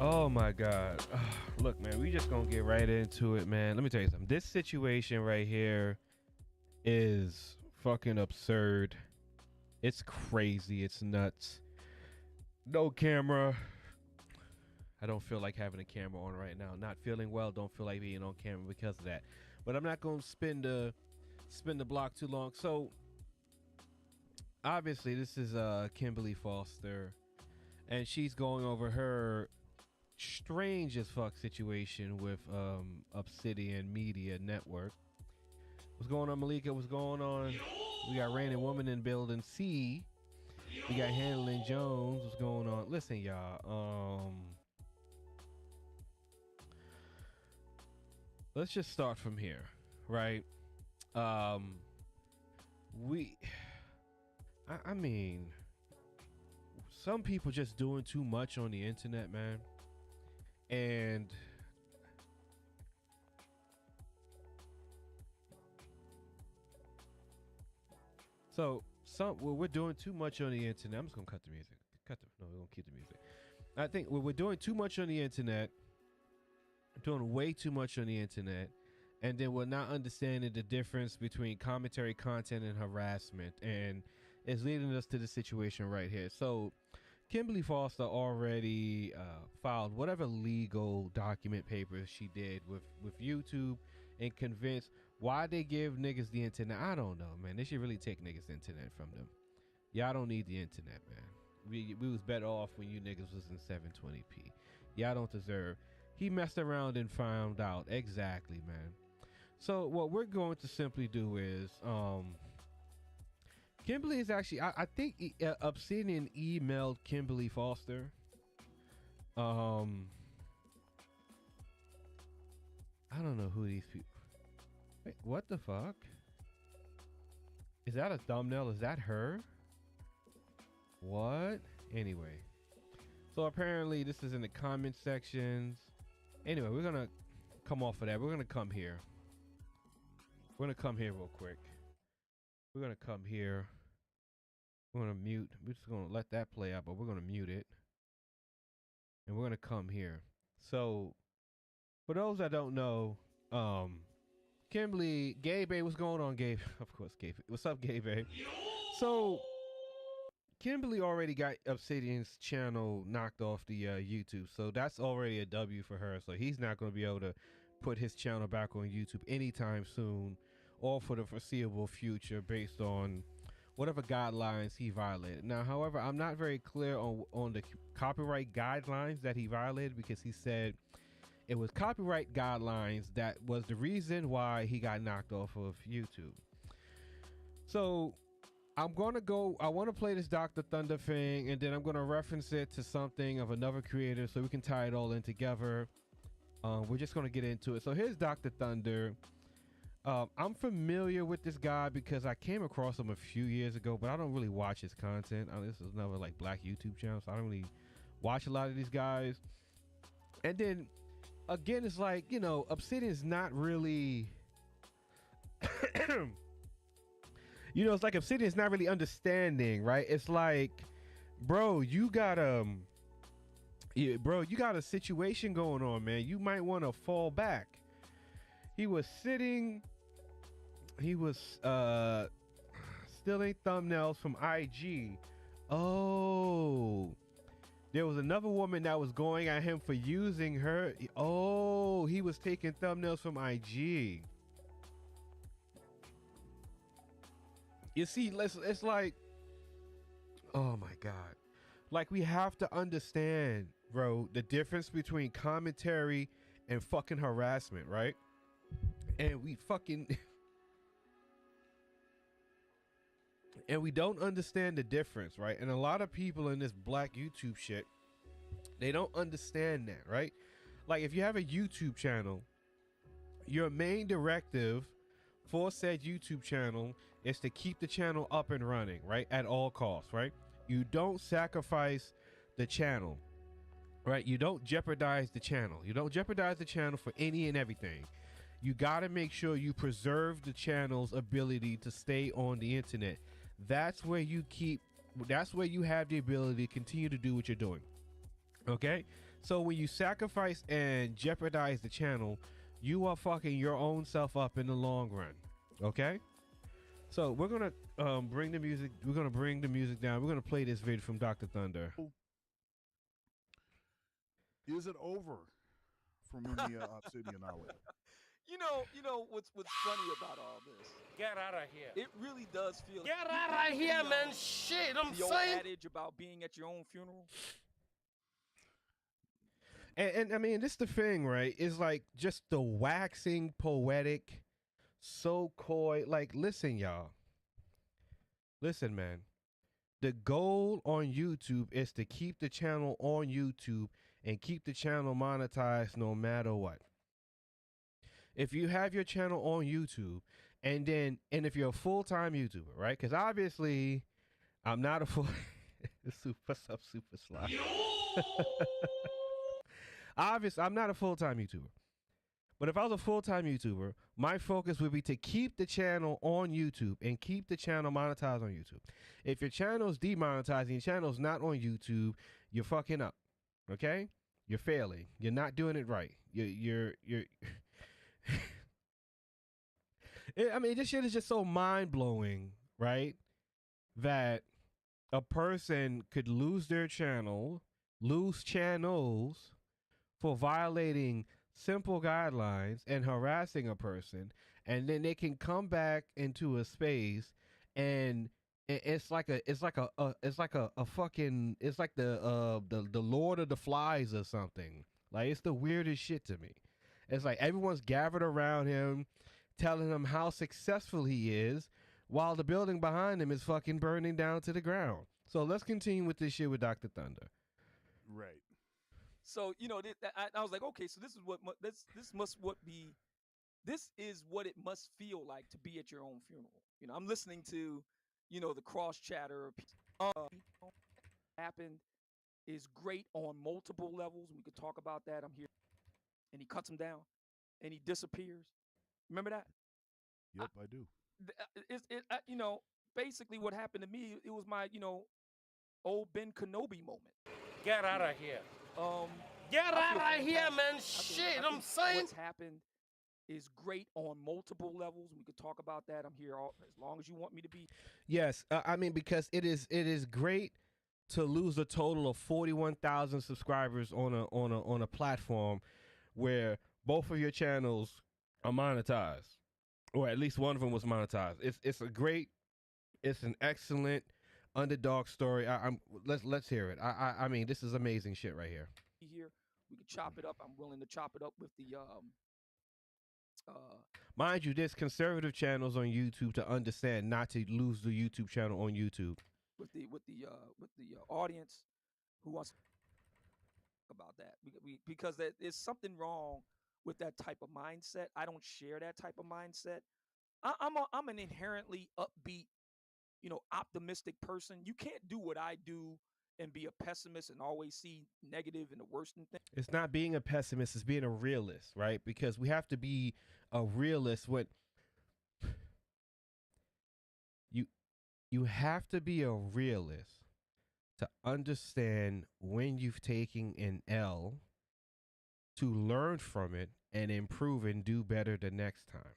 Oh my God. Look, man, we just gonna get right into it, man. Let me tell you something. This situation right here is fucking absurd. It's crazy. It's nuts. No camera. I don't feel like having a camera on right now. Not feeling well. Don't feel like being on camera because of that. But I'm not gonna spin the block too long. So obviously, this is Kimberly Foster, and she's going over her strange as fuck situation with Obsidian Media Network. What's going on, Malika? What's going on? We got Random Woman in building C. We got Handling Jones. What's going on? Listen, y'all. Let's just start from here, right? Um, we, I mean, some people just doing too much on the internet, man. And so we're doing too much on the internet. I'm just gonna cut the music. No, we're gonna keep the music. I think we're doing too much on the internet, doing way too much on the internet, and then we're not understanding the difference between commentary content and harassment, and it's leading us to the situation right here. So Kimberly Foster already filed whatever legal document papers she did with YouTube and convinced why they give niggas the internet. I don't know, man. They should really take niggas the internet from them. Y'all don't need the internet, man. We was better off when you niggas was in 720p. Y'all don't deserve. He messed around and found out. Exactly, man. So what we're going to simply do is Kimberly is actually, I think Obsidian emailed Kimberly Foster. I don't know who these people. Wait, what the fuck? Is that a thumbnail? Is that her? What? Anyway. So apparently this is in the comment sections. Anyway, we're gonna come off of that. We're gonna come here. We're gonna come here real quick. We're gonna come here. We're gonna mute. We're just gonna let that play out, but we're gonna mute it. And we're gonna come here. So for those that don't know, Kimberly, Gabe, what's going on, Gabe? Of course, Gabe. What's up, Gabe? So Kimberly already got Obsidian's channel knocked off the YouTube, so that's already a W for her. So he's not going to be able to put his channel back on YouTube anytime soon, or for the foreseeable future, based on whatever guidelines he violated. Now, however, I'm not very clear on the copyright guidelines that he violated, because he said it was copyright guidelines that was the reason why he got knocked off of YouTube. So I want to play this Dr. Thunder thing, and then I'm going to reference it to something of another creator so we can tie it all in together. We're just going to get into it. So here's Dr. Thunder. I'm familiar with this guy because I came across him a few years ago, but I don't really watch his content. This is another like black YouTube channel, so I don't really watch a lot of these guys. And then again, it's like, you know, Obsidian's not really you know, it's like Obsidian's not really understanding, right? It's like, bro, you got you got a situation going on, man. You might want to fall back. He was stealing thumbnails from IG. Oh, there was another woman that was going at him for using her. Oh, he was taking thumbnails from IG. You see, it's like, oh my God. Like, we have to understand, bro, the difference between commentary and fucking harassment, right? And we fucking and we don't understand the difference, right? And a lot of people in this black YouTube shit, they don't understand that, right? Like, if you have a YouTube channel, your main directive for said YouTube channel is to keep the channel up and running, right? At all costs, right? You don't sacrifice the channel, right? You don't jeopardize the channel. You don't jeopardize the channel for any and everything. You got to make sure you preserve the channel's ability to stay on the internet. That's where you have the ability to continue to do what you're doing. Okay? So when you sacrifice and jeopardize the channel, you are fucking your own self up in the long run. Okay? So we're gonna bring the music. We're gonna bring the music down. We're gonna play this video from Dr. Thunder. Is it over for me, Obsidian Ali? You know what's funny about all this? Get out of here. It really does feel. Get out of here, man. Shit, I'm the old saying. adage about being at your own funeral. And I mean, this the thing, right? Is like just the waxing poetic, so coy. Like, listen, y'all. Listen, man. The goal on YouTube is to keep the channel on YouTube and keep the channel monetized no matter what. If you have your channel on YouTube, and if you're a full-time YouTuber, right? Because obviously, I'm not a full. What's up, Super Sly? Obviously, I'm not a full-time YouTuber. But if I was a full-time YouTuber, my focus would be to keep the channel on YouTube and keep the channel monetized on YouTube. If your channel is demonetized and your channel is not on YouTube, you're fucking up. Okay? You're failing. You're not doing it right. You're I mean, this shit is just so mind-blowing, right? That a person could lose their channel, lose channels for violating simple guidelines and harassing a person, and then they can come back into a space and it's like the Lord of the Flies or something. Like, it's the weirdest shit to me. It's like everyone's gathered around him, telling him how successful he is, while the building behind him is fucking burning down to the ground. So let's continue with this shit with Dr. Thunder. Right. So I was like, okay, so this is what this is what it must feel like to be at your own funeral. I'm listening to, the cross chatter. Happened is great on multiple levels. We could talk about that. I'm here, and he cuts him down, and he disappears. Remember that? Yep, I do. Basically what happened to me, it was my, old Ben Kenobi moment. Get out of here. Get out of here, man. Shit, I'm saying. What's happened is great on multiple levels. We could talk about that. I'm here as long as you want me to be. Yes, I mean, because it is great to lose a total of 41,000 subscribers on a platform where both of your channels are monetized, or at least one of them was monetized. It's an excellent underdog story. Let's hear it. I mean, this is amazing shit right here. Here, we could chop it up. I'm willing to chop it up with the Mind you, there's conservative channels on YouTube to understand not to lose the YouTube channel on YouTube. With the audience who wants to talk about that, because there's something wrong with that type of mindset. I don't share that type of mindset. I'm an inherently upbeat, optimistic person. You can't do what I do and be a pessimist and always see negative and the worst in things. It's not being a pessimist, it's being a realist, right? Because we have to be a realist when you have to be a realist to understand when you've taken an L, to learn from it and improve and do better the next time.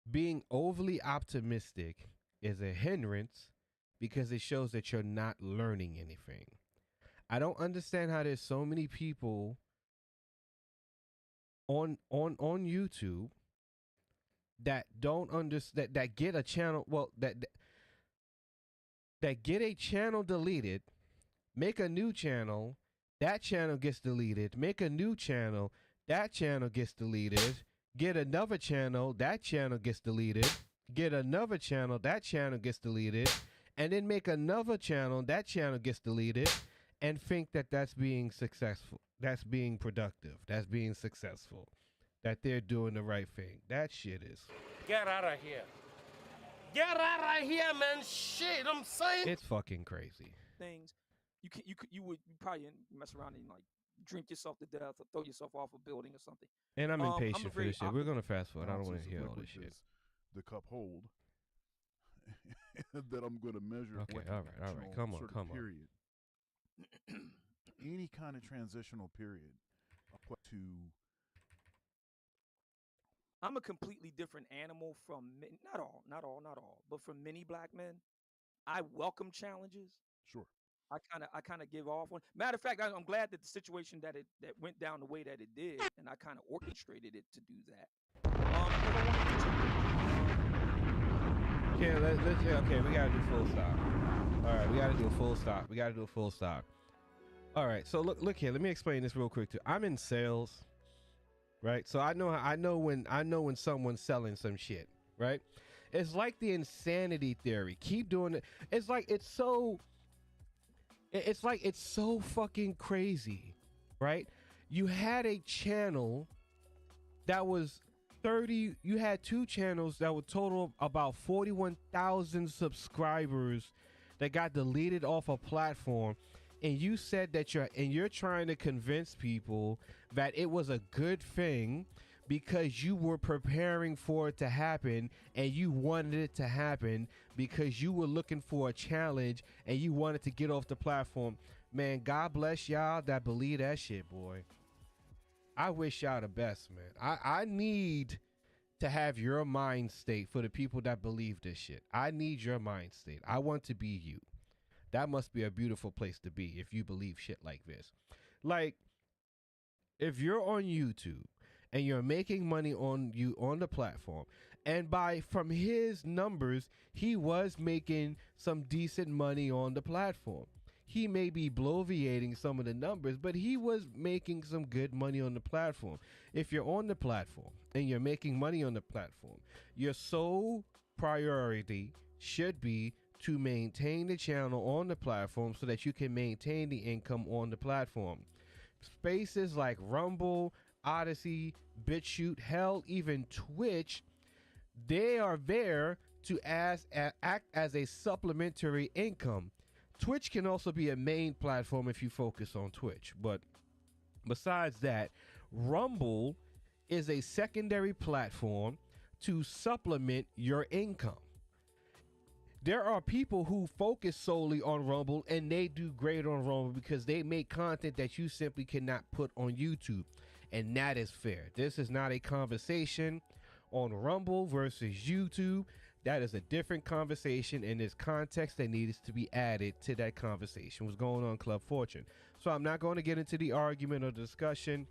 Being overly optimistic is a hindrance because it shows that you're not learning anything. I don't understand how there's so many people on YouTube that don't understand, that get a channel, that get a channel deleted, make a new channel, that channel gets deleted, make a new channel, that channel gets deleted, get another channel, that channel gets deleted, get another channel, that channel gets deleted, and then make another channel, that channel gets deleted, and think that that's being successful, that's being productive, that's being successful, that they're doing the right thing. That shit is. Get out of here. Get out of here, man. Shit, I'm saying. It's fucking crazy. Things you would probably mess around and like drink yourself to death or throw yourself off a building or something. And I'm impatient for this shit. We're gonna fast forward. I don't want to hear all this shit. The cup hold that I'm gonna measure. Okay, all right. Come on. Period. any kind of transitional period to I'm a completely different animal from not all, but from many black men. I welcome challenges. sure. I kind of give off one. Matter of fact, I'm glad that the situation that went down the way that it did, and I kind of orchestrated it to do that. Because I wanted to. Okay, we gotta do full stop. All right, we gotta do a full stop. We gotta do a full stop. All right, so look here. Let me explain this real quick too. I'm in sales, right? So I know when someone's selling some shit, right? It's like the insanity theory. Keep doing it. It's like it's so fucking crazy, right? You had a channel that was 30, you had two channels that would total about 41,000 subscribers that got deleted off a platform, and you said that you're trying to convince people that it was a good thing because you were preparing for it to happen and you wanted it to happen because you were looking for a challenge and you wanted to get off the platform. Man, God bless y'all that believe that shit, boy. I wish y'all the best, man. I need to have your mind state for the people that believe this shit. I need your mind state. I want to be you. That must be a beautiful place to be if you believe shit like this. Like, if you're on YouTube and you're making money on the platform, and from his numbers, he was making some decent money on the platform. He may be bloviating some of the numbers, but he was making some good money on the platform. If you're on the platform and you're making money on the platform, your sole priority should be to maintain the channel on the platform so that you can maintain the income on the platform. Spaces like Rumble, Odyssey, BitChute, hell, even Twitch, they are there to act as a supplementary income. Twitch can also be a main platform if you focus on Twitch. But besides that, Rumble is a secondary platform to supplement your income. There are people who focus solely on Rumble and they do great on Rumble because they make content that you simply cannot put on YouTube. And that is fair. This is not a conversation on Rumble versus YouTube. That is a different conversation, and there's context that needs to be added to that conversation. What's going on, Club Fortune? So I'm not going to get into the argument or discussion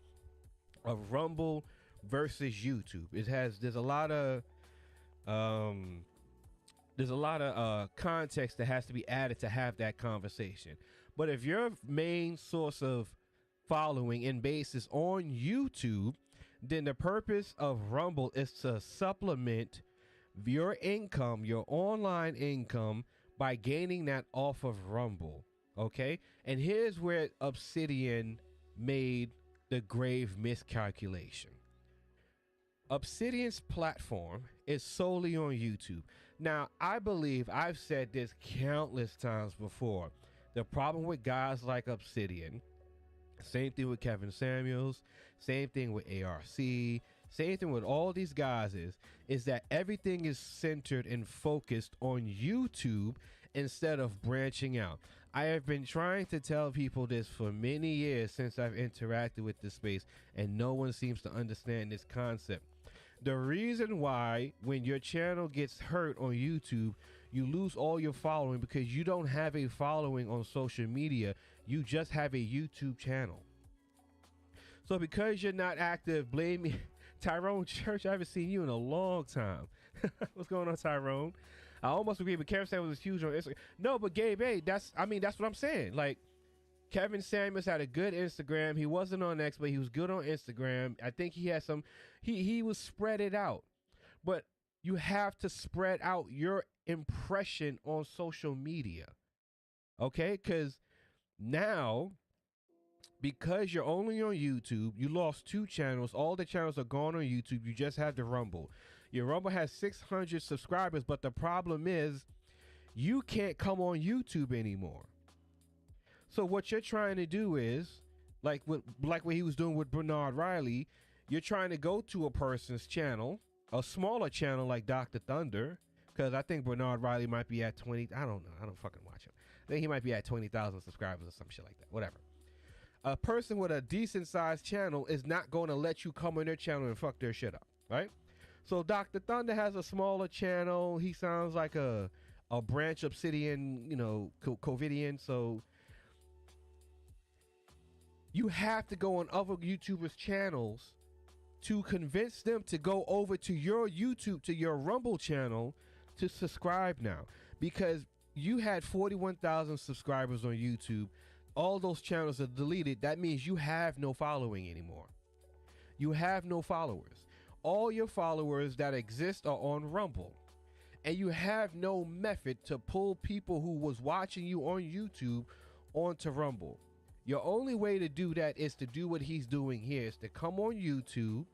of Rumble versus YouTube. There's a lot of context that has to be added to have that conversation. But if your main source of following and base is on YouTube, then the purpose of Rumble is to supplement your income, your online income, by gaining that off of Rumble. Okay? And here's where Obsidian made the grave miscalculation. Obsidian's platform is solely on YouTube. Now, I believe I've said this countless times before. The problem with guys like Obsidian, same thing with Kevin Samuels, same thing with ARC, same thing with all these guys is that everything is centered and focused on YouTube instead of branching out. I have been trying to tell people this for many years since I've interacted with this space, and no one seems to understand this concept. The reason why when your channel gets hurt on YouTube, you lose all your following because you don't have a following on social media. You just have a YouTube channel. So because you're not active, blame me. Tyrone Church, I haven't seen you in a long time. What's going on, Tyrone? I almost agree, but Kevin Samuels was huge on Instagram. No, but Gabe, hey, that's what I'm saying. Like, Kevin Samuels had a good Instagram. He wasn't on X, but he was good on Instagram. I think he had some, he was spread it out. But you have to spread out your impression on social media. Okay? Because now, because you're only on YouTube, you lost two channels. All the channels are gone on YouTube. You just have the Rumble. Your Rumble has 600 subscribers, but the problem is you can't come on YouTube anymore. So what you're trying to do is, like what he was doing with Bernard Riley, you're trying to go to a person's channel, a smaller channel like Dr. Thunder, because I think Bernard Riley might be at 20. I don't know. I don't fucking watch him. I think he might be at 20,000 subscribers or some shit like that. Whatever. A person with a decent sized channel is not going to let you come on their channel and fuck their shit up, right? So Dr. Thunder has a smaller channel. He sounds like a branch Obsidian, you know, Covidian. So you have to go on other YouTubers' channels to convince them to go over to your YouTube, to your Rumble channel to subscribe now. Because you had 41,000 subscribers on YouTube. All those channels are deleted. That means you have no following anymore. You have no followers. All your followers that exist are on Rumble. And you have no method to pull people who was watching you on YouTube onto Rumble. Your only way to do that is to do what he's doing here, is to come on YouTube,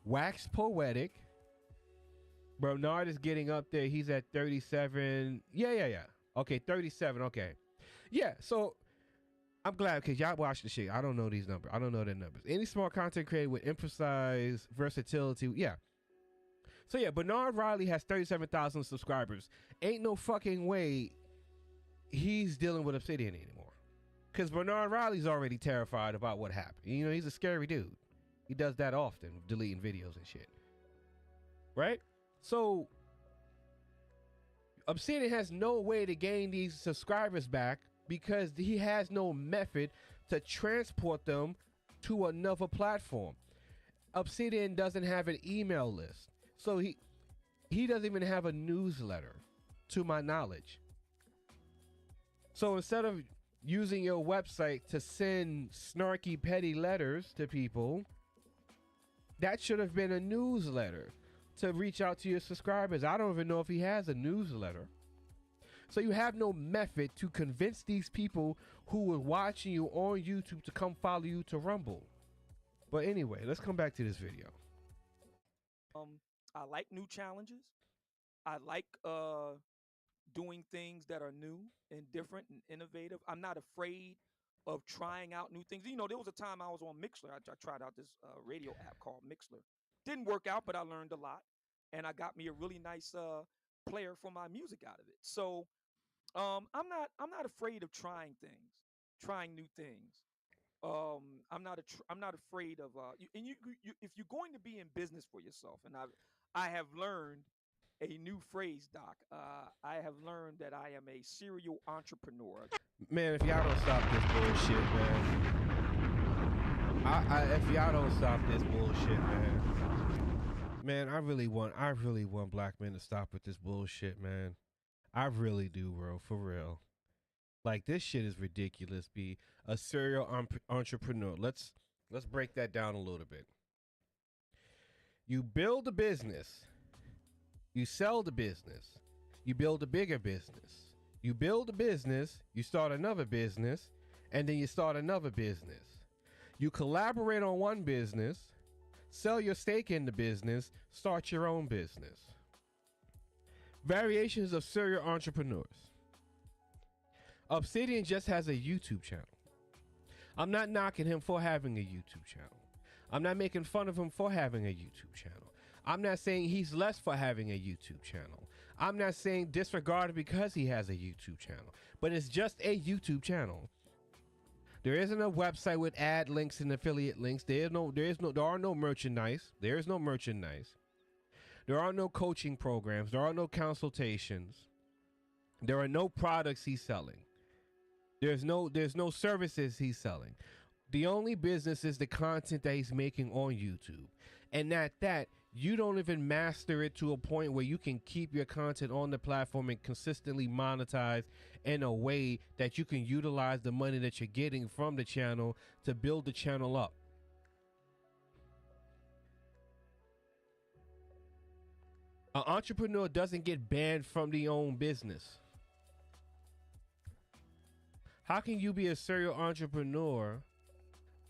wax poetic. Bernard is getting up there. He's at 37. Yeah. Okay, 37. Okay. Yeah, so I'm glad because y'all watch the shit. I don't know these numbers. I don't know their numbers. Any small content creator with emphasize versatility. Yeah. So yeah, Bernard Riley has 37,000 subscribers. Ain't no fucking way he's dealing with Obsidian anymore. Because Bernard Riley's already terrified about what happened. You know, he's a scary dude. He does that often, deleting videos and shit. Right? So Obsidian has no way to gain these subscribers back because he has no method to transport them to another platform. Obsidian doesn't have an email list. So he doesn't even have a newsletter, to my knowledge. So instead of using your website to send snarky, petty letters to people, that should have been a newsletter to reach out to your subscribers. I don't even know if he has a newsletter. So you have no method to convince these people who were watching you on YouTube to come follow you to Rumble. But anyway, let's come back to this video. I like new challenges. I like doing things that are new and different and innovative. I'm not afraid of trying out new things. You know, there was a time I was on Mixler. I tried out this radio app called Mixler. Didn't work out, but I learned a lot, and I got me a really nice player for my music out of it. So I'm not afraid of trying things, trying new things. I'm not afraid of if you're going to be in business for yourself, and I have learned a new phrase, Doc. I have learned that I am a serial entrepreneur. Man, if y'all don't stop this bullshit, man. If y'all don't stop this bullshit, man, I really want black men to stop with this bullshit, man. I really do, bro, for real. Like, this shit is ridiculous. Be a serial entrepreneur. Let's break that down a little bit. You build a business. You sell the business. You build a bigger business. You build a business. You start another business. And then you start another business. You collaborate on one business. Sell your stake in the business. Start your own business. Variations of serial entrepreneurs. Obsidian just has a YouTube channel. I'm not knocking him for having a YouTube channel. I'm not making fun of him for having a YouTube channel. I'm not saying he's less for having a YouTube channel. I'm not saying disregard it because he has a YouTube channel. But it's just a YouTube channel. There isn't a website with ad links and affiliate links. There are no merchandise. There is no merchandise. There are no coaching programs. There are no consultations. There are no products he's selling. There's no services he's selling. The only business is the content that he's making on YouTube. And at that, you don't even master it to a point where you can keep your content on the platform and consistently monetize in a way that you can utilize the money that you're getting from the channel to build the channel up. An entrepreneur doesn't get banned from the own business. How can you be a serial entrepreneur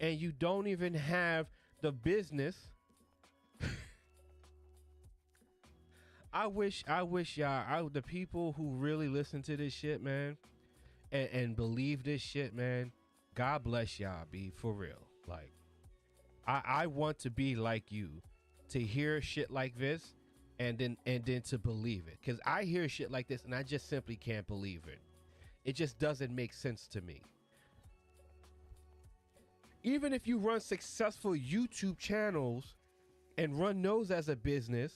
and you don't even have the business? I wish y'all, the people who really listen to this shit, man, and believe this shit, man, God bless y'all, be for real. Like, I want to be like you, to hear shit like this and then to believe it. Because I hear shit like this and I just simply can't believe it. It just doesn't make sense to me. even if you run successful YouTube channels and run those as a business,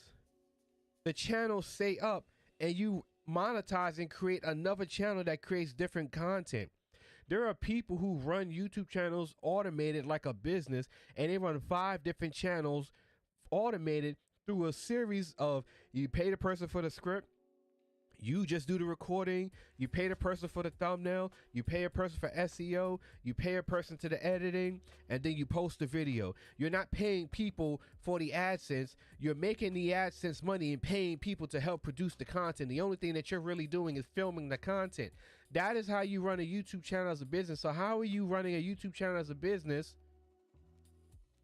the channels stay up and you monetize and create another channel that creates different content. There are people who run YouTube channels automated like a business, and they run 5 different channels automated through a series of, you pay the person for the script, you just do the recording, you pay the person for the thumbnail, you pay a person for SEO, you pay a person to the editing, and then you post the video. You're not paying people for the AdSense, you're making the AdSense money and paying people to help produce the content. The only thing that you're really doing is filming the content. That is how you run a YouTube channel as a business. So how are you running a YouTube channel as a business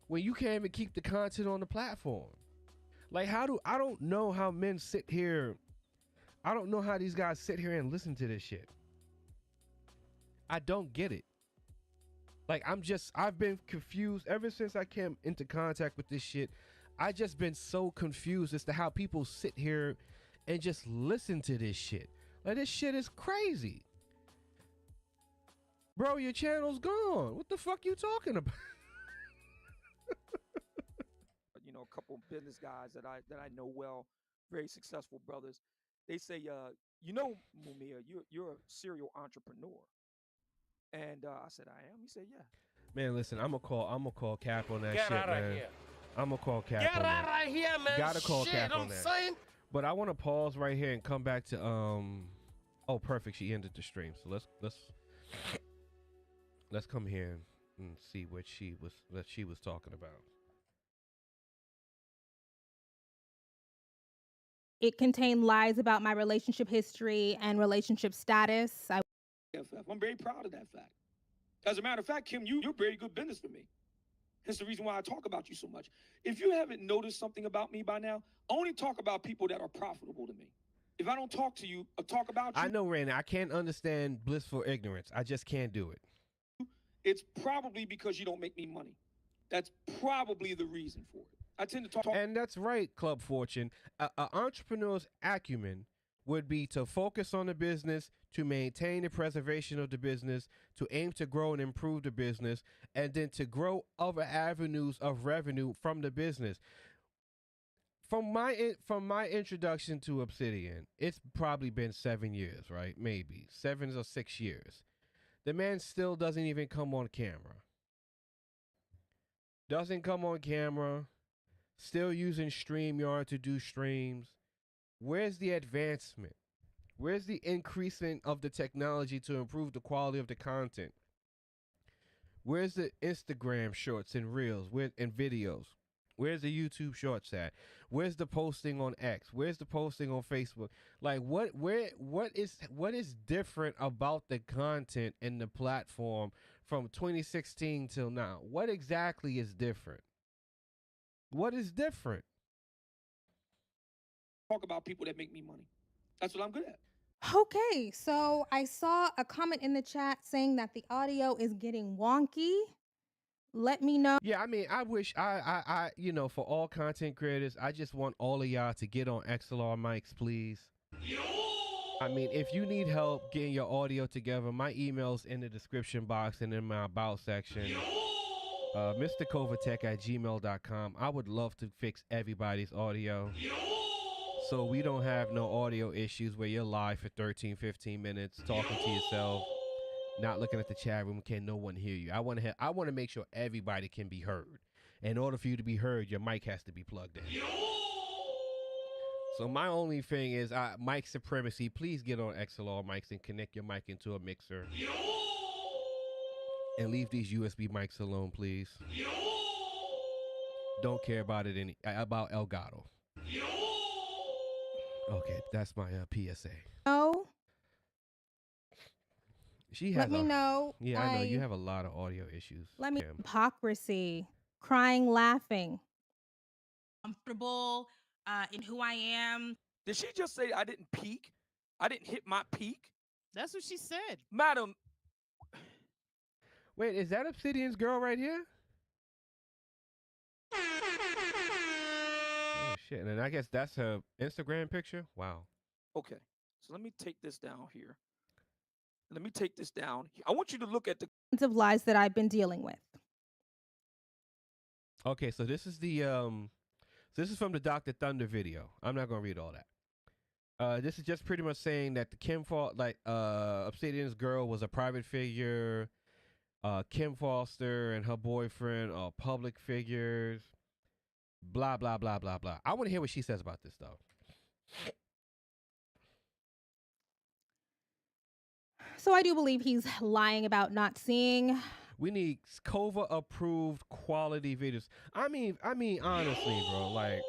when you can't even keep the content on the platform? Like, I don't know how men sit here. I don't know how these guys sit here and listen to this shit. I don't get it. Like, I've been confused ever since I came into contact with this shit. I just been so confused as to how people sit here and just listen to this shit. Like, this shit is crazy. Bro, your channel's gone. What the fuck you talking about? You know, a couple of business guys that I know well, very successful brothers. They say, you know, Mumia, you're a serial entrepreneur. And I said, I am. He said, yeah. Man, listen, I'm gonna call Cap on that Get shit, out man. of here. I'm gonna call Cap Get on out that. of here, man. Gotta call Shit, Cap on I'm that. saying. But I want to pause right here and come back to oh, perfect. She ended the stream, so let's come here and see what she was talking about. It contained lies about my relationship history and relationship status. I'm very proud of that fact. As a matter of fact, Kim, you're very good business for me. That's the reason why I talk about you so much. If you haven't noticed something about me by now, I only talk about people that are profitable to me. If I don't talk to you or talk about you, I know, Randy, I can't understand blissful ignorance. I just can't do it. it's probably because you don't make me money. That's probably the reason for it. I tend to talk. And that's right, Club Fortune. An entrepreneur's acumen would be to focus on the business, to maintain the preservation of the business, to aim to grow and improve the business, and then to grow other avenues of revenue from the business. From my introduction to Obsidian, it's probably been 7 years, right? Maybe 7 or 6 years. The man still doesn't even come on camera. Doesn't come on camera. Still using StreamYard to do streams. Where's the advancement? Where's the increasing of the technology to improve the quality of the content? Where's the Instagram shorts and reels and videos? Where's the YouTube shorts at? Where's the posting on X? Where's the posting on Facebook? Like, what is different about the content and the platform from 2016 till now? What exactly is different? What is different? Talk about people that make me money. That's what I'm good at. Okay, so I saw a comment in the chat saying that the audio is getting wonky. Let me know. Yeah, I mean, I wish I for all content creators, I just want all of y'all to get on XLR mics, please. I mean, if you need help getting your audio together, my email's in the description box and in my about section. mrcovatech@gmail.com. I would love to fix everybody's audio, so we don't have no audio issues where you're live for 13, 15 minutes talking to yourself, not looking at the chat room, can no one hear you. I want to make sure everybody can be heard. In order for you to be heard, your mic has to be plugged in. So my only thing is mic supremacy. Please get on XLR mics and connect your mic into a mixer. And leave these USB mics alone, please. Don't care about it about Elgato. Okay, that's my PSA. Oh, She has let me know. Yeah, I know you have a lot of audio issues. Let me Kim. hypocrisy, crying, laughing. Comfortable in who I am. Did she just say I didn't peak? I didn't hit my peak? That's what she said. Madam, Wait, is that Obsidian's girl right here? Oh shit! And then I guess that's her Instagram picture. Wow. okay. So let me take this down here. Let me take this down. I want you to look at the Of lies that I've been dealing with. Okay, so this is this is from the Dr. Thunder video. I'm not gonna read all that. This is just pretty much saying that the Obsidian's girl was a private figure. Kim Foster and her boyfriend are public figures. Blah blah blah blah blah. I want to hear what she says about this though. So I do believe he's lying about not seeing. We need Cova approved quality videos. I mean honestly, bro, like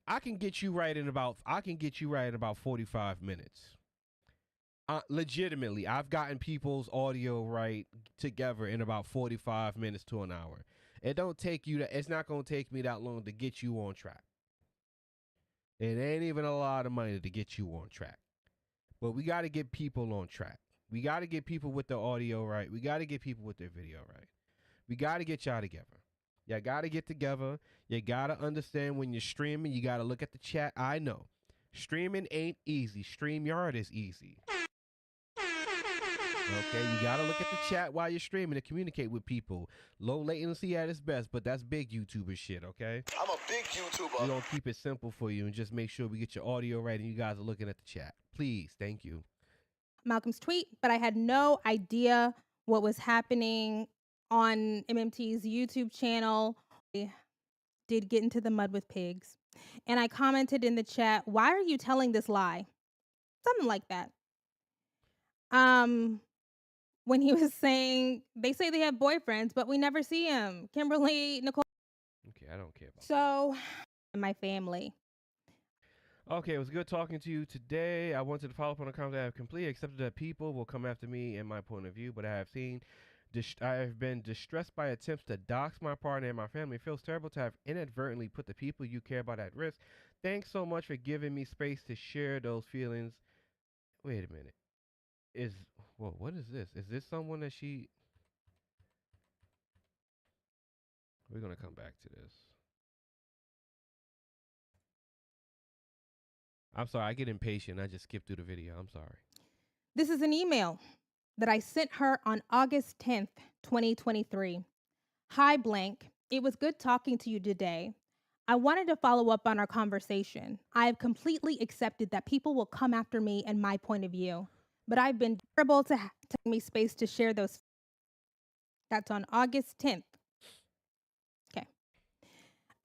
I can get you right in about 45 minutes. Legitimately, I've gotten people's audio right together in about 45 minutes to an hour. It don't take you it's not going to take me that long to get you on track. It ain't even a lot of money to get you on track. But we got to get people on track. We got to get people with the audio right. We got to get people with their video right. We got to get y'all together. Y'all got to get together. You got to understand when you're streaming, you got to look at the chat. I know. Streaming ain't easy. StreamYard is easy. Okay, you got to look at the chat while you're streaming to communicate with people. Low latency at its best, but that's big YouTuber shit, okay? I'm a big YouTuber. We're going to keep it simple for you and just make sure we get your audio right and you guys are looking at the chat. Please, thank you. Malcolm's tweet, but I had no idea what was happening on MMT's YouTube channel. I did get into the mud with pigs. And I commented in the chat, why are you telling this lie? Something like that. When he was saying, they say they have boyfriends, but we never see him. Kimberly, Nicole. Okay, I don't care about So, my family. Okay, it was good talking to you today. I wanted to follow up on a comment that I have completely accepted that people will come after me and my point of view, but I have been distressed by attempts to dox my partner and my family. It feels terrible to have inadvertently put the people you care about at risk. Thanks so much for giving me space to share those feelings. Wait a minute. What is this? Is this someone that she... We're going to come back to this. I'm sorry, I get impatient. I just skip through the video. I'm sorry. This is an email that I sent her on August 10th, 2023. Hi, blank. It was good talking to you today. I wanted to follow up on our conversation. I have completely accepted that people will come after me and my point of view, but I've been terrible to take me space to share those. That's on August 10th. Okay.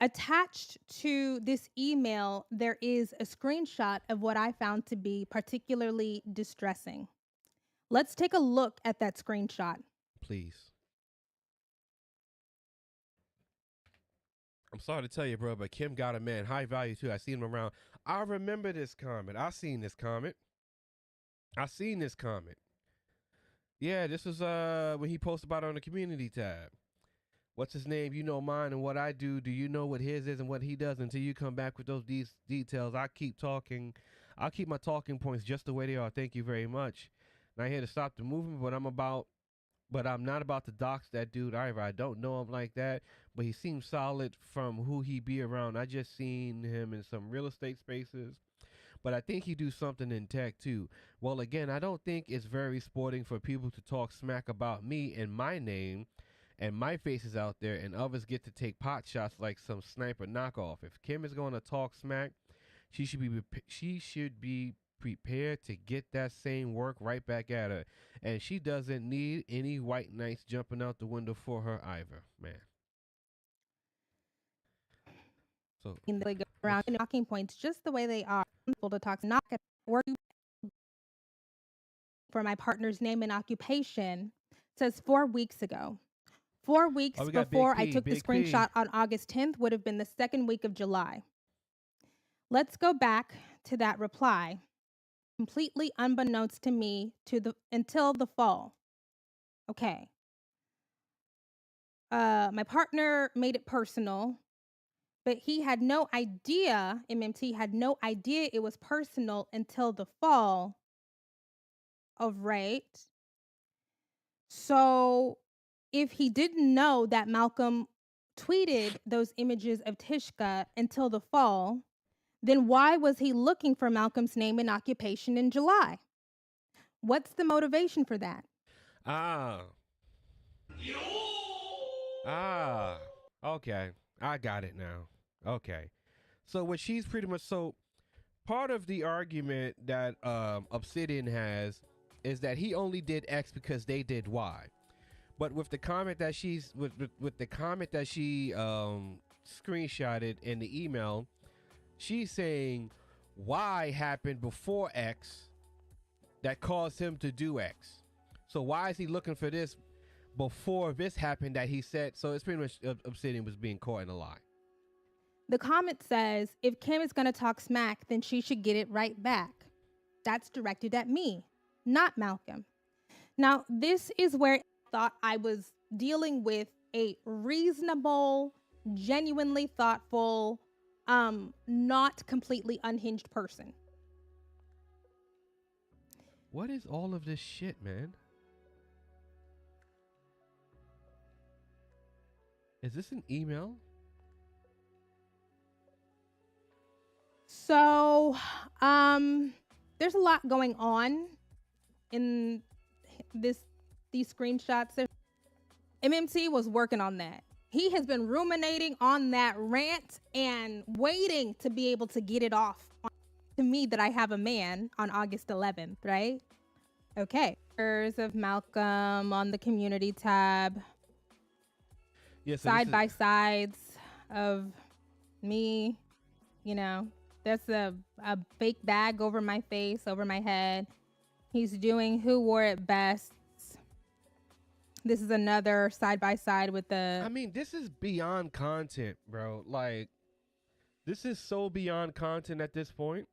Attached to this email, there is a screenshot of what I found to be particularly distressing. Let's take a look at that screenshot. Please. I'm sorry to tell you, bro, but Kim got a man. High value, too. I seen him around. I remember this comment. I seen this comment. Yeah, this was when he posted about it on the community tab. What's his name? You know mine and what I do. Do you know what his is and what he does? Until you come back with those details, I keep talking. I'll keep my talking points just the way they are. Thank you very much. Not here to stop the movement, but I'm not about to dox that dude either. I don't know him like that, but he seems solid from who he be around. I just seen him in some real estate spaces, but I think he do something in tech too. Well, again, I don't think it's very sporting for people to talk smack about me and my name and my face is out there and others get to take pot shots like some sniper knockoff. If Kim is going to talk smack, she should be prepared to get that same work right back at her. And she doesn't need any white knights jumping out the window for her either, man. So They go around talking points just the way they are. People to talk knock at work for my partner's name and occupation says 4 weeks ago. 4 weeks before I took the screenshot on August 10th would have been the second week of July. Let's go back to that reply. Completely unbeknownst to me until the fall. Okay. My partner made it personal, but he had no idea, MMT had no idea it was personal until the fall of right. So if he didn't know that Malcolm tweeted those images of Tishka until the fall, then why was he looking for Malcolm's name and occupation in July? What's the motivation for that? Okay, I got it now. Okay, so what she's pretty much so part of the argument that Obsidian has is that he only did X because they did Y. But with the comment that with the comment that she screenshotted in the email, she's saying Y happened before X that caused him to do X. So why is he looking for this before this happened that he said? So it's pretty much Obsidian was being caught in a lie. The comment says, if Kim is going to talk smack, then she should get it right back. That's directed at me, not Malcolm. Now, this is where I thought I was dealing with a reasonable, genuinely thoughtful, not completely unhinged person. What is all of this shit, man? Is this an email? So, there's a lot going on in these screenshots. MMT was working on that. He has been ruminating on that rant and waiting to be able to get it off to me that I have a man on August 11th, right? Okay. Pictures of Malcolm on the community tab. Yes, Side by sides of me, you know. That's a fake bag over my face, over my head. He's doing Who Wore It Best. This is another side by side with the. I mean, this is beyond content, bro. Like, this is so beyond content at this point.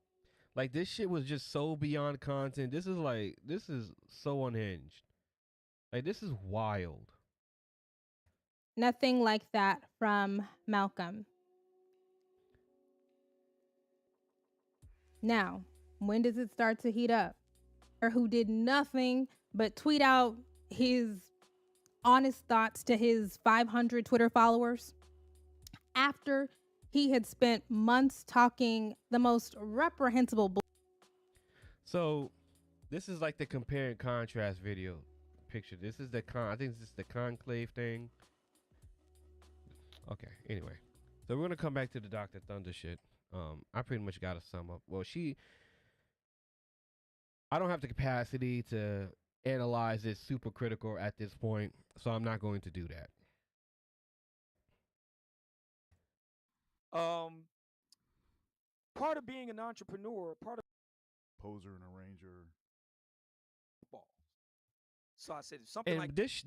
Like, this shit was just so beyond content. This is so unhinged. Like, this is wild. Nothing like that from Malcolm. Now, when does it start to heat up? Or who did nothing but tweet out his honest thoughts to his 500 Twitter followers after he had spent months talking the most reprehensible So, this is like the compare and contrast video picture. This is I think this is the conclave thing. Okay, anyway. So we're gonna come back to the Dr. Thunder shit. I pretty much got to sum up. Well, I don't have the capacity to analyze it super critical at this point, so I'm not going to do that. Part of being an entrepreneur, part of Poser and arranger. football. So I said something And like this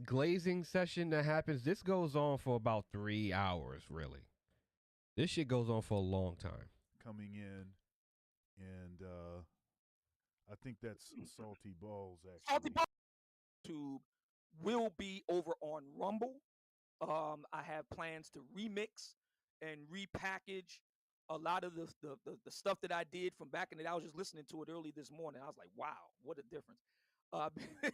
glazing session that happens, this goes on for about 3 hours, really. This shit goes on for a long time. Coming in, and I think that's Salty Balls, actually. Salty Balls Tube will be over on Rumble. I have plans to remix and repackage a lot of the stuff that I did from back in the day. I was just listening to it early this morning. I was like, wow, what a difference.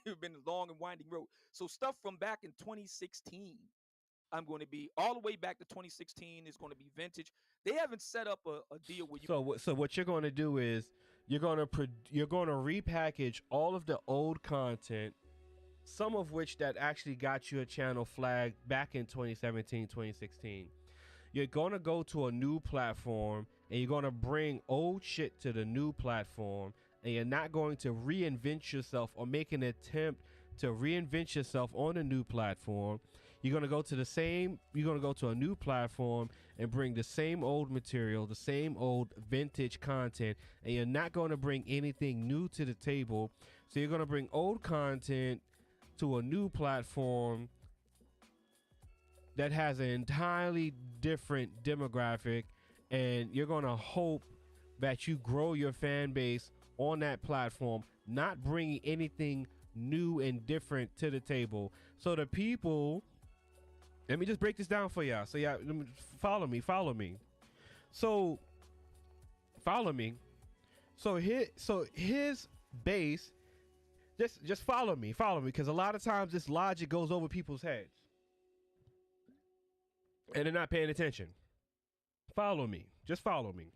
It's been a long and winding road. So stuff from back in 2016, I'm going to be all the way back to 2016 is going to be vintage. They haven't set up a deal with you. So what you're going to do is you're going to repackage all of the old content, some of which that actually got you a channel flagged back in 2017, 2016. You're going to go to a new platform and you're going to bring old shit to the new platform, and you're not going to reinvent yourself or make an attempt to reinvent yourself on a new platform. You're going to go to a new platform and bring the same old material, the same old vintage content, and you're not going to bring anything new to the table. So you're going to bring old content to a new platform that has an entirely different demographic, and you're going to hope that you grow your fan base on that platform, not bringing anything new and different to the table. So the people, let me just break this down for y'all. So y'all, follow me. So follow me. So his base, just follow me, because a lot of times this logic goes over people's heads and they're not paying attention. Follow me. Just follow me.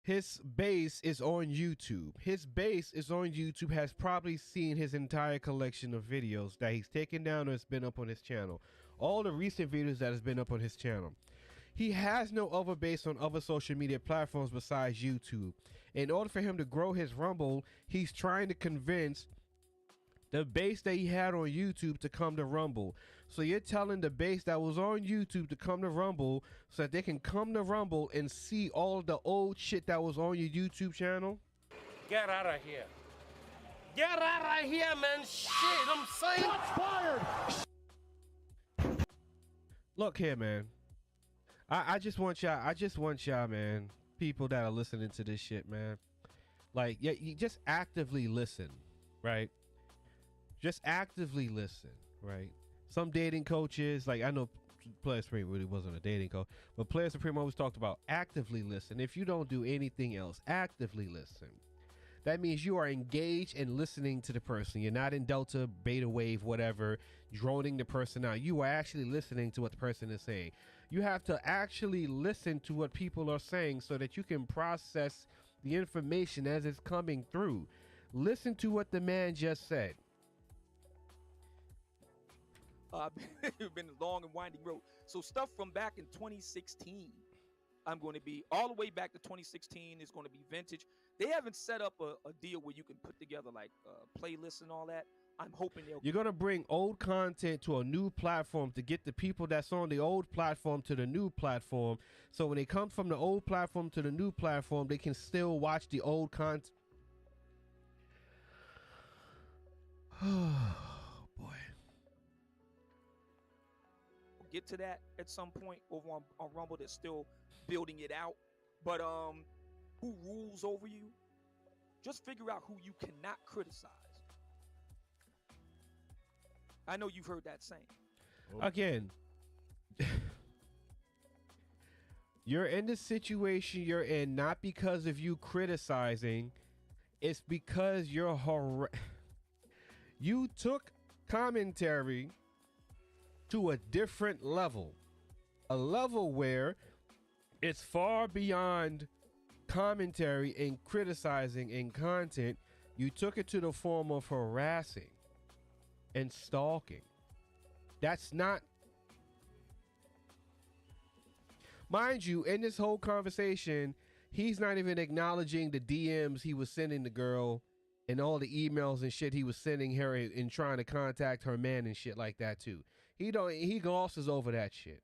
his base is on YouTube. His base is on YouTube, has probably seen his entire collection of videos that he's taken down or has been up on his channel. All the recent videos that has been up on his channel. He has no other base on other social media platforms besides YouTube. In order for him to grow his Rumble, he's trying to convince the base that he had on YouTube to come to Rumble. So you're telling the base that was on YouTube to come to Rumble so that they can come to Rumble and see all the old shit that was on your YouTube channel? Get out of here. Get out of here, man. Shit, I'm saying. Shots fired. Look here, man. I just want y'all, man, people that are listening to this shit, man. Like, yeah, you just actively listen, right? Just actively listen, right? Some dating coaches, like I know Player Supreme really wasn't a dating coach, but Player Supreme always talked about actively listen. If you don't do anything else, actively listen. That means you are engaged and listening to the person. You're not in delta, beta wave, whatever, droning the person out. You are actually listening to what the person is saying. You have to actually listen to what people are saying so that you can process the information as it's coming through. Listen to what the man just said. It's been a long and winding road. So stuff from back in 2016, I'm going to be all the way back to 2016 is going to be vintage. They haven't set up a deal where you can put together like playlists and all that. I'm hoping you're going to bring old content to a new platform to get the people that's on the old platform to the new platform. So when they come from the old platform to the new platform, they can still watch the old content. Oh, boy. Get to that at some point over on Rumble. They're still building it out. But who rules over you? Just figure out who you cannot criticize. I know you've heard that saying. Again, you're in the situation you're in not because of you criticizing. It's because you took commentary to a different level. A level where it's far beyond commentary and criticizing and content. You took it to the form of harassing and stalking. That's not, mind you, in this whole conversation, he's not even acknowledging the DMs he was sending the girl and all the emails and shit he was sending her and trying to contact her man and shit like that too. He glosses over that shit.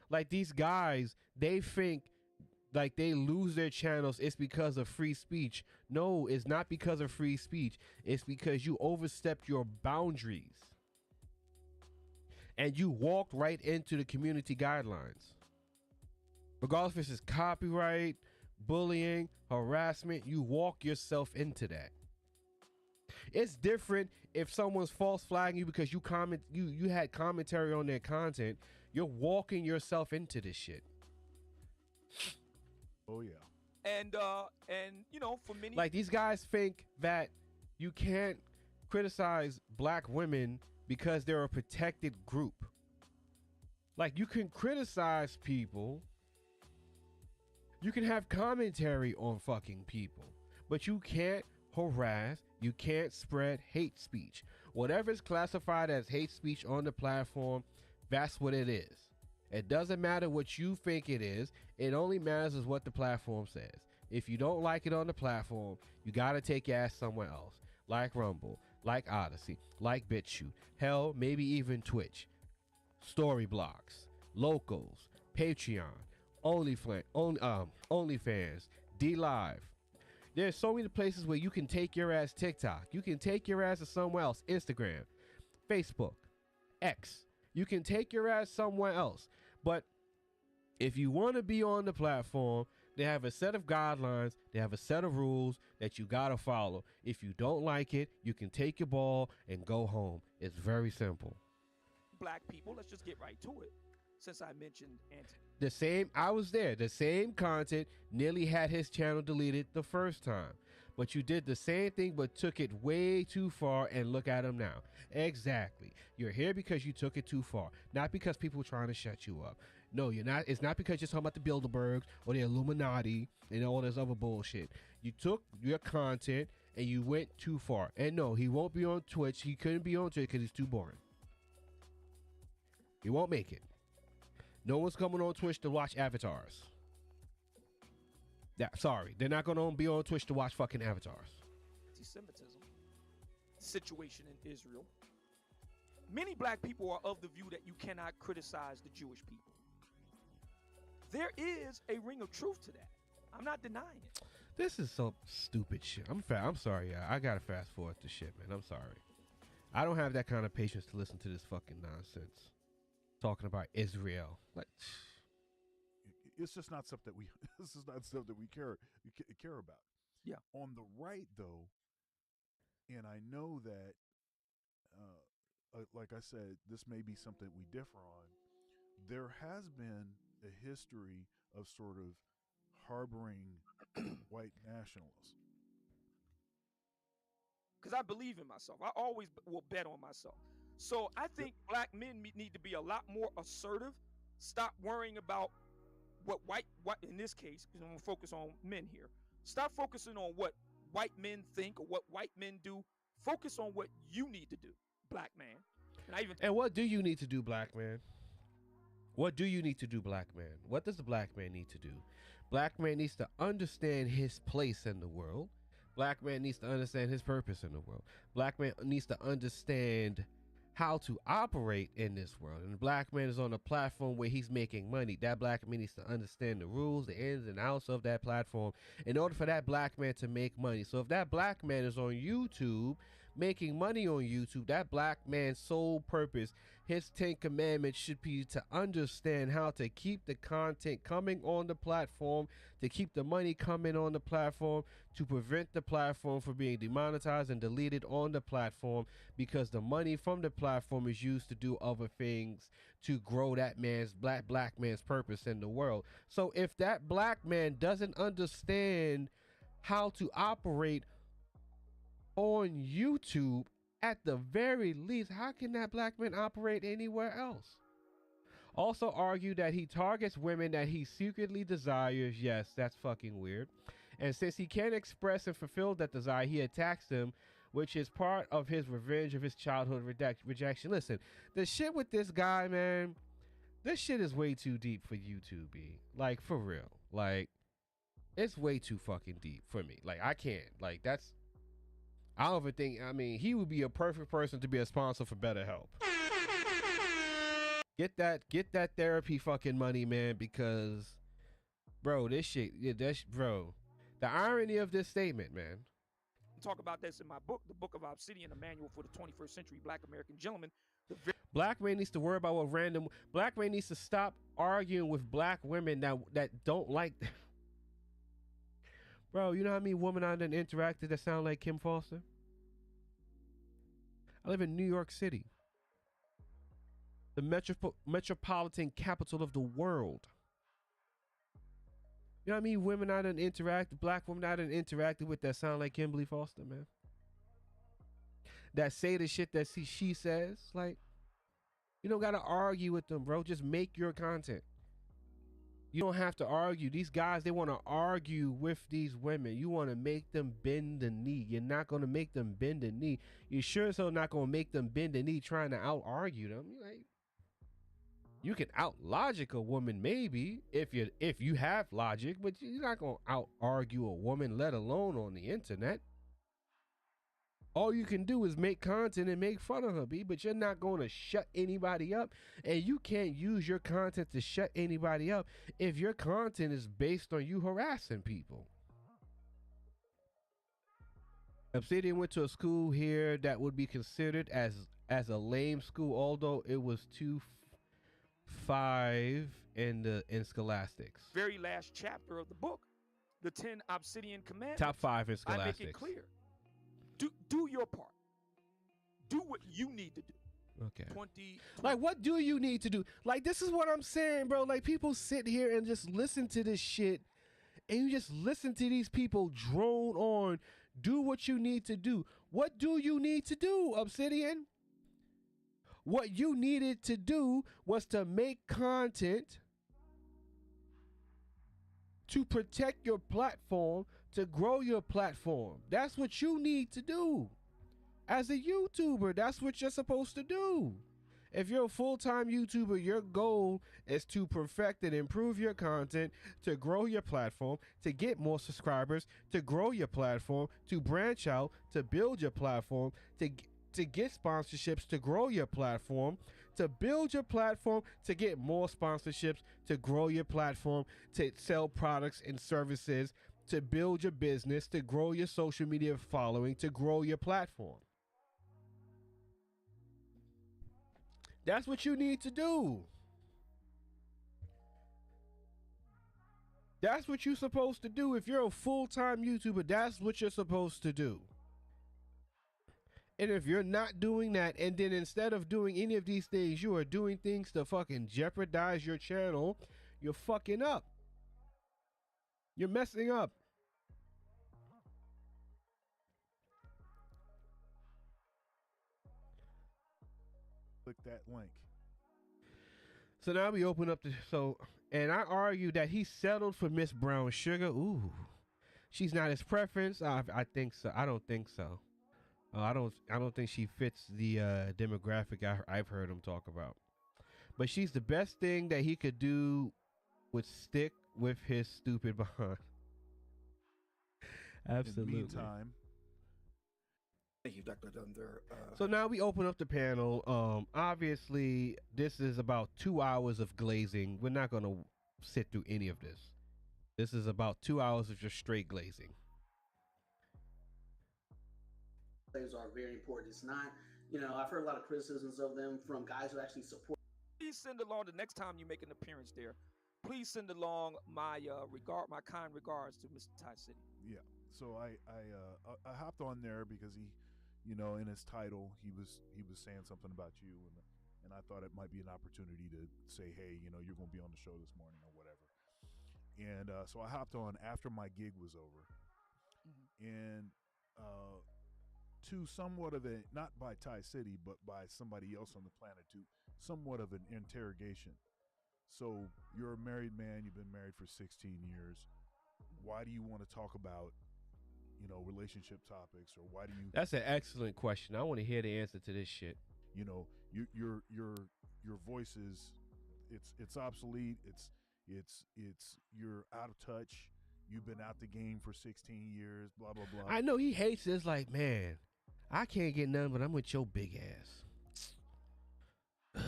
Like these guys, they think like they lose their channels, it's because of free speech. No, it's not because of free speech. It's because you overstepped your boundaries. And you walked right into the community guidelines. Regardless if it's copyright, bullying, harassment, you walk yourself into that. It's different if someone's false flagging you because you had commentary on their content. You're walking yourself into this shit. Oh yeah. And you know, for many, like these guys think that you can't criticize black women because they're a protected group. Like you can criticize people, you can have commentary on fucking people, but you can't harass, you can't spread hate speech. Whatever is classified as hate speech on the platform, that's what it is. It doesn't matter what you think it is. It only matters is what the platform says. If you don't like it on the platform, you got to take your ass somewhere else. Like Rumble, like Odyssey, like BitChute. Hell, maybe even Twitch. Storyblocks, Locals, Patreon, OnlyFans, DLive. There's so many places where you can take your ass. TikTok. You can take your ass to somewhere else. Instagram, Facebook, X. You can take your ass somewhere else. But if you want to be on the platform, they have a set of guidelines. They have a set of rules that you got to follow. If you don't like it, you can take your ball and go home. It's very simple. Black people, let's just get right to it. Since I mentioned I was there. The same content nearly had his channel deleted the first time. But you did the same thing, but took it way too far, and look at them now. Exactly. You're here because you took it too far, not because people were trying to shut you up. No, you're not. It's not because you're talking about the Bilderbergs or the Illuminati and all this other bullshit. You took your content and you went too far. And no, he won't be on Twitch. He couldn't be on Twitch because he's too boring. He won't make it. No one's coming on Twitch to watch avatars. Yeah, sorry. They're not going to be on Twitch to watch fucking avatars. Anti-Semitism situation in Israel. Many black people are of the view that you cannot criticize the Jewish people. There is a ring of truth to that. I'm not denying it. This is some stupid shit. I'm sorry, yeah. I gotta fast forward the shit, man. I'm sorry. I don't have that kind of patience to listen to this fucking nonsense. Talking about Israel, like, it's just not stuff that we. This is not stuff that we care about. Yeah. On the right, though, and I know that, like I said, this may be something we differ on. There has been a history of sort of harboring white nationalists. Because I believe in myself. I always will bet on myself. So I think black men need to be a lot more assertive. Stop worrying about what in this case, because I'm going to focus on men here. Stop focusing on what white men think or what white men do. Focus on what you need to do, black man. And what do you need to do, black man? What do you need to do, black man? What does the black man need to do? Black man needs to understand his place in the world. Black man needs to understand his purpose in the world. Black man needs to understand how to operate in this world. And the black man is on a platform where he's making money. That black man needs to understand the rules, the ins and outs of that platform in order for that black man to make money. So if that black man is on YouTube making money on YouTube, that black man's sole purpose, his 10 commandments should be to understand how to keep the content coming on the platform, to keep the money coming on the platform, to prevent the platform from being demonetized and deleted on the platform, because the money from the platform is used to do other things to grow that man's black man's purpose in the world. So if that black man doesn't understand how to operate on YouTube, at the very least, how can that black man operate anywhere else? Also argue that he targets women that he secretly desires. Yes, that's fucking weird. And since he can't express and fulfill that desire, he attacks them, which is part of his revenge of his childhood rejection. Listen, the shit with this guy, man, this shit is way too deep for YouTube, B. Like, for real. Like, it's way too fucking deep for me. Like, I can't. Like, that's... I don't even think, I mean, he would be a perfect person to be a sponsor for BetterHelp. Get that therapy fucking money, man, because, bro, this shit, yeah, bro, the irony of this statement, man. Talk about this in my book, the book of Obsidian, a manual for the 21st century black American gentleman. Black man needs to worry about what random, black man needs to stop arguing with black women that don't like Bro, you know how many women I done interacted that sound like Kim Foster? I live in New York City, the metropolitan capital of the world. You know how many women I done interacted, black women I done interacted with that sound like Kimberly Foster, man? That say the shit that she says. Like, you don't gotta argue with them, bro. Just make your content. You don't have to argue. These guys, they want to argue with these women. You want to make them bend the knee. You're not going to make them bend the knee. You sure as hell not going to make them bend the knee trying to out-argue them. Like, you can out-logic a woman maybe if you have logic, but you're not going to out-argue a woman, let alone on the internet. All you can do is make content and make fun of her, B, but you're not going to shut anybody up. And you can't use your content to shut anybody up if your content is based on you harassing people. Obsidian went to a school here that would be considered as a lame school, although it was 2.5 in scholastics. Very last chapter of the book, the 10 Obsidian commandments. Top 5 in scholastics. I make it clear. Do your part. Do what you need to do. Okay. 20. Like, what do you need to do? Like, this is what I'm saying, bro. Like, people sit here and just listen to this shit, and you just listen to these people drone on Do what you need to do. What do you need to do, Obsidian? What you needed to do was to make content to protect your platform, to grow your platform. That's what you need to do. As a YouTuber, that's what you're supposed to do. If you're a full-time YouTuber, your goal is to perfect and improve your content, to grow your platform, to get more subscribers, to grow your platform, to branch out, to build your platform, to get sponsorships, to grow your platform, to build your platform, to get more sponsorships, to grow your platform, to sell products and services, to build your business, to grow your social media following, to grow your platform. That's what you need to do. That's what you're supposed to do. If you're a full-time YouTuber, that's what you're supposed to do. And if you're not doing that, and then instead of doing any of these things, you are doing things to fucking jeopardize your channel, you're fucking up. You're messing up. Click that link. So now we open up and I argue that he settled for Miss Brown Sugar. Ooh, she's not his preference. I think so. I don't think so. I don't think she fits the demographic I've heard him talk about. But she's the best thing that he could do would stick with his stupid behind. Absolutely. In the meantime, Thank you, Dr. Dunder. So now we open up the panel. Obviously, this is about 2 hours of glazing. We're not going to sit through any of this. This is about 2 hours of just straight glazing. Are very important. It's not, I've heard a lot of criticisms of them from guys who actually support. Please send along the next time you make an appearance there. Please send along my my kind regards to Mr. Ty City. yeah. So I hopped on there because he, in his title he was saying something about you, and I thought it might be an opportunity to say, hey, you're going to be on the show this morning or whatever. And so I hopped on after my gig was over, and to somewhat of a, not by Ty City, but by somebody else on the planet, to somewhat of an interrogation. So you're a married man, you've been married for 16 years. Why do you want to talk about, relationship topics, or why do you? That's an excellent question. I want to hear the answer to this shit. Your voice is, it's obsolete. It's you're out of touch. You've been out the game for 16 years. Blah blah blah. I know he hates this. Like, man, I can't get none, but I'm with your big ass.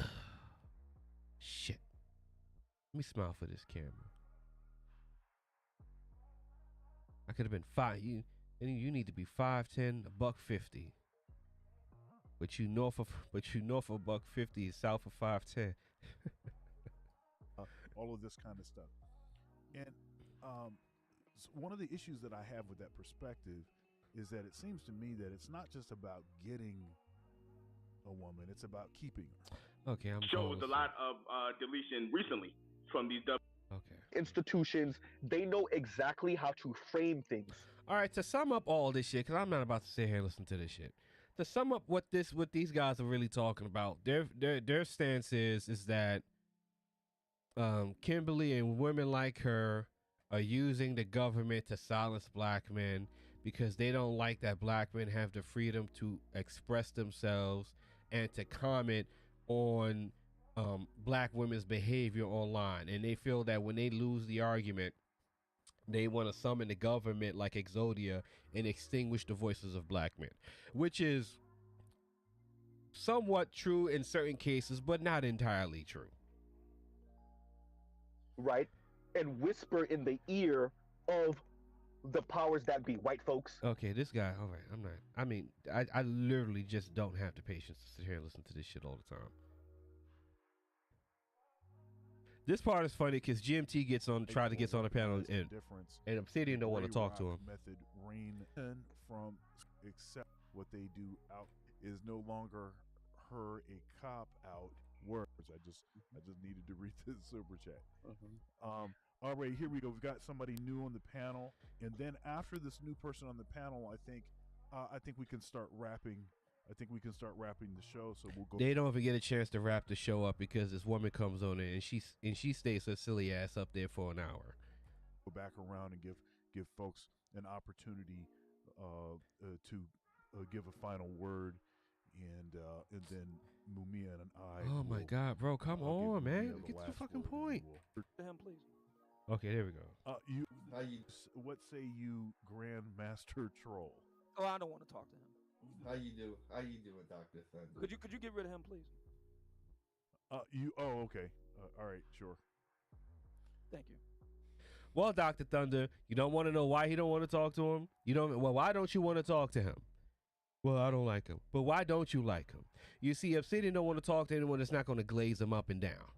Shit. Let me smile for this camera. I could have been you need to be 5'10", $150. But you north of $150 is south of 5'10". All of this kind of stuff. And one of the issues that I have with that perspective is that it seems to me that it's not just about getting a woman, it's about keeping her. Okay, I'm shows a lot of deletion recently from these institutions. They know exactly how to frame things. All right, to sum up all this shit, because I'm not about to sit here and listen to this shit. To sum up what these guys are really talking about, their stance is that Kimberly and women like her are using the government to silence black men because they don't like that black men have the freedom to express themselves and to comment on black women's behavior online. And they feel that when they lose the argument, they want to summon the government like Exodia and extinguish the voices of black men, which is somewhat true in certain cases, but not entirely true. Right? And whisper in the ear of the powers that be, white folks. Okay, this guy, all right, I literally just don't have the patience to sit here and listen to this shit all the time. This part is funny because GMT gets on the panel, and Obsidian don't want to talk to him. Method reign from accept what they do out is no longer her a cop out words. I just needed to read the super chat. Mhm. All right, here we go. We've got somebody new on the panel, and then after this new person on the panel, I think we can start wrapping. I think we can start wrapping the show. So we'll go. They don't even get a chance to wrap the show up because this woman comes on in and she stays her silly ass up there for an hour. Go back around and give folks an opportunity to give a final word, and then Mumia and I. Oh my God, bro, come I'll on, give man, Mumia the get to the last fucking word, and point. To him, please. Okay, there we go. What say you, Grandmaster Troll? Oh, I don't want to talk to him. How you doing, Dr. Thunder? Could you get rid of him, please? Okay. All right, sure. Thank you. Well, Dr. Thunder, you don't want to know why he don't want to talk to him? Well, why don't you want to talk to him? Well, I don't like him. But why don't you like him? You see, Obsidian don't want to talk to anyone that's not going to glaze him up and down.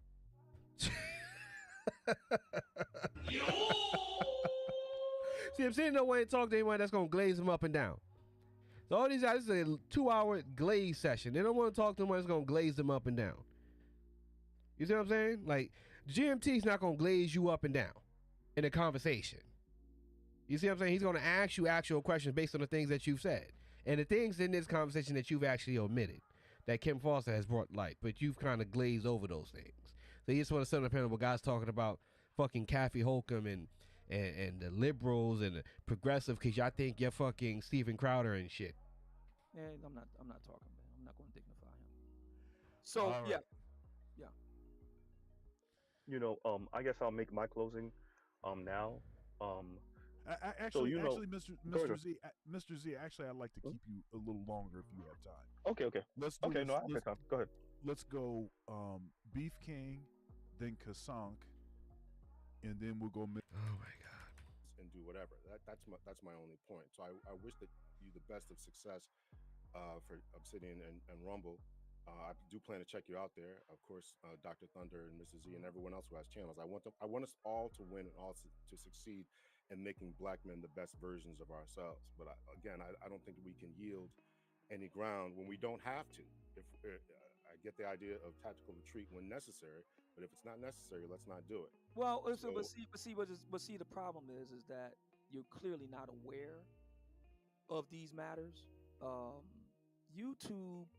See, Obsidian don't want to talk to anyone that's going to glaze him up and down. So all these guys, this is a 2-hour glaze session. They don't want to talk to anyone that's going to glaze them up and down. You see what I'm saying? Like, GMT's not going to glaze you up and down in a conversation. You see what I'm saying? He's going to ask you actual questions based on the things that you've said. And the things in this conversation that you've actually omitted, that Kim Foster has brought light, but you've kind of glazed over those things. So you just want to sit on the panel where guys talking about fucking Kathy Holcomb and the liberals and the progressive because y'all think you're fucking Steven Crowder and shit. Yeah, I'm not talking, man. I'm not going to dignify him. So All right. yeah. You know, I guess I'll make my closing now. Actually, so, Mr. Z, actually, I'd like to keep you a little longer if you have time. Okay. Let's do okay, this. no, I have time. Go ahead. Let's go Beef King, then Kasank, and then we'll go. Oh my God. And do whatever. That's my only point. So I wish that you the best of success for Obsidian and Rumble. I do plan to check you out there. Of course, Dr. Thunder and Mrs. Z and everyone else who has channels. I want us all to win and all to succeed in making Black men the best versions of ourselves. But I don't think we can yield any ground when we don't have to. If I get the idea of tactical retreat when necessary, but if it's not necessary, let's not do it. Well, but see, the problem is that you're clearly not aware of these matters. YouTube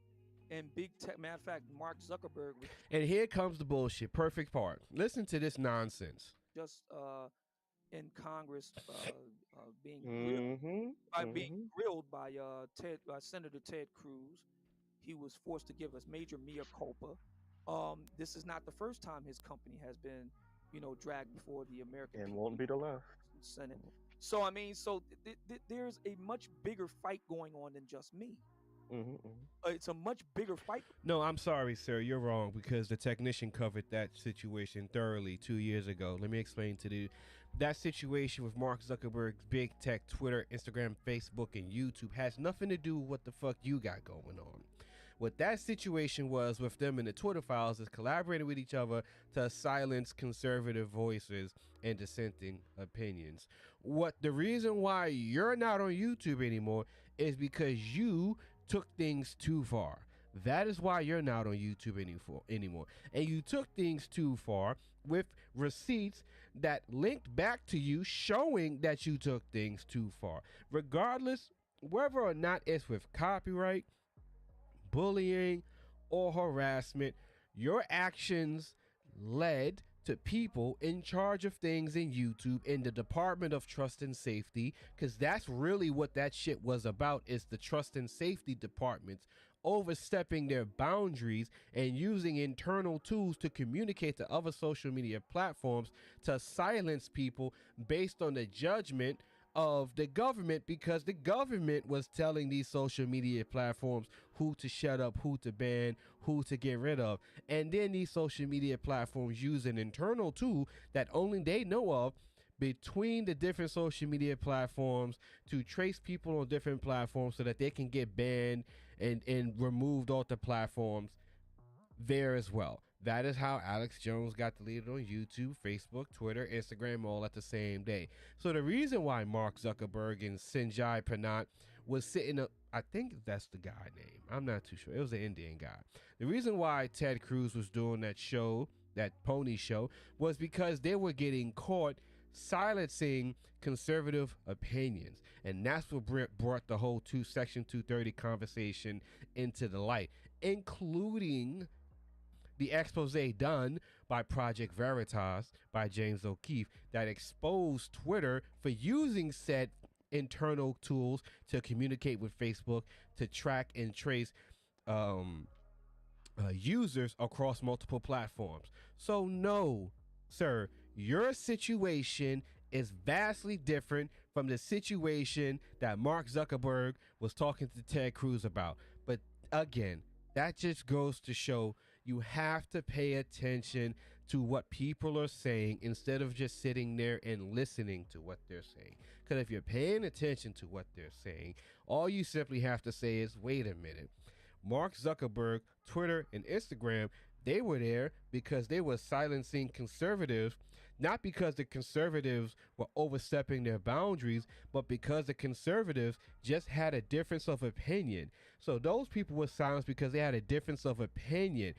and big tech. Matter of fact, Mark Zuckerberg. And here comes the bullshit. Perfect part. Listen to this nonsense. Just in Congress, being grilled by Senator Ted Cruz. He was forced to give us major mea culpa. This is not the first time his company has been, dragged before the American and won't be the last. Senate. So I mean, there's a much bigger fight going on than just me. It's a much bigger fight. No, I'm sorry, sir. You're wrong because the technician covered that situation thoroughly 2 years ago. Let me explain to you. That situation with Mark Zuckerberg's big tech, Twitter, Instagram, Facebook, and YouTube has nothing to do with what the fuck you got going on. What that situation was with them and the Twitter files is collaborating with each other to silence conservative voices and dissenting opinions. The reason why you're not on YouTube anymore is because you took things too far. That is why you're not on YouTube anymore. And you took things too far with receipts that linked back to you showing that you took things too far. Regardless, whether or not it's with copyright, bullying, or harassment, your actions led to people in charge of things in YouTube in the Department of Trust and Safety, because that's really what that shit was about, is the trust and safety departments overstepping their boundaries and using internal tools to communicate to other social media platforms to silence people based on the judgment of the government, because the government was telling these social media platforms who to shut up, who to ban, who to get rid of. And then these social media platforms use an internal tool that only they know of between the different social media platforms to trace people on different platforms so that they can get banned and removed off the platforms there as well. That is how Alex Jones got deleted on YouTube, Facebook, Twitter, Instagram, all at the same day. So the reason why Mark Zuckerberg and Sanjay Pranat was sitting I think that's the guy name. I'm not too sure. It was an Indian guy. The reason why Ted Cruz was doing that show, that pony show, was because they were getting caught silencing conservative opinions. And that's what brought the whole Section 230 conversation into the light, including the expose done by Project Veritas by James O'Keefe that exposed Twitter for using said internal tools to communicate with Facebook to track and trace users across multiple platforms. So no, sir, your situation is vastly different from the situation that Mark Zuckerberg was talking to Ted Cruz about. But again, that just goes to show you have to pay attention to what people are saying instead of just sitting there and listening to what they're saying. Because if you're paying attention to what they're saying, all you simply have to say is, wait a minute. Mark Zuckerberg, Twitter, and Instagram, they were there because they were silencing conservatives, not because the conservatives were overstepping their boundaries, but because the conservatives just had a difference of opinion. So those people were silenced because they had a difference of opinion.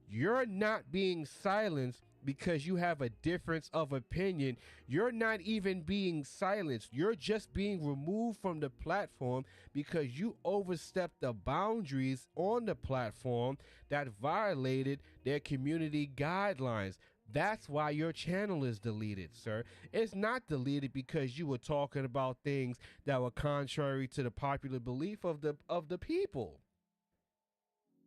You're not being silenced because you have a difference of opinion. You're not even being silenced. You're just being removed from the platform because you overstepped the boundaries on the platform that violated their community guidelines. That's why your channel is deleted, sir. It's not deleted because you were talking about things that were contrary to the popular belief of the people.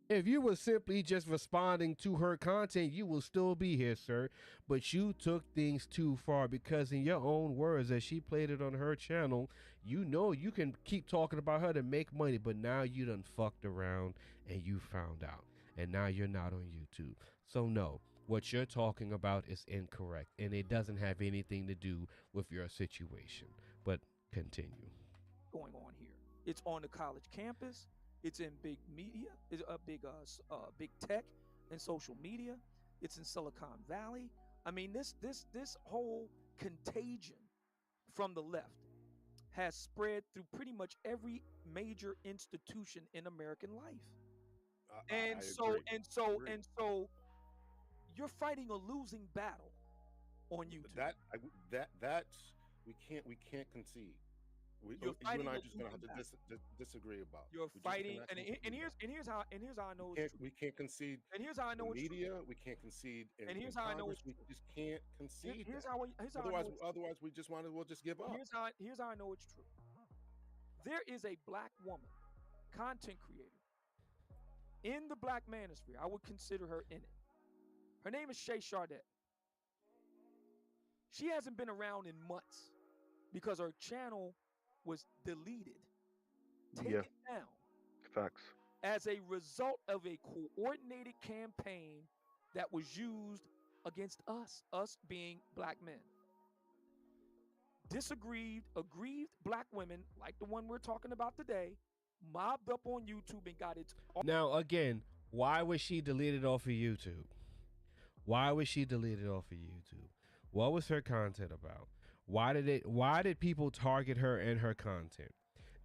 If you were simply just responding to her content, you will still be here, sir. But you took things too far because in your own words, as she played it on her channel, you know you can keep talking about her to make money, but now you done fucked around and you found out. And now you're not on YouTube. So no, what you're talking about is incorrect and it doesn't have anything to do with your situation. But continue. Going on here. It's on the college campus. It's in big media, it's a big tech and social media. It's in Silicon Valley. I mean, this whole contagion from the left has spread through pretty much every major institution in American life. And so you're fighting a losing battle on YouTube. That's we can't concede. You and I are just gonna have to disagree about. You're fighting, and here's how I know it's true. We can't concede. And here's how I know it's media. True. We can't concede. And here's how I know it's true. We just can't concede. Otherwise, we just might as well just give up. Here's how I know it's true. There is a black woman, content creator, in the black manosphere. I would consider her in it. Her name is Shay Chardet. She hasn't been around in months because her channel was deleted, taken down. Facts. As a result of a coordinated campaign that was used against us being black men. Aggrieved black women, like the one we're talking about today, mobbed up on YouTube and got it. Now, again, why was she deleted off of YouTube? Why was she deleted off of YouTube? What was her content about? Why did people target her and her content?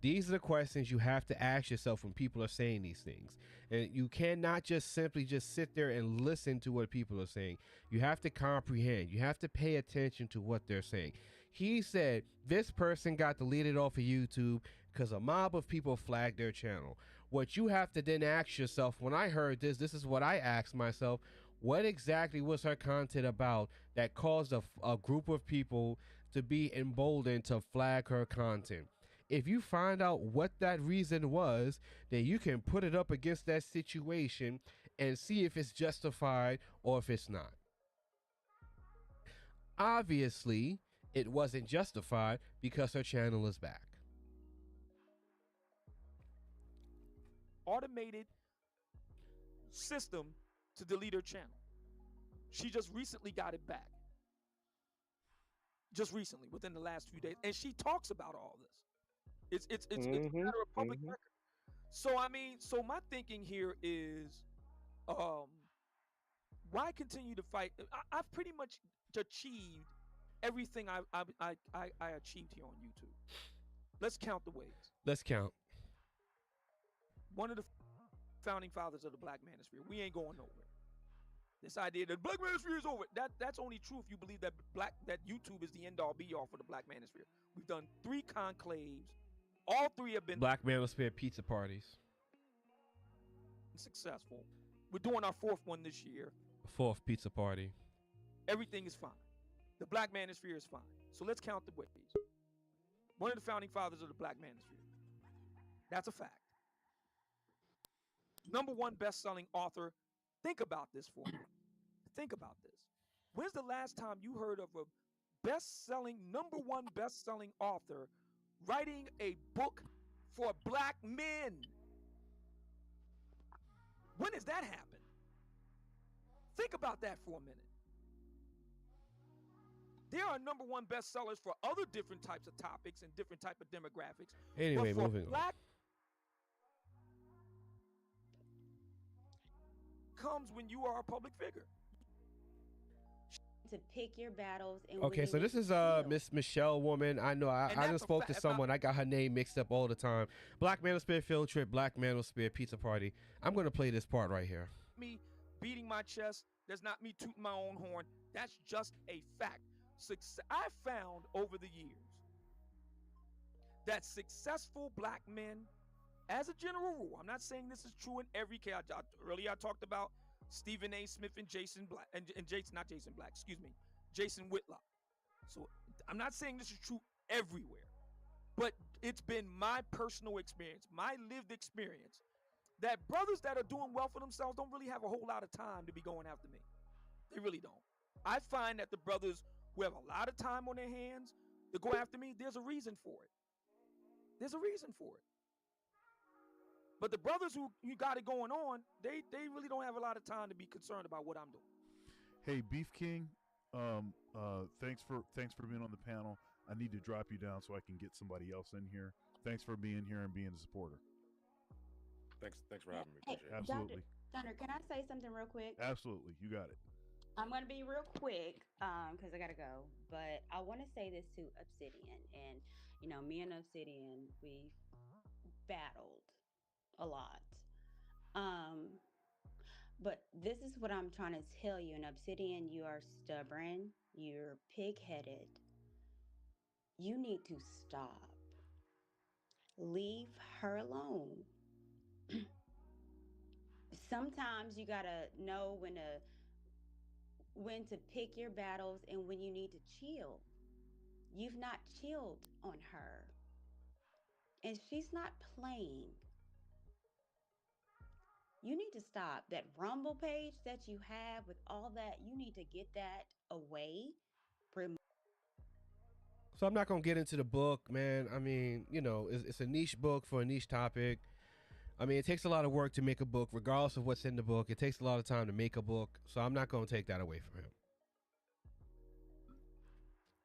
These are the questions you have to ask yourself when people are saying these things. And you cannot just simply just sit there and listen to what people are saying. You have to comprehend. You have to pay attention to what they're saying. He said this person got deleted off of YouTube because a mob of people flagged their channel. What you have to then ask yourself, when I heard this is what I asked myself, what exactly was her content about that caused a group of people to be emboldened to flag her content? If you find out what that reason was, then you can put it up against that situation and see if it's justified or if it's not. Obviously, it wasn't justified because her channel is back. Automated system to delete her channel. She just recently got it back. Just recently, within the last few days. And she talks about all this. It's a matter of public record. So I mean, so my thinking here is, why continue to fight? I've pretty much achieved everything I achieved here on YouTube. Let's count the ways. Let's count. one of the founding fathers of the Black Manosphere. We ain't going nowhere. This idea that Black Manosphere is over, that's only true if you believe that YouTube is the end-all be-all for the Black Manosphere. We've done 3 conclaves. All 3 have been Black Manosphere pizza parties. successful. We're doing our 4th one this year. 4th pizza party. Everything is fine. The Black Manosphere is fine. So let's count the ways. One of the founding fathers of the Black Manosphere. That's a fact. #1 best-selling author. Think about this for me. Think about this. When's the last time you heard of a #1 best-selling author writing a book for Black men? When has that happened? Think about that for a minute. There are #1 bestsellers for other different types of topics and different type of demographics. Anyway, but for moving Black comes when you are a public figure. To pick your battles. And Okay, so this is Miss Michelle woman. I know I just spoke to someone. I got her name mixed up all the time. Black Manosphere field trip, Black Manosphere pizza party. I'm gonna play this part right here. Me beating my chest. That's not me tooting my own horn. That's just a fact. I found over the years that successful Black men, as a general rule, I'm not saying this is true in every case. Earlier I talked about Stephen A. Smith and Jason Black, and Jason Whitlock. So I'm not saying this is true everywhere, but it's been my personal experience, my lived experience, that brothers that are doing well for themselves don't really have a whole lot of time to be going after me. They really don't. I find that the brothers who have a lot of time on their hands to go after me, there's a reason for it. There's a reason for it. But the brothers who you got it going on, they really don't have a lot of time to be concerned about what I'm doing. Hey, Beef King, thanks for being on the panel. I need to drop you down so I can get somebody else in here. Thanks for being here and being a supporter. Thanks for having me. Hey, Appreciate it. Absolutely. Thunder, can I say something real quick? Absolutely. You got it. I'm going to be real quick because I got to go. But I want to say this to Obsidian. And, you know, me and Obsidian, we've battled a lot. But this is what I'm trying to tell you. And Obsidian, you are stubborn. You're pig-headed. You need to stop. Leave her alone. Sometimes you gotta know when to pick your battles and when you need to chill. You've not chilled on her. And she's not playing. You need to stop. That Rumble page that you have with all that, you need to get that away. So I'm not gonna get into the book, man. I mean, you know, it's a niche book for a niche topic. I mean, it takes a lot of work to make a book, regardless of what's in the book. It takes a lot of time to make a book, so I'm not gonna take that away from him.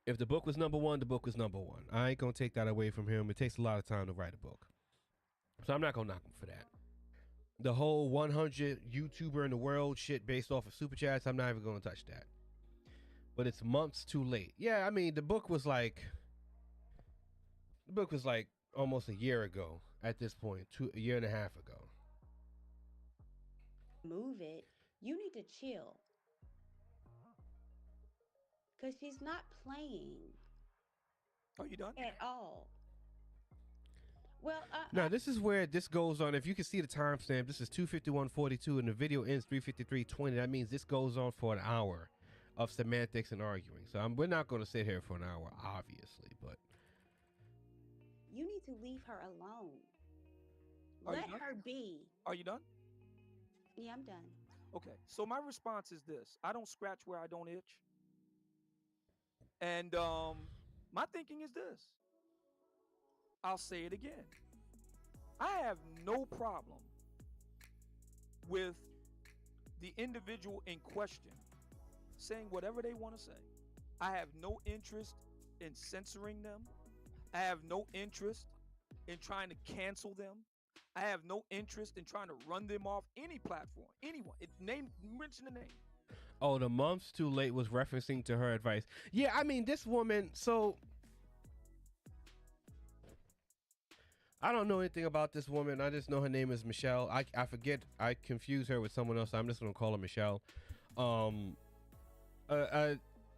If the book was #1, the book was #1. I ain't gonna take that away from him. It takes a lot of time to write a book, so I'm not gonna knock him for that. The whole 100 YouTuber in the world shit based off of super chats, I'm not even gonna touch that. But it's months too late. Yeah, I mean, the book was like almost a year ago at this point, a year and a half ago. Move it. You need to chill. Because she's not playing. Are you done? At all. Well, now this is where this goes on. If you can see the timestamp, this is 2:51:42, and the video ends 3:53:20. That means this goes on for an hour of semantics and arguing. So we're not going to sit here for an hour, obviously, but you need to leave her alone. Are you Let done? her be. Are you done? Yeah, I'm done. Okay, so my response is this. I don't scratch where I don't itch. And my thinking is this. I'll say it again. I have no problem with the individual in question saying whatever they want to say. I have no interest in censoring them. I have no interest in trying to cancel them. I have no interest in trying to run them off any platform, anyone. Mention the name. oh, the months too late was referencing to her advice. Yeah, I mean, this woman, so I don't know anything about this woman. I just know her name is Michelle. I forget. I confuse her with someone else. I'm just gonna call her Michelle.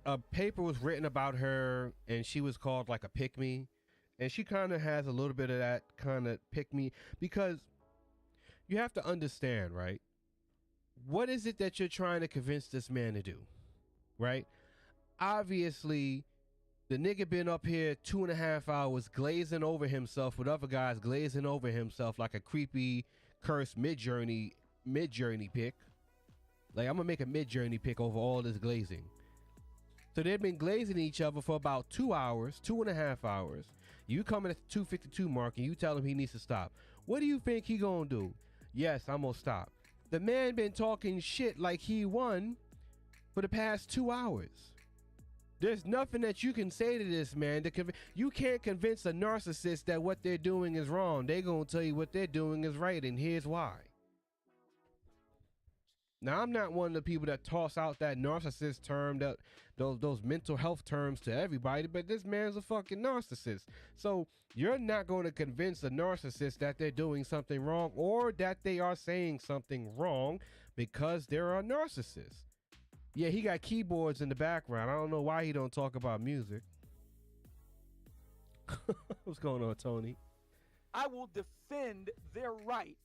A paper was written about her, and she was called like a pick me, and she kind of has a little bit of that kind of pick me, because you have to understand, right? What is it that you're trying to convince this man to do, right? Obviously, the nigga been up here 2.5 hours glazing over himself with other guys glazing over himself like a creepy, cursed mid-journey pick. Like, I'm gonna make a mid-journey pick over all this glazing. So they've been glazing each other for about 2 hours, 2.5 hours. You coming at the 2:52 mark and you tell him he needs to stop. What do you think he gonna do? Yes, I'm gonna stop. The man been talking shit like he won for the past 2 hours. There's nothing that you can say to this man you can't convince a narcissist that what they're doing is wrong. They gonna tell you what they're doing is right, and here's why. Now, I'm not one of the people that toss out that narcissist term, that those mental health terms to everybody, but this man's a fucking narcissist. So you're not going to convince a narcissist that they're doing something wrong or that they are saying something wrong because they're a narcissist. Yeah, he got keyboards in the background. I don't know why he don't talk about music. What's going on, Tony? I will defend their right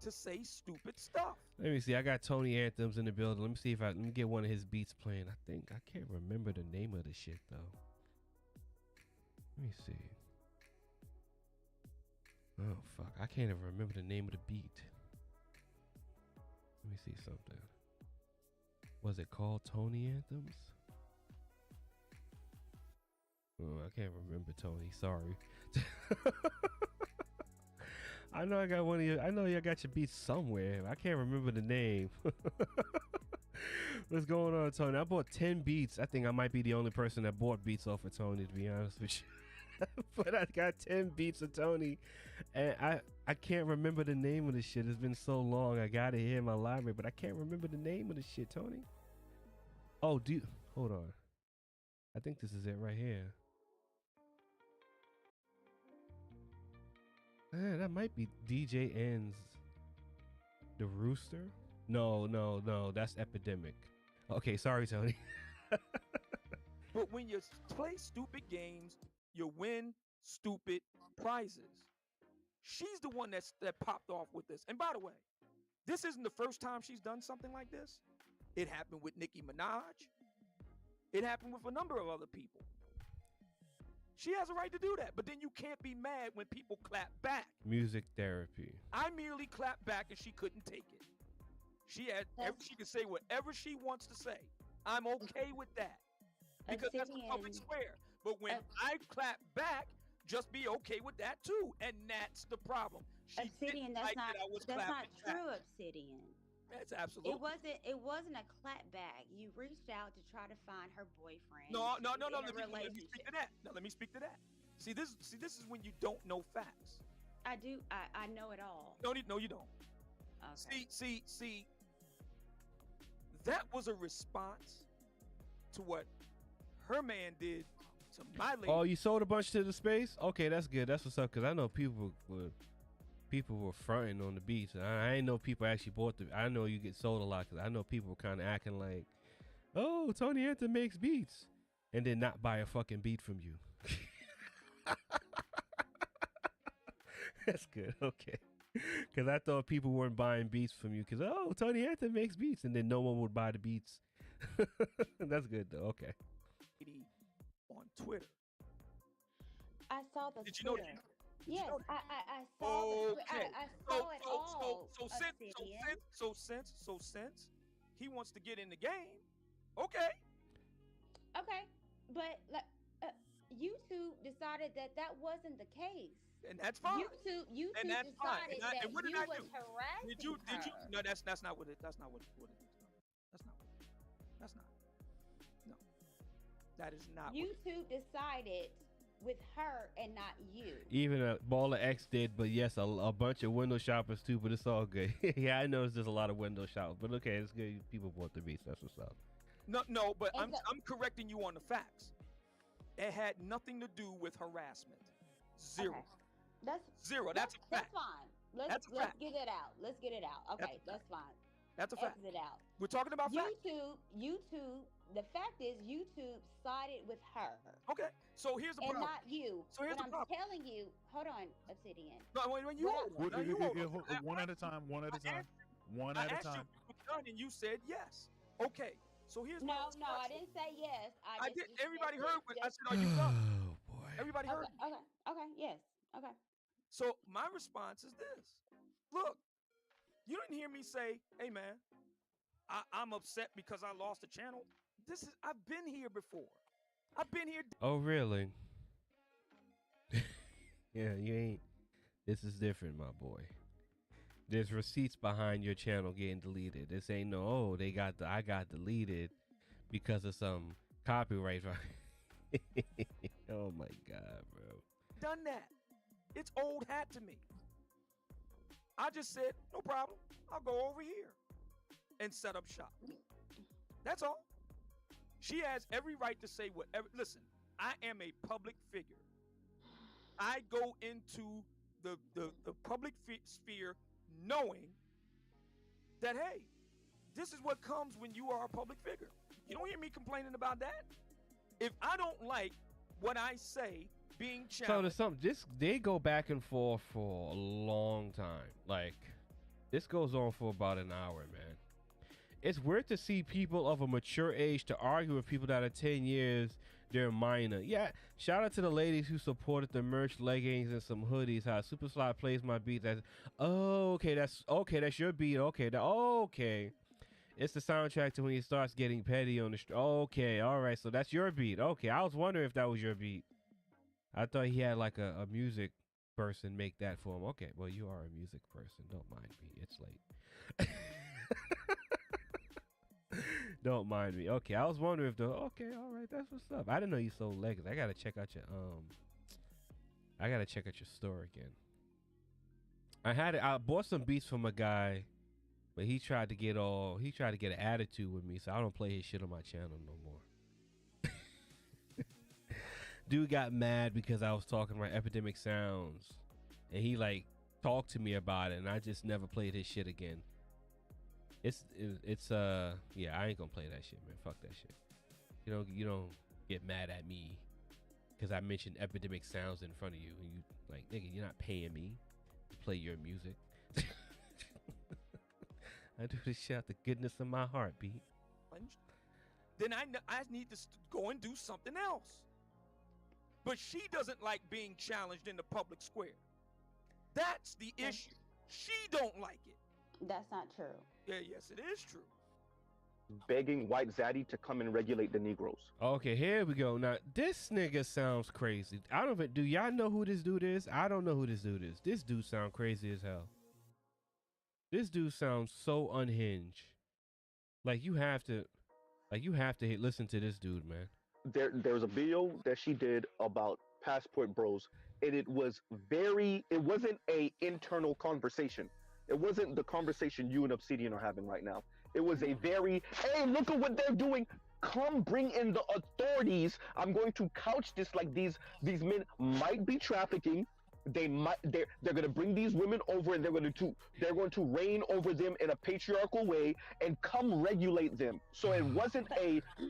to say stupid stuff. Let me see. I got Tony Anthems in the building. Let me see if let me get one of his beats playing. I can't remember the name of the shit though. Let me see. Oh fuck, I can't even remember the name of the beat. Let me see something. Was it called Tony Anthems? Oh, I can't remember, Tony. Sorry. I know I got one of your. I know you got your beats somewhere. I can't remember the name. What's going on, Tony? I bought 10 beats. I think I might be the only person that bought beats off of Tony, to be honest with you. But I got 10 beats of Tony, and I can't remember the name of the shit. It's been so long. I got it here in my library, but I can't remember the name of the shit, Tony. Oh, hold on. I think this is it right here. That might be DJ N's The Rooster. No, that's Epidemic. Okay, sorry, Tony. But when you play stupid games, you win stupid prizes. She's the one that popped off with this. And by the way, this isn't the first time she's done something like this. It happened with Nicki Minaj. It happened with a number of other people. She has a right to do that, but then you can't be mad when people clap back. Music therapy. I merely clapped back and she couldn't take it. She could say whatever she wants to say. I'm okay with that because that's a public square. But when I clap back, just be okay with that too, and that's the problem. Obsidian, that's not true, Obsidian. That's absolutely. It wasn't a clap back. You reached out to try to find her boyfriend. No. Let me speak to that. No, let me speak to that. See, this is when you don't know facts. I do. I know it all. No, you don't. Okay. See. That was a response to what her man did to my lady. Oh, you sold a bunch to the space? Okay, that's good. That's what's up. Cause I know people were fronting on the beats. I ain't know people actually bought I know you get sold a lot, because I know people were kind of acting like, oh, Tony Anthony makes beats, and then not buy a fucking beat from you. That's good. Okay. Because I thought people weren't buying beats from you because, oh, Tony Anthony makes beats, and then no one would buy the beats. That's good, though. Okay. On Twitter. I saw the Did you know Twitter. that? Yes, I saw I saw it all. So since he wants to get in the game, okay, but YouTube decided that wasn't the case, and that's fine. YouTube and that's decided fine. that what did you I was do? harassing Did you? her. No, that's not what it. That's not what it is. That's not. No, that is not. YouTube decided with her and not you. Even a Baller X did, but yes, a bunch of window shoppers too, but it's all good. Yeah, I know there's a lot of window shoppers, but okay, it's good. People bought the beats. That's what's up. No, but I'm correcting you on the facts. It had nothing to do with harassment. Zero. That's zero. That's a fact. That's fine. Let's get it out. Let's get it out. Okay, that's fine. That's a fact. Exit out. We're talking about facts. YouTube. The fact is, YouTube sided with her. Okay, so here's the problem. And not you. So here's the problem. I'm telling you. Hold on, Obsidian. No, when you hold on. One at a time. One at a time. One at a time. I asked you done, and you said yes. Okay, so here's no, I didn't say yes. I did. Everybody heard what I said. Are you done? Oh boy. Everybody heard. Okay. Yes. Okay. So my response is this: look, you didn't hear me say, "Hey, man, I'm upset because I lost the channel." I've been here before. I've been here. Oh, really? Yeah, you ain't. This is different, my boy. There's receipts behind your channel getting deleted. This ain't no, I got deleted because of some copyright. Oh my God, bro. Done that. It's old hat to me. I just said, no problem. I'll go over here and set up shop. That's all. She has every right to say whatever. Listen, I am a public figure. I go into the public sphere knowing that, hey, this is what comes when you are a public figure. You don't hear me complaining about that. If I don't like what I say being challenged. So they go back and forth for a long time. Like, this goes on for about an hour, man. It's weird to see people of a mature age to argue with people that are 10 years, they're minor. Yeah, shout out to the ladies who supported the merch, leggings, and some hoodies. How Super Slide plays my beat. That's that's your beat. Okay. It's the soundtrack to when he starts getting petty on the street. Okay, all right. So that's your beat. Okay, I was wondering if that was your beat. I thought he had like a music person make that for him. Okay, well, you are a music person. Don't mind me. It's late. Don't mind me. Okay, I was wondering if all right, that's what's up. I didn't know you sold leggings. I gotta check out your store again. I bought some beats from a guy, but he tried to get an attitude with me, so I don't play his shit on my channel no more. Dude got mad because I was talking about Epidemic Sounds, and he like talked to me about it, and I just never played his shit again. Yeah, I ain't gonna play that shit, man. Fuck that shit. You don't get mad at me because I mentioned Epidemic Sounds in front of you, and you like, nigga, you're not paying me to play your music. I do this shit out the goodness of my heart, B. Then I need to go and do something else. But she doesn't like being challenged in the public square. That's the issue. She don't like it. That's not true. Yeah, yes, it is true. Begging White Zaddy to come and regulate the Negroes. Okay, here we go. Now, this nigga sounds crazy. Do y'all know who this dude is? I don't know who this dude is. This dude sounds crazy as hell. This dude sounds so unhinged. Like you have to listen to this dude, man. There was a video that she did about Passport Bros, and it wasn't a internal conversation. It wasn't the conversation you and Obsidian are having right now. It was a very, hey, look at what they're doing. Come bring in the authorities. I'm going to couch this like these men might be trafficking. They're going to bring these women over, and they're going to reign over them in a patriarchal way and come regulate them. So it wasn't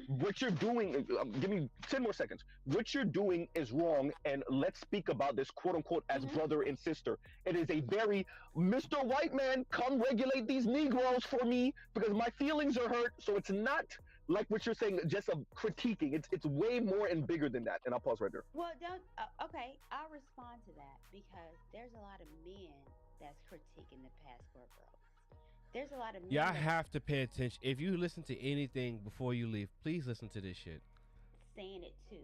what you're doing. Give me 10 more seconds. What you're doing is wrong, and let's speak about this quote unquote as brother and sister. It is a very Mr. White Man, come regulate these Negroes for me because my feelings are hurt. So it's not like what you're saying, just a critiquing. It's way more and bigger than that. And I'll pause right there. Well, okay, I'll respond to that because there's a lot of men that's critiquing the Passport Bros. There's a lot of men. Yeah, I have to pay attention. If you listen to anything before you leave, please listen to this shit. Saying it too.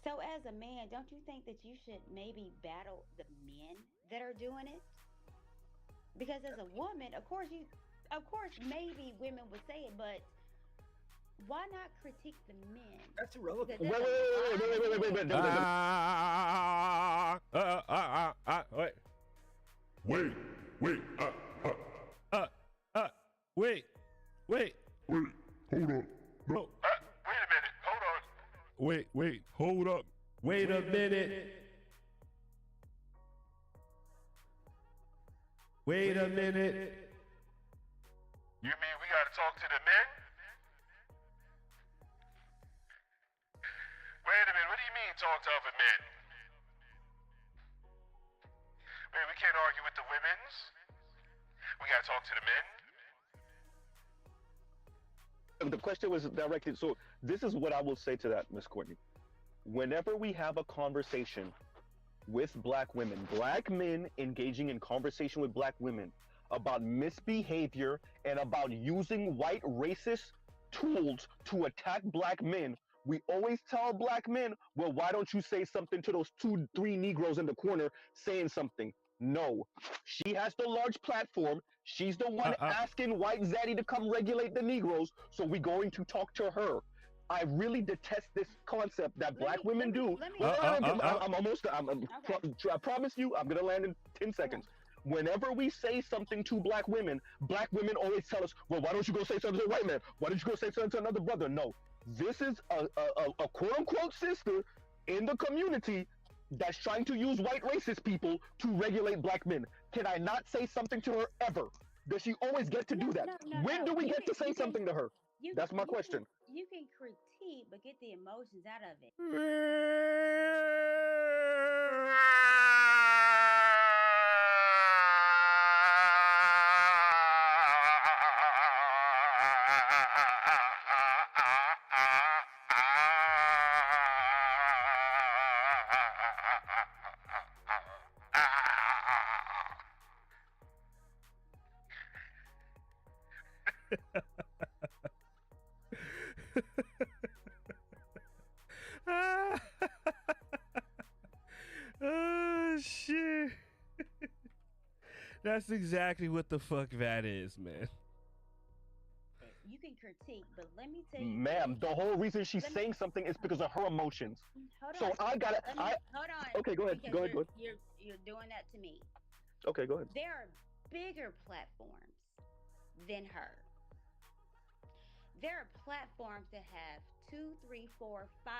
So as a man, don't you think that you should maybe battle the men that are doing it? Because as a woman, of course maybe women would say it, but why not critique the men? That's irrelevant. Wait. Wait. Hold on. No. Wait, hold up. Wait a minute. Wait a minute. You mean we gotta talk to the men? Wait a minute, what do you mean talk to other men? Wait, we can't argue with the women's? We gotta talk to the men? The question was directed, so this is what I will say to that, Miss Courtney. Whenever we have a conversation with black women, black men engaging in conversation with black women about misbehavior and about using white racist tools to attack black men, we always tell black men, well, why don't you say something to those 2-3 Negroes in the corner saying something? No, she has the large platform. She's the one asking White Zaddy to come regulate the Negroes, so we're going to talk to her. I really detest this concept that black women do. I'm almost. I promise you, I'm gonna land in 10 seconds. Whenever we say something to black women always tell us, well, why don't you go say something to a white man? Why don't you go say something to another brother? No, this is a quote unquote sister in the community that's trying to use white racist people to regulate black men. Can I not say something to her ever? Does she always get to do that? When do we get to say something to her? That's my question. You can critique, but get the emotions out of it. Oh shit. That's exactly what the fuck that is, man. You can critique, but let me tell you, ma'am, the whole reason she's saying something is because of her emotions. Hold on. Hold on. Okay, go ahead. Go ahead. You're doing that to me. Okay, go ahead. There are bigger platforms than her. There are platforms that have 2, 3, 4, 5,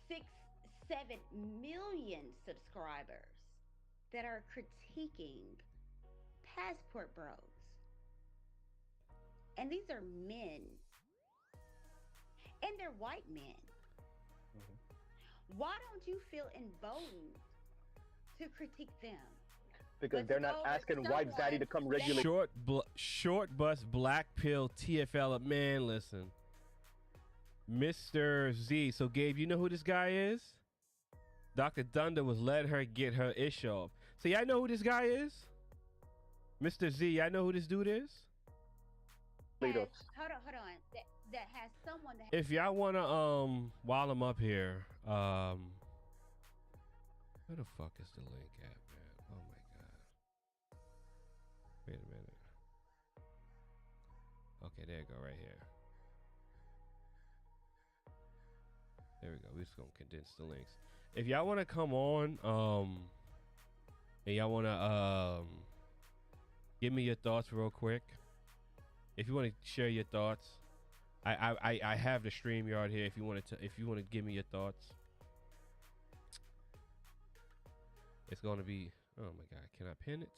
6, 7 million subscribers that are critiquing passport bros. And these are men. And they're white men. Why don't you feel emboldened to critique them? Because they're not asking White Zaddy to come regulate. Short bus black pill TFL. Man, listen. Mr. Z. So Gabe, you know who this guy is? Dr. Thunder was letting her get her ish off. So y'all know who this guy is? Mr. Z, y'all know who this dude is? Hold on. That has someone that If y'all wanna while I'm up here, where the fuck is the link at, man? Oh my god. Wait a minute. Okay, there you go, right here. There we go. We're just gonna condense the links. If y'all wanna come on, and y'all wanna give me your thoughts real quick. If you want to share your thoughts, I have the StreamYard here. If you want to give me your thoughts, it's gonna be. Oh my god, can I pin it?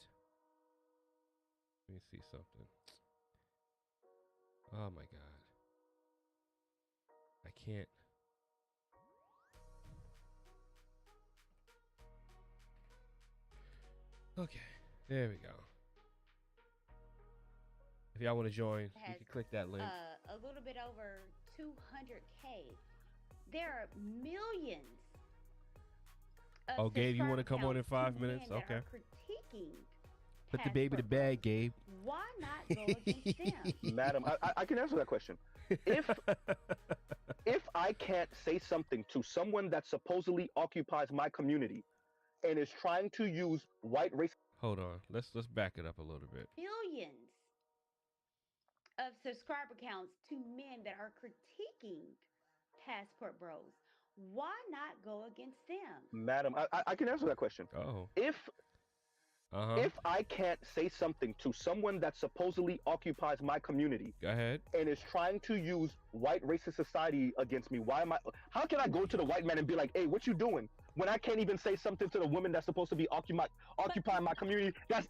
Let me see something. Oh my god, I can't. Okay, there we go. If y'all want to join, you can click that link. A little bit over 200K. There are millions. Oh, Gabe, you want to come on in 5 minutes? Okay. Put the baby to bed, Gabe. Why not go against them? Madam, I can answer that question. If I can't say something to someone that supposedly occupies my community and is trying to use white race. Hold on. Let's back it up a little bit. Millions of subscriber counts to men that are critiquing passport bros. Why not go against them? Madam, I can answer that question. Oh. If I can't say something to someone that supposedly occupies my community, go ahead, and is trying to use white racist society against me, how can I go to the white man and be like, hey, what you doing? when I can't even say something to the women that's supposed to be occupying my community. That's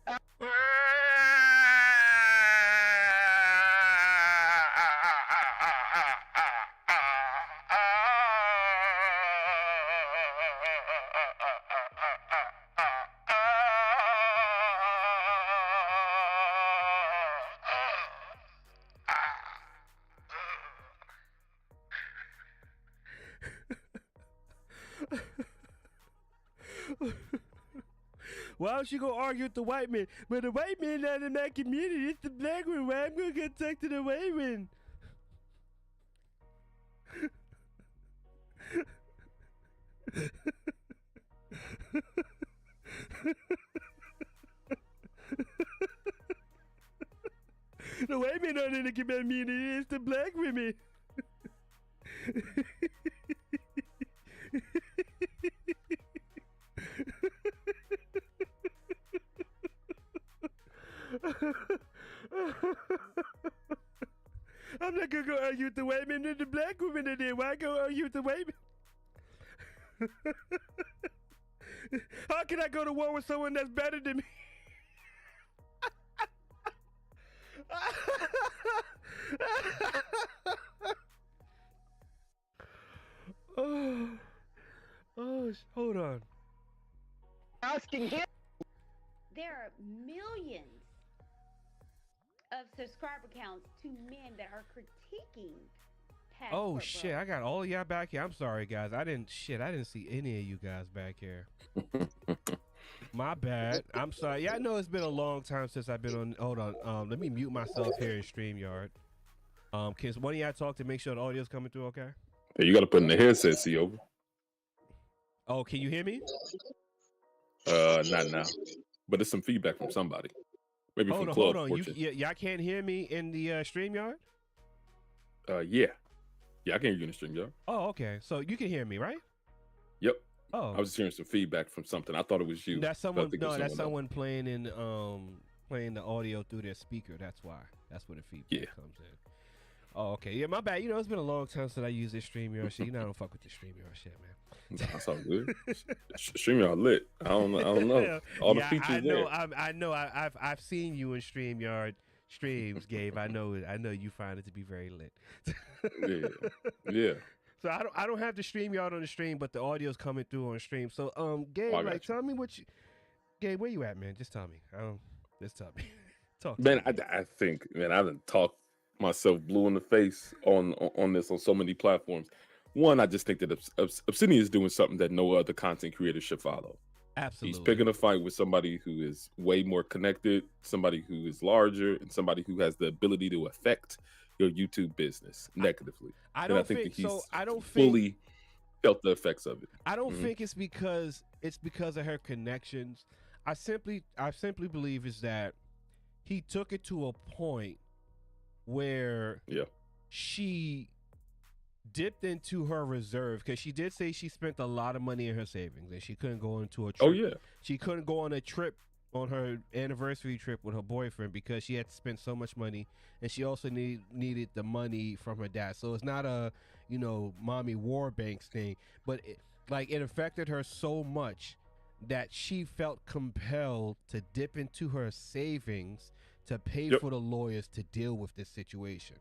Why don't you go argue with the white man? But the white man not in my community. It's the black one. Why I'm gonna get talk to the white man? The white men not in the community. It's the black women. I'm not gonna go argue with the white man and the black woman in there. Why go argue with the white man? How can I go to war with someone that's better than me? Hold on. Asking him. There are millions of subscriber counts to men that are critiquing Oh Passport shit, Bros. I got all of y'all back here. I'm sorry guys. I didn't see any of you guys back here. My bad. I'm sorry. Yeah, I know it's been a long time since I've been on. Hold on. Let me mute myself here in StreamYard. Can one of y'all talk to make sure the audio's coming through okay? Hey, you got to put in the headset, see over. Oh, can you hear me? Not now, but it's some feedback from somebody. Maybe Hold from on, Club hold on. Fortune. Y'all can't hear me in the StreamYard? Yeah, I can hear you in the stream, yo. Oh, okay. So you can hear me, right? Yep. Oh. I was just hearing some feedback from something. I thought it was you. That's but I someone. think No, it's that's someone someone playing in playing the audio through their speaker. That's why. That's where the feedback comes in. Oh, okay. Yeah, my bad. You know, it's been a long time since I used this StreamYard shit. You know, I don't fuck with the StreamYard shit, man. That's all good. StreamYard lit. I don't know. All the features I know. there. I know. I've seen you in StreamYard streams, Gabe. I know you find it to be very lit. Yeah. So I don't have the StreamYard on the stream, but the audio's coming through on stream. So Gabe, I got you. tell me Gabe, where you at, man? Just tell me. Just tell me. Talk. Man, I think, man, I done talked myself blue in the face on this on so many platforms. One, I just think that Obsidian is doing something that no other content creator should follow. Absolutely. He's picking a fight with somebody who is way more connected, somebody who is larger, and somebody who has the ability to affect your YouTube business negatively. I And don't think think that he's so. I don't fully think felt the effects of it. I don't think it's because of her connections. I simply believe is that he took it to a point where she dipped into her reserve, because she did say she spent a lot of money in her savings and she couldn't go into a trip. Oh, yeah. She couldn't go on a trip, on her anniversary trip with her boyfriend, because she had to spend so much money, and she also needed the money from her dad. So it's not a, mommy war banks thing, but it affected her so much that she felt compelled to dip into her savings to pay for the lawyers to deal with this situation.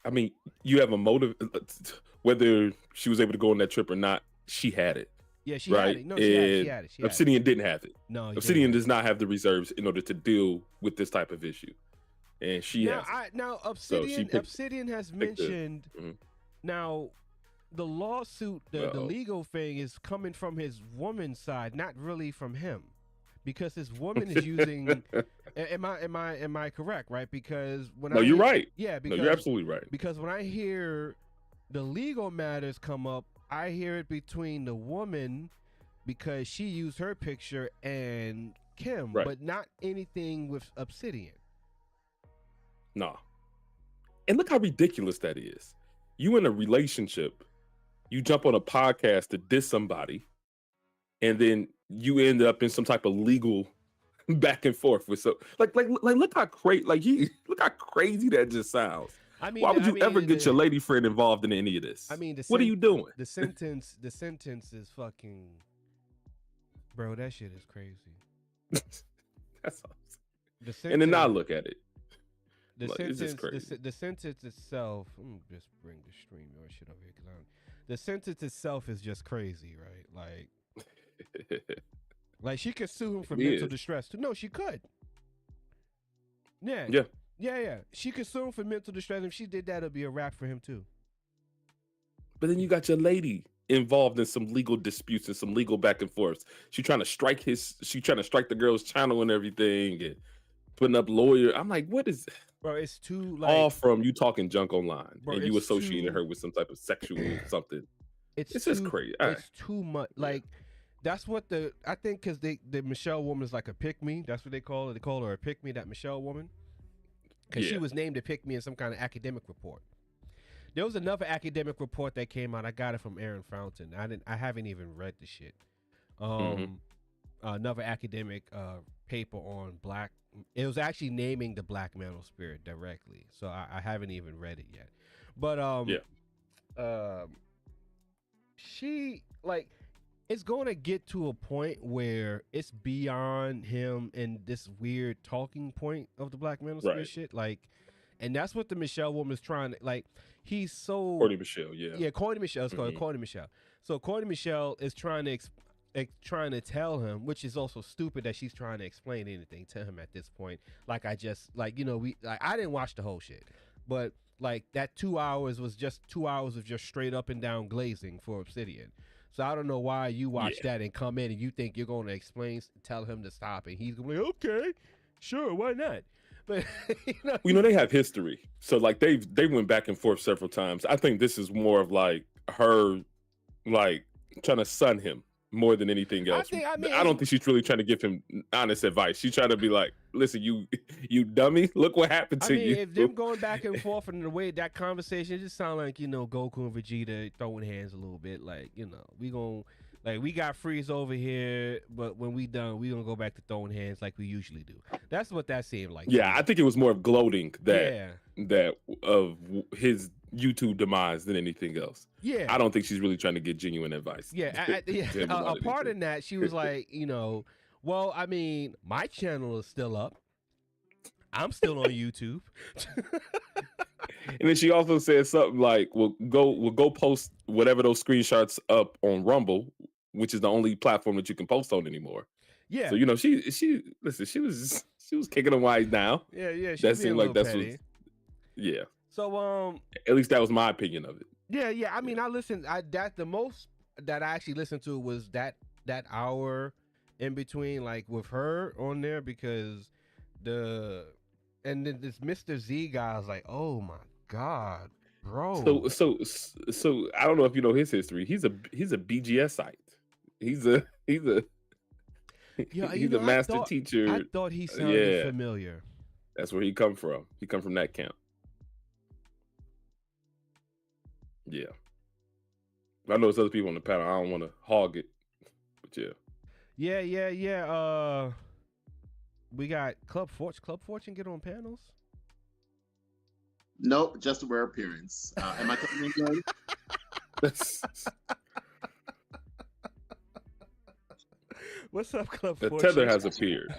I mean, you have a motive, whether she was able to go on that trip or not, she had it. Yeah, she had it. No, she had it. Obsidian didn't have it. No, Obsidian does not have the reserves in order to deal with this type of issue. And she has it. Now, So Obsidian has mentioned, now, the lawsuit, the legal thing is coming from his woman's side, not really from him. Because his woman is using. Am I correct? Right? Because when you're right. Yeah, because you're absolutely right. Because when I hear the legal matters come up, I hear it between the woman, because she used her picture, and Kim, but not anything with Obsidian. Nah. And look how ridiculous that is. You in a relationship, you jump on a podcast to diss somebody, and then you end up in some type of legal back and forth with look how crazy that just sounds. I mean, Why would I you mean, ever get your lady friend involved in any of this? I mean, what are you doing? The sentence is fucking, bro. That shit is crazy. That's awesome. The sentence, and then I look at it. The like, sentence, it's just crazy. the sentence itself. Let me just bring the stream or shit over here, the sentence itself is just crazy, right? Like she could sue him for mental distress too. No, she could. Yeah. She could sue him for mental distress. If she did that, it'd be a wrap for him too. But then you got your lady involved in some legal disputes and some legal back and forths. She trying to strike the girl's channel and everything, and putting up lawyer. I'm like, what is? Bro, it's too like all from you talking junk online, bro, and you associating her with some type of sexual something. It's just crazy. It's too much. Like that's what I think because the Michelle woman is like a pick me. That's what they call her. They call her a pick me. That Michelle woman, because she was named a pick me in some kind of academic report. There was another academic report that came out. I got it from Aaron Fountain. I haven't even read the shit. Another academic paper on black. It was actually naming the black male spirit directly. So I haven't even read it yet. But she like it's going to get to a point where it's beyond him and this weird talking point of the black male spirit shit. Like, and that's what the Michelle woman is trying to like. He's so Courtney Michelle, yeah, Courtney Michelle. It's called Courtney Michelle. So Courtney Michelle is trying to tell him, which is also stupid that she's trying to explain anything to him at this point. Like I didn't watch the whole shit, but like that 2 hours was just 2 hours of just straight up and down glazing for Obsidian. So I don't know why you watch that and come in and you think you're going to tell him to stop, and he's going to be like, okay, sure, why not? But they have history, so like they went back and forth several times. I think this is more of like her like trying to sun him more than anything else. I don't think she's really trying to give him honest advice. She's trying to be like, listen, you dummy, look what happened to you. If them going back and forth and the way that conversation, it just sound like, Goku and Vegeta throwing hands a little bit. Like, we got Freeze over here, but when we done, we gonna go back to throwing hands like we usually do. That's what that seemed like. Yeah, I think it was more of gloating that of his YouTube demise than anything else. Yeah, I don't think she's really trying to get genuine advice. A part in that, she was like, well, I mean, my channel is still up. I'm still on YouTube. And then she also said something like, we'll go post whatever those screenshots up on Rumble, which is the only platform that you can post on anymore. Yeah. So she was kicking them wide down. Yeah. That seemed like that's what. Yeah. So at least that was my opinion of it. Yeah. I mean, I listened. The most that I actually listened to was that hour in between, like with her on there, because and then this Mr. Z guy was like, oh my God, bro. So I don't know if you know his history. He's a BGS site. He's a master teacher. I thought he sounded familiar. That's where he come from. He come from that camp. Yeah. I know there's other people on the panel. I don't want to hog it, but yeah. Yeah. We got Club Fortune. Club Fortune get on panels? Nope, just a rare appearance. Am I coming in good? What's up, Club The Fortune? tether has appeared.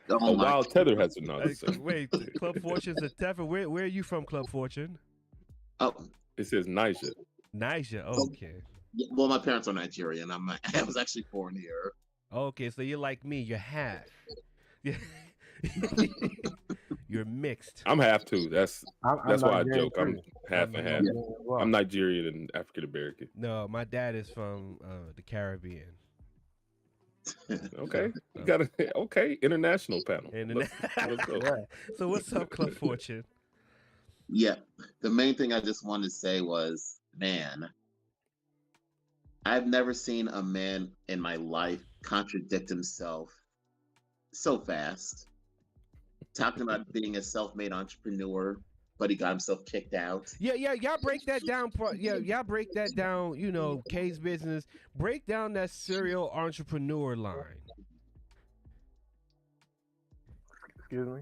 A wild tether has been Wait, Club Fortune's a tether. Where are you from, Club Fortune? Oh, it says Niger. Niger, okay. Well, my parents are Nigerian. I was actually born here. Okay, so you're like me. You're half. You're mixed. I'm half too. That's why I joke. I'm half and half. Well. I'm Nigerian and African American. No, my dad is from the Caribbean. Okay, you got international panel. Let's go. So what's up, Club Fortune? Yeah, the main thing I just wanted to say was, man, I've never seen a man in my life contradict himself so fast. Talking about being a self-made entrepreneur, but he got himself kicked out. Yeah, y'all break that down. Y'all break that down. K's business. Break down that serial entrepreneur line. Excuse me.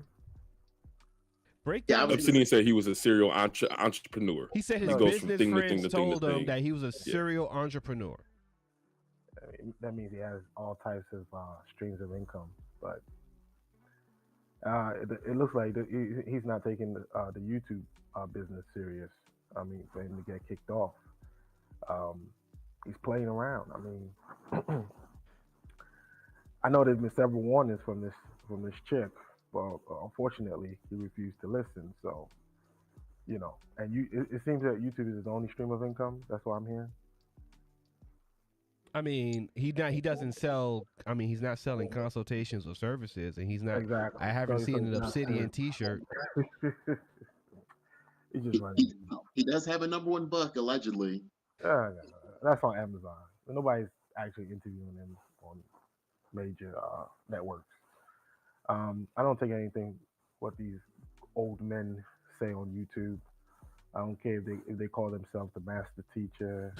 Break Yeah, I down. was Obsidian said he was a serial entrepreneur. He said his He goes from business thing to friends thing to thing to told him thing. that he was a serial entrepreneur. That means he has all types of streams of income, but it looks like he's not taking the YouTube business serious. I mean, for him to get kicked off, he's playing around. I mean, I know there's been several warnings from this chick, but unfortunately, he refused to listen. So, and it seems that YouTube is his only stream of income. That's what I'm hearing. I mean, he doesn't sell. I mean, he's not selling consultations or services, and he's not. Exactly. I haven't So seen an he's not Obsidian T-shirt. He's just running. He does have a #1 book allegedly. That's on Amazon. Nobody's actually interviewing him on major networks. I don't take anything what these old men say on YouTube. I don't care if they call themselves the master teacher.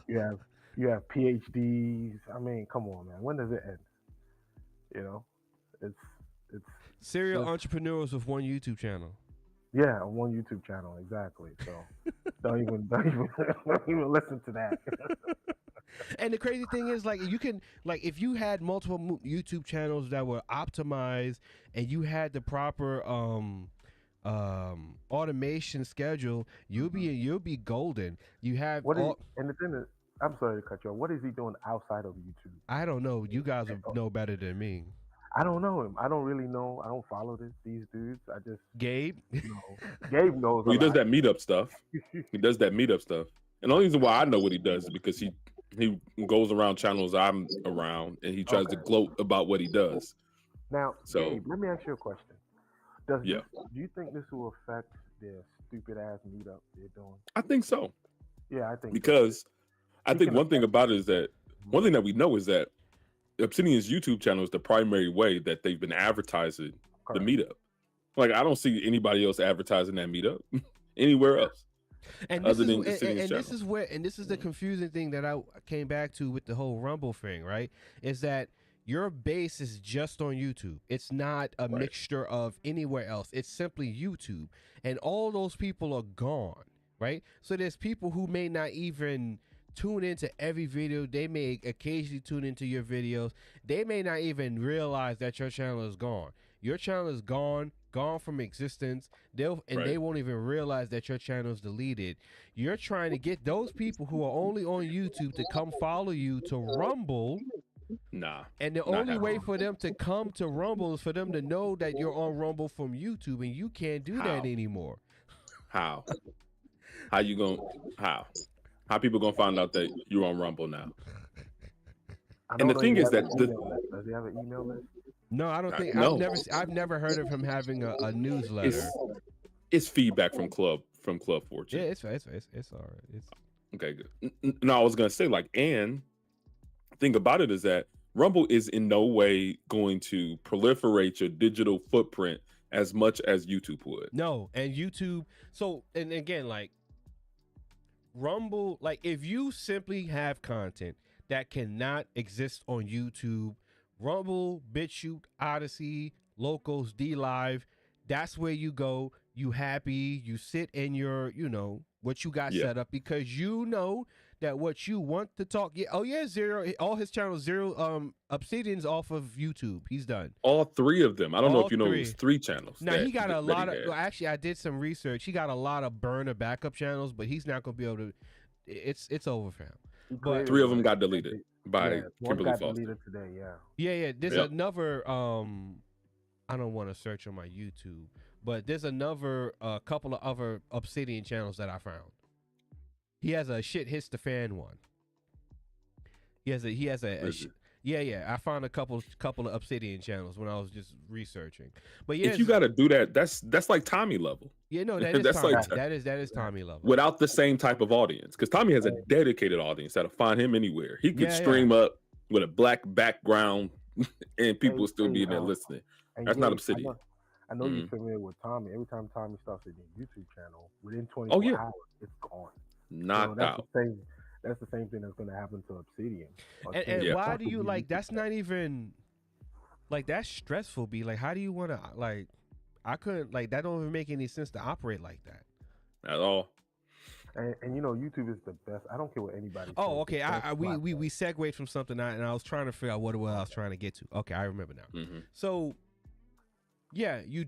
You have PhDs. I mean, come on, man. When does it end? It's Serial entrepreneurs with one YouTube channel. Yeah, on one YouTube channel, exactly. So don't even listen to that. And the crazy thing is, like, you can, like, if you had multiple YouTube channels that were optimized and you had the proper automation schedule, you'll be golden. You have and the thing is, I'm sorry to cut you off. What is he doing outside of YouTube? I don't know. You guys will know better than me. I don't know him. I don't really know. I don't follow these dudes. I just Gabe. Gabe knows. Well, he does that meetup stuff. He does that meetup stuff. And the only reason why I know what he does is because he goes around channels I'm around and he tries to gloat about what he does. Now, so Gabe, let me ask you a question. Do you think this will affect their stupid ass meetup they're doing? I think so. Yeah, I think because I think one thing about it is that one thing that we know is that Obsidian's YouTube channel is the primary way that they've been advertising the meetup. Like, I don't see anybody else advertising that meetup anywhere else. And this is the confusing thing that I came back to with the whole Rumble thing, right? Is that your base is just on YouTube. It's not a mixture of anywhere else. It's simply YouTube. And all those people are gone, right? So there's people who may not even tune into every video. They may occasionally tune into your videos. They may not even realize that your channel is gone. Your channel is gone from existence. They won't even realize that your channel is deleted. You're trying to get those people who are only on YouTube to come follow you to Rumble. Nah. And the only way for them to come to Rumble is for them to know that you're on Rumble from YouTube, and you can't do that anymore. How people gonna find out that you're on Rumble now? And the thing is that does he have an email list? No, I don't think. No. I've never heard of him having a newsletter. It's feedback from Club Fortune. Yeah, it's all right. It's okay. Good. No, I was gonna say, like, and the thing about it is that Rumble is in no way going to proliferate your digital footprint as much as YouTube would. No, and YouTube. So, and again, like, Rumble, like, if you simply have content that cannot exist on YouTube, Rumble, BitChute, Odyssey, Locals, DLive, that's where you go. You happy, you sit in your, what you got set up, because you know that what you want to talk. Zero, all his channels, Zero, Obsidian's off of YouTube. He's done. All three of them. I don't know if you know, it was 3 channels. Now, he got a lot of, actually, I did some research. He got a lot of burner backup channels, but he's not going to be able to, it's over for him. But 3 of them got deleted by one Kimberly got Foster. deleted today. Yeah. There's another. I don't want to search on my YouTube, but there's another couple of other Obsidian channels that I found. He has a shit hits the fan one. He has a I found a couple of Obsidian channels when I was just researching. But yeah, if you got to do that, that's like Tommy level. Yeah, no, that is that's Tommy. like that is Tommy level. Without the same type of audience, because Tommy has a dedicated audience that'll find him anywhere. He could stream up with a black background, and people will still be in there listening. That's not Obsidian. I know you're familiar with Tommy. Every time Tommy starts a new YouTube channel, within 24 hours, it's gone. Knocked out. That's the same thing that's going to happen to Obsidian. And why do you, like, that's not even, like, that's stressful, B. Like, how do you want to, like, I couldn't like that. Don't even make any sense to operate like that at all. And you know, YouTube is the best. I don't care what anybody. Oh, says, okay. the best We segued from something, and I was trying to figure out what I was trying to get to. Okay, I remember now. Mm-hmm. So, yeah, you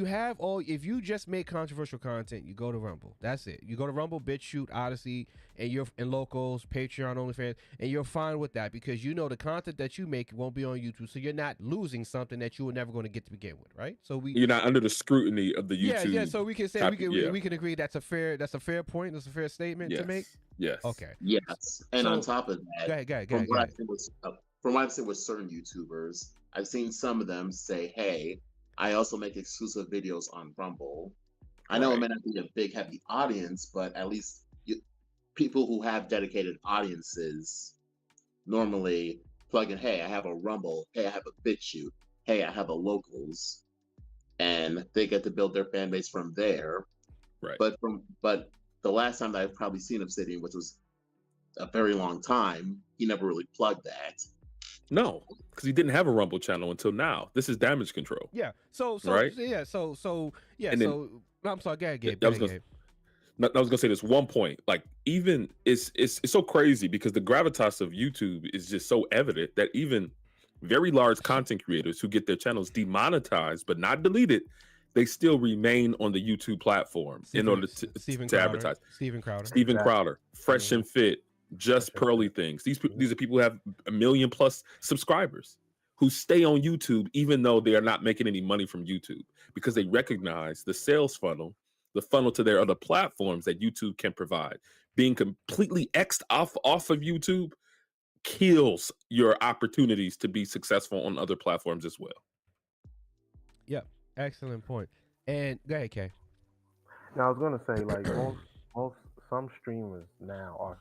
have all. If you just make controversial content, you go to Rumble. That's it. You go to Rumble, BitChute, Odyssey, and Locals, Patreon, OnlyFans, and you're fine with that because you know the content that you make won't be on YouTube, so you're not losing something that you were never going to get to begin with, right? So you're not under the scrutiny of the YouTube. Yeah. So we can say we can agree that's a fair point. That's a fair statement to make. Yes. Okay. Yes. And on top of that, go ahead. From what I've seen with certain YouTubers, I've seen some of them say, "Hey, I also make exclusive videos on Rumble." I know it may not be a big, heavy audience, but at least people who have dedicated audiences normally plug in, "Hey, I have a Rumble. Hey, I have a BitChute. Hey, I have a Locals," and they get to build their fan base from there. Right. But the last time that I've probably seen Obsidian, which was a very long time, he never really plugged that. No, because he didn't have a Rumble channel until now. This is Damage Control. Yeah. So right? Yeah. So yeah. And then, so I'm sorry. Go ahead, Gabe. I was gonna say this one point. Like, even it's so crazy because the gravitas of YouTube is just so evident that even very large content creators who get their channels demonetized but not deleted, they still remain on the YouTube platform in order to advertise. Steven Crowder. Steven Crowder, Fresh and Fit, Just Pearly Things. These are people who have 1 million plus subscribers who stay on YouTube even though they are not making any money from YouTube because they recognize the sales funnel, the funnel to their other platforms that YouTube can provide. Being completely X'd off of YouTube kills your opportunities to be successful on other platforms as well. Yep. Excellent point. And go ahead, Kay. Now I was gonna say, like some streamers now are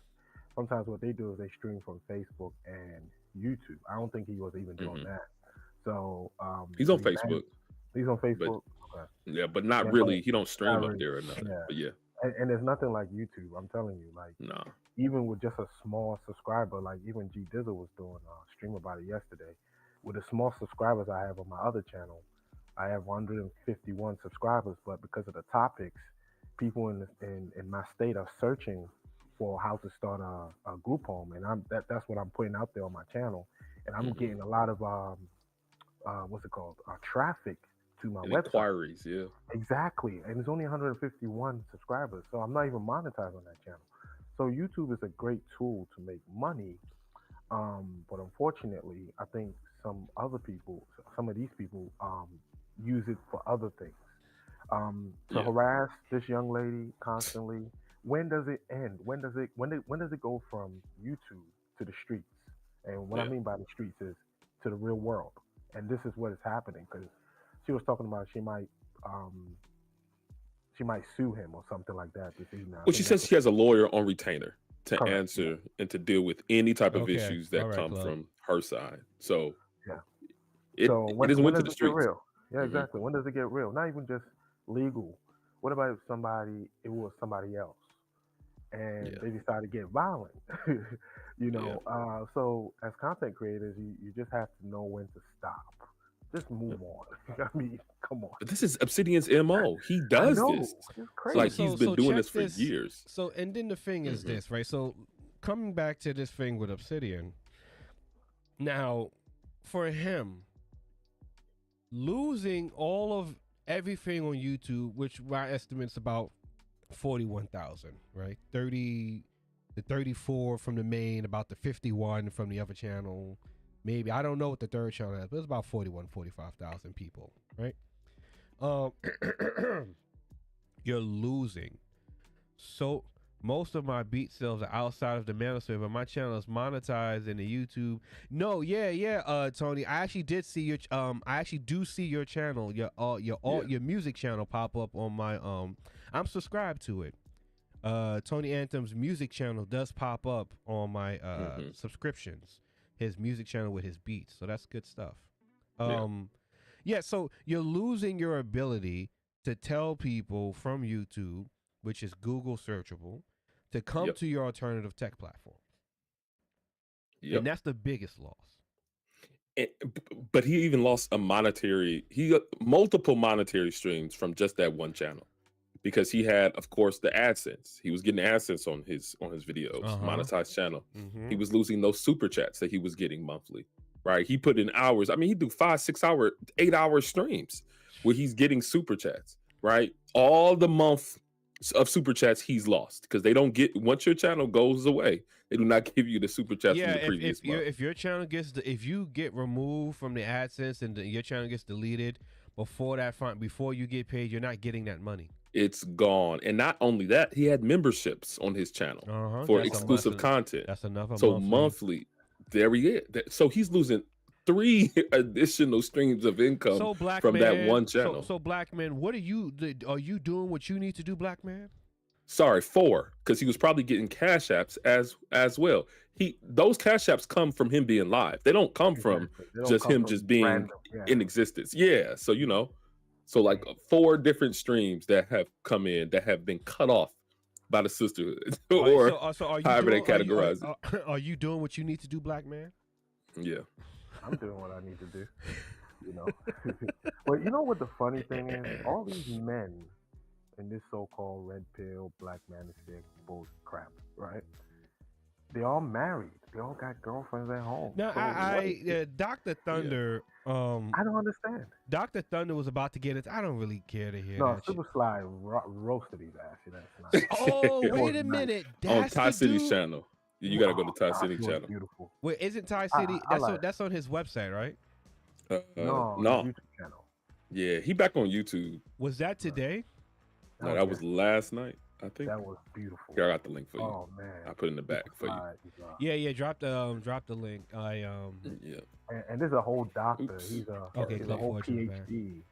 sometimes what they do is they stream from Facebook and YouTube. I don't think he was even doing that. So he's on Facebook. He's on Facebook. Yeah, but not really. He don't stream up there or nothing. Yeah. But yeah. And there's nothing like YouTube. I'm telling you, like even with just a small subscriber, like even G Dizzle was doing a stream about it yesterday. With the small subscribers I have on my other channel, I have 151 subscribers, but because of the topics, people in my state are searching for how to start a group home, and that's what I'm putting out there on my channel, and I'm getting a lot of traffic to my website. Inquiries, yeah. Exactly, and it's only 151 subscribers, so I'm not even monetized on that channel. So YouTube is a great tool to make money, but unfortunately, I think some of these people use it for other things. To harass this young lady constantly. When does it end? When does it go from YouTube to the streets? And what I mean by the streets is to the real world. And this is what is happening because she was talking about she might sue him or something like that this evening. Well, she says she has a lawyer on retainer to answer and to deal with any type of issues that come from her side. So it isn't went to the streets. Real? Yeah, exactly. When does it get real? Not even just legal. What about if it was somebody else and they decide to get violent? So as content creators, you just have to know when to stop. Just move on. I mean, come on. But this is Obsidian's MO. He does this. Like he's been doing this for years. So, and then the thing is this, right? So coming back to this thing with Obsidian, now for him, losing all of everything on YouTube, which my estimate's about 41,000, right? 34 from the main, about the 51 from the other channel. Maybe, I don't know what the third channel is, but it's about 45,000 people, right? You're losing. So most of my beat sales are outside of the manosphere, but my channel is monetized in the YouTube. No, Tony, I actually did see your I actually do see your channel, your music channel pop up on my I'm subscribed to it. Tony Anthem's music channel does pop up on my subscriptions. His music channel with his beats, so that's good stuff. So you're losing your ability to tell people from YouTube, which is Google searchable, to come to your alternative tech platform. And that's the biggest loss. But he even lost multiple monetary streams from just that one channel, because he had, of course, the AdSense. He was getting AdSense on his videos, monetized channel. He was losing those super chats that he was getting monthly, right? He put in hours. I mean, he do 5, 6 hour, 8 hour streams where he's getting super chats, right? All the month of super chats he's lost, because they don't get, once your channel goes away, they do not give you the super chats from the previous month. If your channel gets if you get removed from the AdSense and your channel gets deleted before you get paid, you're not getting that money. It's gone. And not only that, he had memberships on his channel for exclusive content. That's enough. So monthly, there he is. So he's losing 3 additional streams of income from that one channel. So Black Man, what are you doing what you need to do, Black Man? Sorry, 4, because he was probably getting cash apps as well. Those cash apps come from him being live. They don't come from him just being random, in existence. Yeah. So, so like 4 different streams that have come in that have been cut off by the sisterhood, or however they categorize it. Are you doing what you need to do, Black Man? Yeah. I'm doing what I need to do. But you know what the funny thing is? All these men in this so-called red pill, black manosphere bull crap, right? They all married. They all got girlfriends at home. Now, Dr. Thunder, I don't understand. Dr. Thunder was about to get it. I don't really care to hear no, that Super shit. Sly roasted his ass. That's nice. Oh, wait a minute. On Ty City's channel. You got to go to Ty City's channel. Beautiful. Wait, isn't Ty City? That's on his website, right? No. YouTube channel. Yeah, he back on YouTube. Was that today? No, that was last night, I think. That was beautiful. Here, I got the link for you. Oh man, I put it in the back for you. Yeah. Drop the link. Yeah. And this is a whole doctor. He's a whole PhD.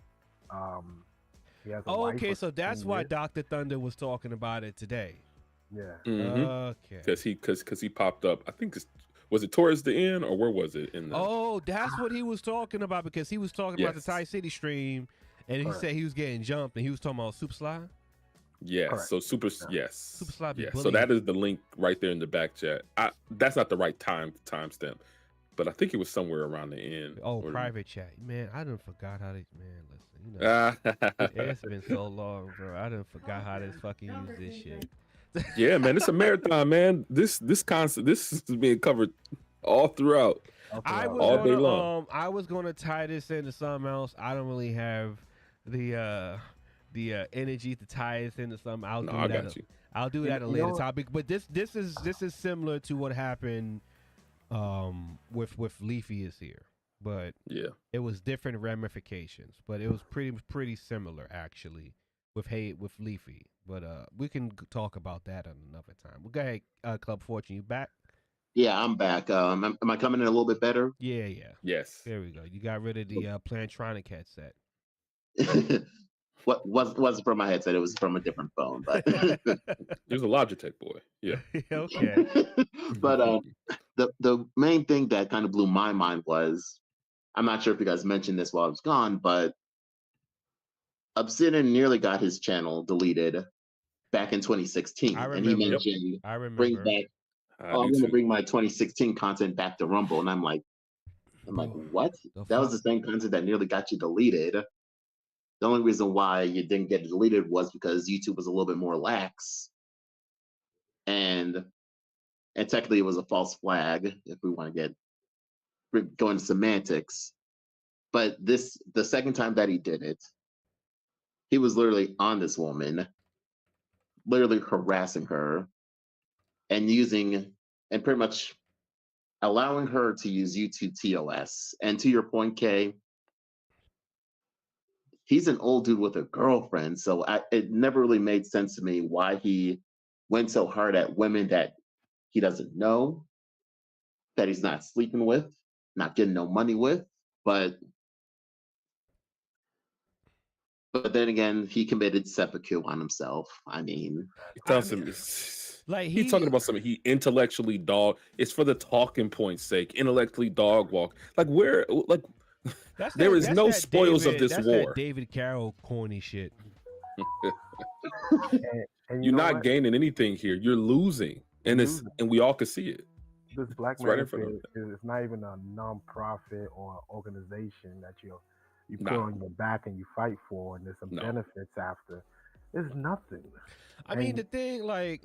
He has a wife okay, of so that's 10 why years. Dr. Thunder was talking about it today. Yeah. Okay. Because he popped up. I think was it towards the end, or where was it in the? Oh, that's what he was talking about, because he was talking about the Ty City stream, and he said he was getting jumped, and he was talking about Super Sly. Yes. Correct. So Super Super Sly be So bullying. that is the link right there in the back chat. That's not the right timestamp, but I think it was somewhere around the end. Oh, private chat, man. I done forgot how they. Man, listen, it's been so long, bro. I done forgot how to fucking use this shit. Yeah, man, it's a marathon, man. This concept, this is being covered all throughout, all day long. I was gonna tie this into something else. I don't really have the energy to tie this into something. I'll do that at a later topic. But this is similar to what happened with Leafy is here. But yeah, it was different ramifications. But it was pretty similar actually with Leafy. But we can talk about that at another time. Well, go ahead, Club Fortune, you back? Yeah, I'm back. Am I coming in a little bit better? Yeah. Yes. There we go. You got rid of the Plantronic headset. What wasn't from my headset? It was from a different phone. But there's a Logitech boy. Yeah. Okay. But the main thing that kind of blew my mind was, I'm not sure if you guys mentioned this while I was gone, but Obsidian nearly got his channel deleted back in 2016, and he mentioned, bring back. I'm going to bring my 2016 content back to Rumble, and I'm like, what? That was the same content that nearly got you deleted. The only reason why you didn't get deleted was because YouTube was a little bit more lax, and technically it was a false flag if we want to go into semantics. But the second time that he did it, he was literally on this woman, literally harassing her, and pretty much allowing her to use YouTube TOS. And to your point, Kay, he's an old dude with a girlfriend, so it never really made sense to me why he went so hard at women that he doesn't know, that he's not sleeping with, not getting no money with. But then again, he committed seppuku on himself. I mean, he's talking about something he intellectually dog. It's for the talking point's sake, intellectually dog walk. There is no spoils of this war. That David Carroll corny shit. and you're not gaining anything here. You're losing, and we all can see it. this Black It's right in Manosphere front of is not even a non-profit or organization that you put Nah. on your back and you fight for, and there's some No. benefits after. It's nothing. I mean, And the thing, like,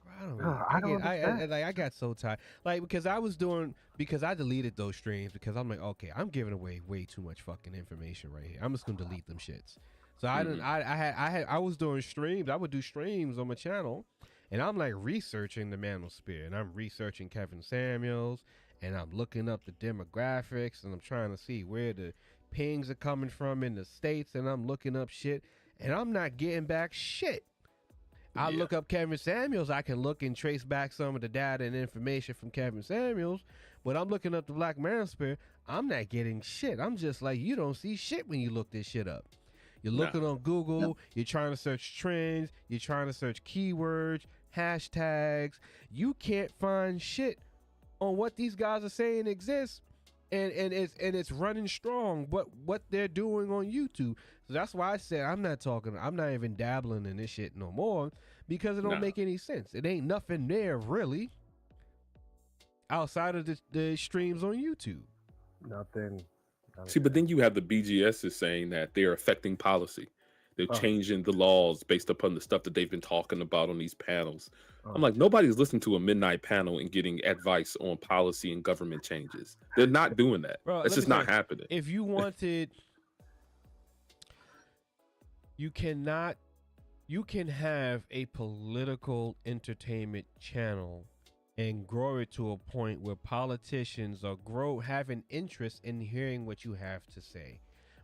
I don't really, I don't understand. I got so tired, like, because I deleted those streams because I'm like, okay, I'm giving away way too much fucking information right here. I'm just gonna delete them shits. So I was doing streams. I would do streams on my channel, and I'm like researching the manosphere, and I'm researching Kevin Samuels, and I'm looking up the demographics, and I'm trying to see where the pings are coming from in the States, and I'm looking up shit, and I'm not getting back shit. I look up Kevin Samuels, I can look and trace back some of the data and information from Kevin Samuels, but I'm looking up the Black Manosphere, I'm not getting shit. I'm just like, you don't see shit when you look this shit up. You're looking on Google, you're trying to search trends, you're trying to search keywords, hashtags. You can't find shit on what these guys are saying exists, and it's running strong. But what they're doing on YouTube, so that's why I said I'm not even dabbling in this shit no more because it don't make any sense. It ain't nothing there really outside of the streams on YouTube. Nothing. See, but then you have the BGS is saying that they're affecting policy. They're changing the laws based upon the stuff that they've been talking about on these panels. I'm like, nobody's listening to a midnight panel and getting advice on policy and government changes. They're not doing that. Bro, That's just not happening. If you wanted, you can have a political entertainment channel and grow it to a point where politicians have an interest in hearing what you have to say.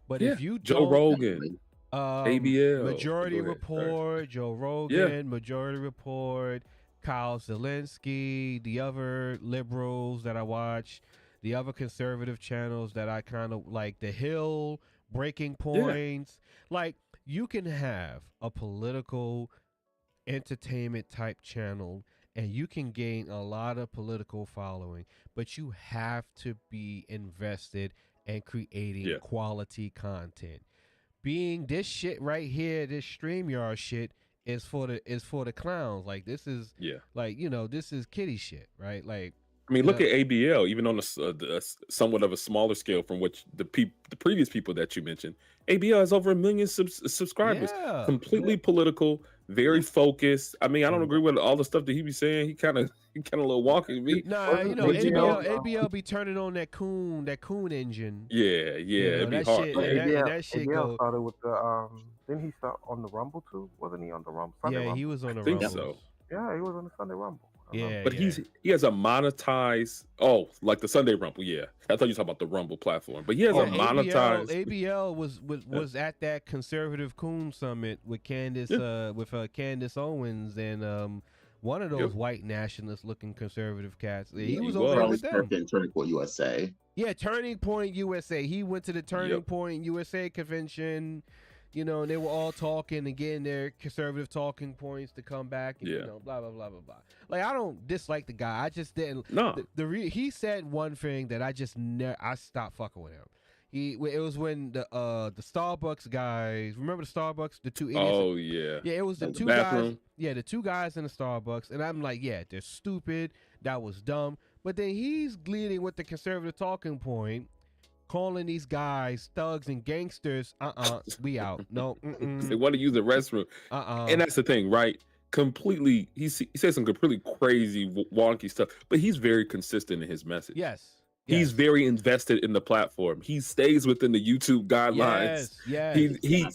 But if you Joe don't, Rogan, ABL, Majority Report, Joe Rogan, Majority Report, Kyle Zelensky, the other liberals that I watch, the other conservative channels that I kind of like, The Hill, Breaking Points. Like, you can have a political entertainment type channel and you can gain a lot of political following, but you have to be invested in creating quality content. Being this shit right here, this StreamYard shit is for the clowns. Like, this is like, this is kiddie shit, right? Like, I mean, look at ABL, even on a somewhat of a smaller scale from what the previous people that you mentioned. ABL has over 1 million subscribers. Completely political, very focused. I mean, I don't agree with all the stuff that he be saying. He kind of a little wonky to me. Nah, ABL be turning on that coon engine. Yeah, it'd be hard. That shit ABL started with the didn't he start on the Rumble too? Wasn't he on the Rumble? Sunday Rumble? He was on the Rumble. Rumble. So. Yeah, he was on the Sunday Rumble. But he has a monetized like the Sunday Rumble. I thought you were talking about the Rumble platform, but he has a monetized. ABL was at that conservative coon summit with Candace Candace Owens and one of those white nationalist looking conservative cats. He was over there with them. Turning Point USA. Yeah, Turning Point USA. He went to the Turning Point USA convention. And they were all talking and getting their conservative talking points to come back and, blah, blah, blah, blah, blah. Like, I don't dislike the guy. I just didn't. No. He said one thing that I just I stopped fucking with him. It was when the Starbucks guys, remember the Starbucks, the two idiots? Oh, yeah. Yeah, it was the two guys. Yeah, the two guys in the Starbucks. And I'm like, yeah, they're stupid. That was dumb. But then he's leading with the conservative talking point, calling these guys thugs and gangsters. We out. No. They want to use the restroom. And that's the thing, right? Completely, he says some completely crazy, wonky stuff, but he's very consistent in his message. Yes. He's very invested in the platform. He stays within the YouTube guidelines. Yes.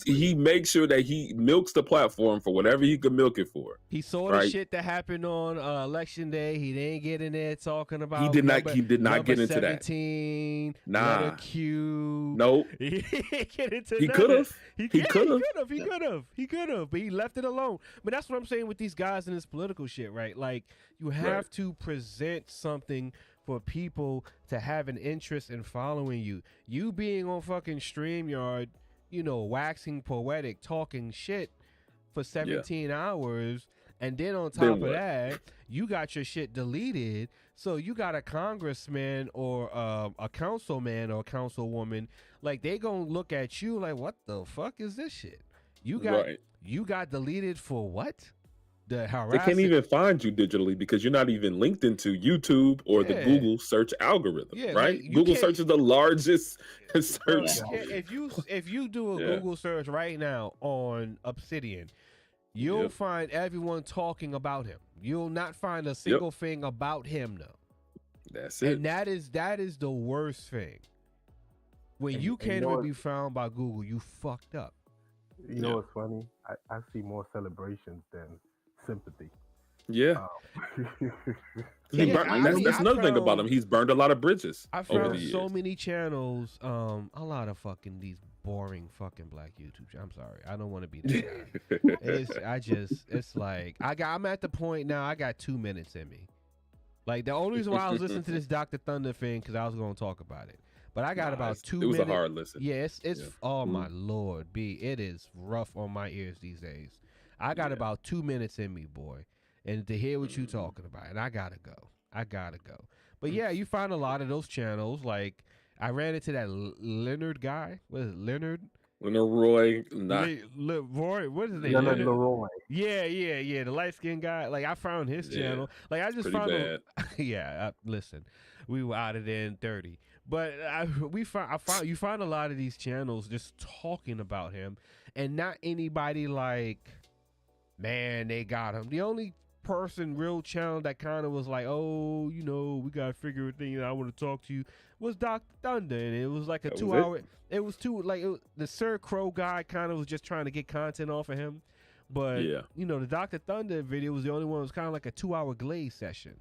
He makes sure that he milks the platform for whatever he can milk it for. He saw the shit that happened on election day. He didn't get in there talking about. He did not get into 17, that. Nah. Letter Q. Nope. He didn't get into. He could have. He could have. But he left it alone. But that's what I'm saying with these guys in this political shit, right? Like, you have to present something for people to have an interest in following you. You being on fucking StreamYard, waxing poetic, talking shit for 17 hours, and then on top of that, you got your shit deleted. So you got a congressman or a councilman or a councilwoman, like, they gonna look at you like, what the fuck is this shit? You got deleted for what? the harassment. They can't even find you digitally because you're not even linked into YouTube or the Google search algorithm, right? Like, Google search is the largest search. If you do a Google search right now on Obsidian, you'll find everyone talking about him. You'll not find a single thing about him though. That's it. And that is the worst thing. When you can't even be found by Google, you fucked up. You know what's funny? I see more celebrations than sympathy. Yeah. That's another thing about him. He's burned a lot of bridges. I over found the years. so many channels, a lot of fucking these boring fucking black YouTube channels. I'm sorry, I don't want to be that guy. It's like I'm at the point now. I got 2 minutes in me. Like the only reason why I was listening to this Dr. Thunder thing because I was going to talk about it. But I got about 2 minutes. It was a hard listen. Yeah, it's oh my Lord, B. It is rough on my ears these days. I got about 2 minutes in me, boy, and to hear what you talking about, and I gotta go. But yeah, you find a lot of those channels. Like I ran into that Leonard guy. What is it, Leonard? Leonard Roy, Roy, what is his name? Leonard Leroy. Yeah, the light skinned guy. Like I found his channel. Like I just found him. Listen, we were out of there in 30. But you find a lot of these channels just talking about him, and not anybody like, man, they got him. The only real channel that kind of was like, oh, we gotta figure everything. I want to talk to you. Was Dr. Thunder, and it was like a 2 hour. It was the Sir Crow guy kind of was just trying to get content off of him, but the Dr. Thunder video was the only one that was kind of like a 2 hour glaze session.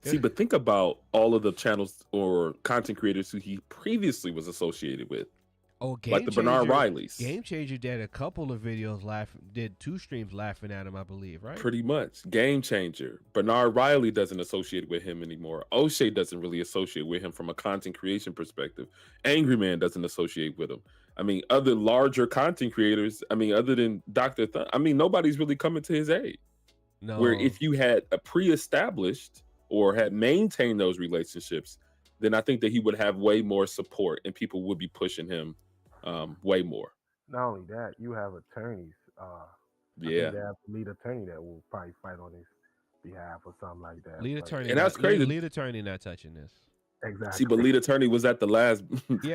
See, but think about all of the channels or content creators who he previously was associated with. Oh, like the Bernard Rileys. Game Changer did a couple of videos did 2 streams laughing at him, I believe, right? Pretty much. Game Changer. Bernard Riley doesn't associate with him anymore. O'Shea doesn't really associate with him from a content creation perspective. Angry Man doesn't associate with him. I mean, other larger content creators, other than Dr. nobody's really coming to his aid. No. Where if you had a pre-established or had maintained those relationships, then I think that he would have way more support and people would be pushing him way more. Not only that, you have attorneys. I think they have a lead attorney that will probably fight on his behalf or something like that. Lead attorney, and that's crazy. Lead attorney not touching this. Exactly. See, but lead attorney was at the last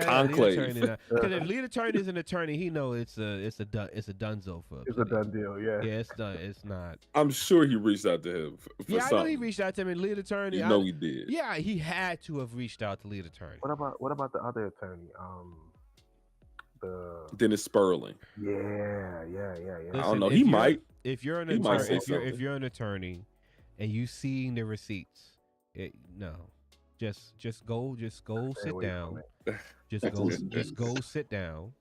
conclave. Because if lead attorney is an attorney, he know it's a dunzo for. It's a done deal. Yeah. Yeah, it's done. It's not. I'm sure he reached out to him. For I know he reached out to him. And lead attorney. He did. Yeah, he had to have reached out to lead attorney. What about the other attorney? Dennis Sperling. Yeah. Listen, I don't know. He might. If you're an attorney, if you're an attorney, and you seeing the receipts, just go sit down. Just go sit down,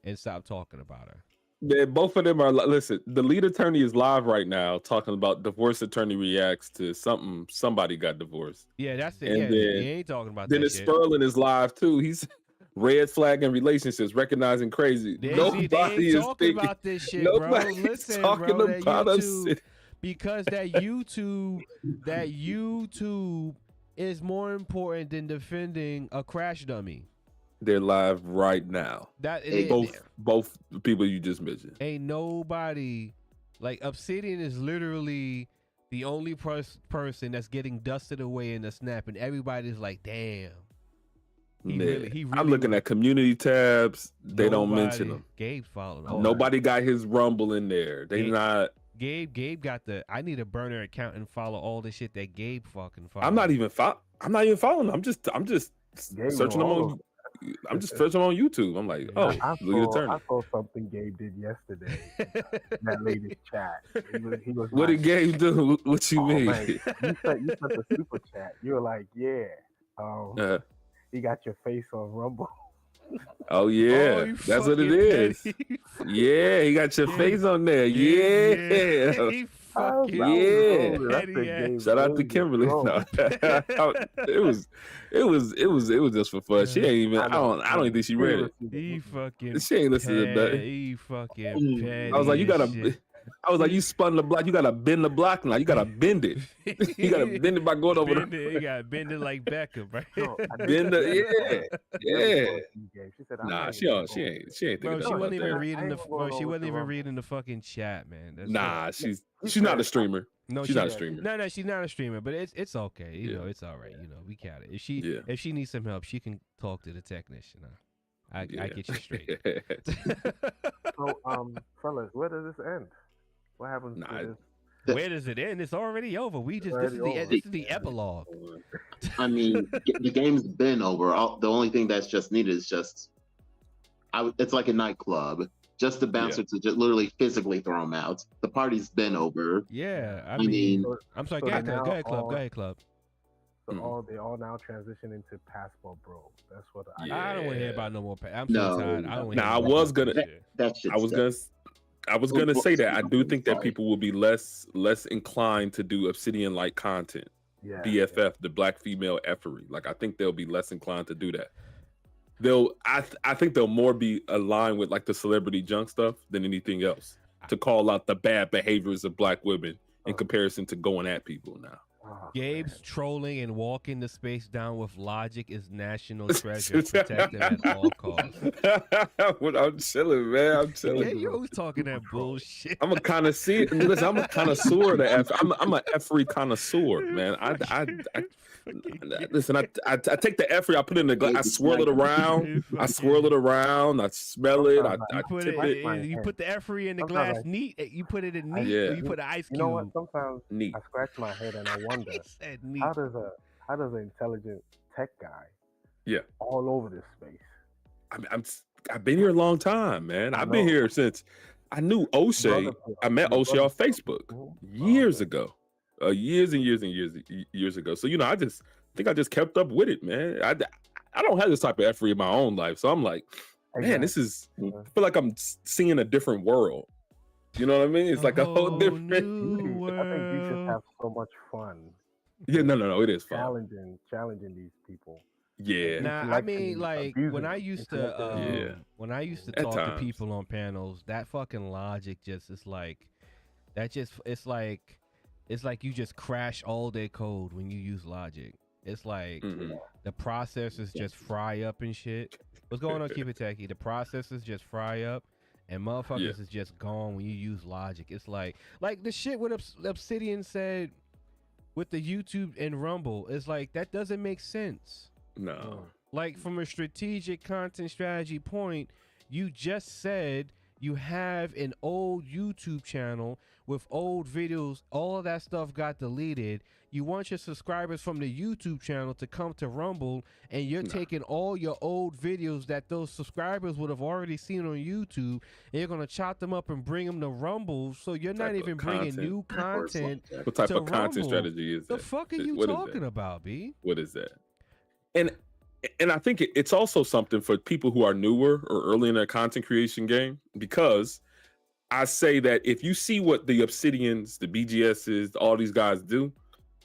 and stop talking about her. Man, both of them are. Listen, the lead attorney is live right now talking about divorce attorney reacts to somebody got divorced. Yeah, that's it. And then, he ain't talking about Dennis that shit. Sperling is live too. He's red flagging relationships, recognizing crazy. Nobody is talking about this shit, bro. Listen, talking bro, about YouTube, because that YouTube is more important than defending a crash dummy. They're live right now. Both people you just mentioned. Ain't nobody like Obsidian is literally the only person that's getting dusted away in the snap, and everybody's like, damn. He really I'm looking at community tabs. They don't mention them. Gabe followed. Nobody got his Rumble in there. Gabe got the. I need a burner account and follow all the shit that Gabe fucking followed. I'm not even following them. I'm just searching them on. I'm just searching on YouTube. I'm like, I saw something Gabe did yesterday. That latest chat. He was what did Gabe do? What you mean? Man, you sent the super chat. You were like, he got your face on Rumble. Oh yeah, that's what it is. Yeah, he got your face on there. Yeah. Shout out to Kimberly. No. it was just for fun. She ain't even. I don't even think she read it. He fucking. She ain't listening to that. He fucking. I was like, you gotta. I was like, you spun the block. You gotta bend the block now. You gotta bend it. You gotta bend it by going over Bend it, you gotta bend it like Beckham, right? No, I think Bend that's it. Yeah. She said, I'm Nah, not she even ain't. going over She ain't Bro, thinking she nothing wasn't about even that. reading the. Bro, she wasn't even wrong. reading the fucking chat, man. That's Nah, it. she's not a streamer. No, she's not a streamer. No, she's not a streamer, but it's okay. You know, it's all right. You know, we count it. If she needs some help, she can talk to the technician. I get you straight. So, fellas, where does this end? What happens to this? Where does it end? It's already over. We just this is the epilogue. I mean, the game's been over. The only thing that's just needed is just, it's like a nightclub. Just the bouncer to just literally physically throw them out. The party's been over. Yeah, I mean, I'm sorry. Go ahead, club. So they all now transition into Passport Bro. That's what I don't want to hear about no more. I'm so tired. I don't. I was gonna say that I do think that people will be less inclined to do Obsidian like content. Yeah, BFF, the black female effery. Like I think they'll be less inclined to do that. I think they'll more be aligned with like the celebrity junk stuff than anything else to call out the bad behaviors of black women in comparison to going at people now. Gabe's trolling and walking the space down with logic is national treasure, protected at all costs. I'm chilling, man. I'm chilling. Yeah, you always talking that bullshit. I'm a connoisseur. Listen, I'm a connoisseur. I'm an effery connoisseur, man. Listen. I take the effery. I put it in the glass. I swirl it around. I smell it. I tip it. You put the effery in the glass neat. You put it in neat. Or you put an ice cube. You know what? Sometimes neat. I scratch my head and I wonder how does an intelligent tech guy all over this space. I've been here a long time, man. I've been here since I knew O'Shea. I met O'Shea on Facebook years ago, years ago. So I think I just kept up with it, man. I don't have this type of effery in my own life, so I'm like, man, this is. I feel like I'm seeing a different world. You know what I mean? It's like a whole different. I think you just have so much fun. Yeah, no, it is fun. Challenging these people. Yeah. Nah, I mean, like when I used to talk to people on panels, that fucking logic just is like, it's like you just crash all their code when you use logic. It's like the processors just fry up and shit. What's going on, Keep It Techie? The processors just fry up. And motherfuckers is just gone when you use logic. It's like the shit what Obsidian said with the YouTube and Rumble. It's like that doesn't make sense. No. Like from a strategic content strategy point, you just said you have an old YouTube channel with old videos. All of that stuff got deleted. You want your subscribers from the YouTube channel to come to Rumble, and you're taking all your old videos that those subscribers would have already seen on YouTube, and you're going to chop them up and bring them to Rumble, so you're not even bringing new content. What type of content Rumble. strategy is that? The fuck are you talking about, B? What is that? And I think it's also something for people who are newer or early in their content creation game, because I say that if you see what the Obsidians, the BGSs, all these guys do,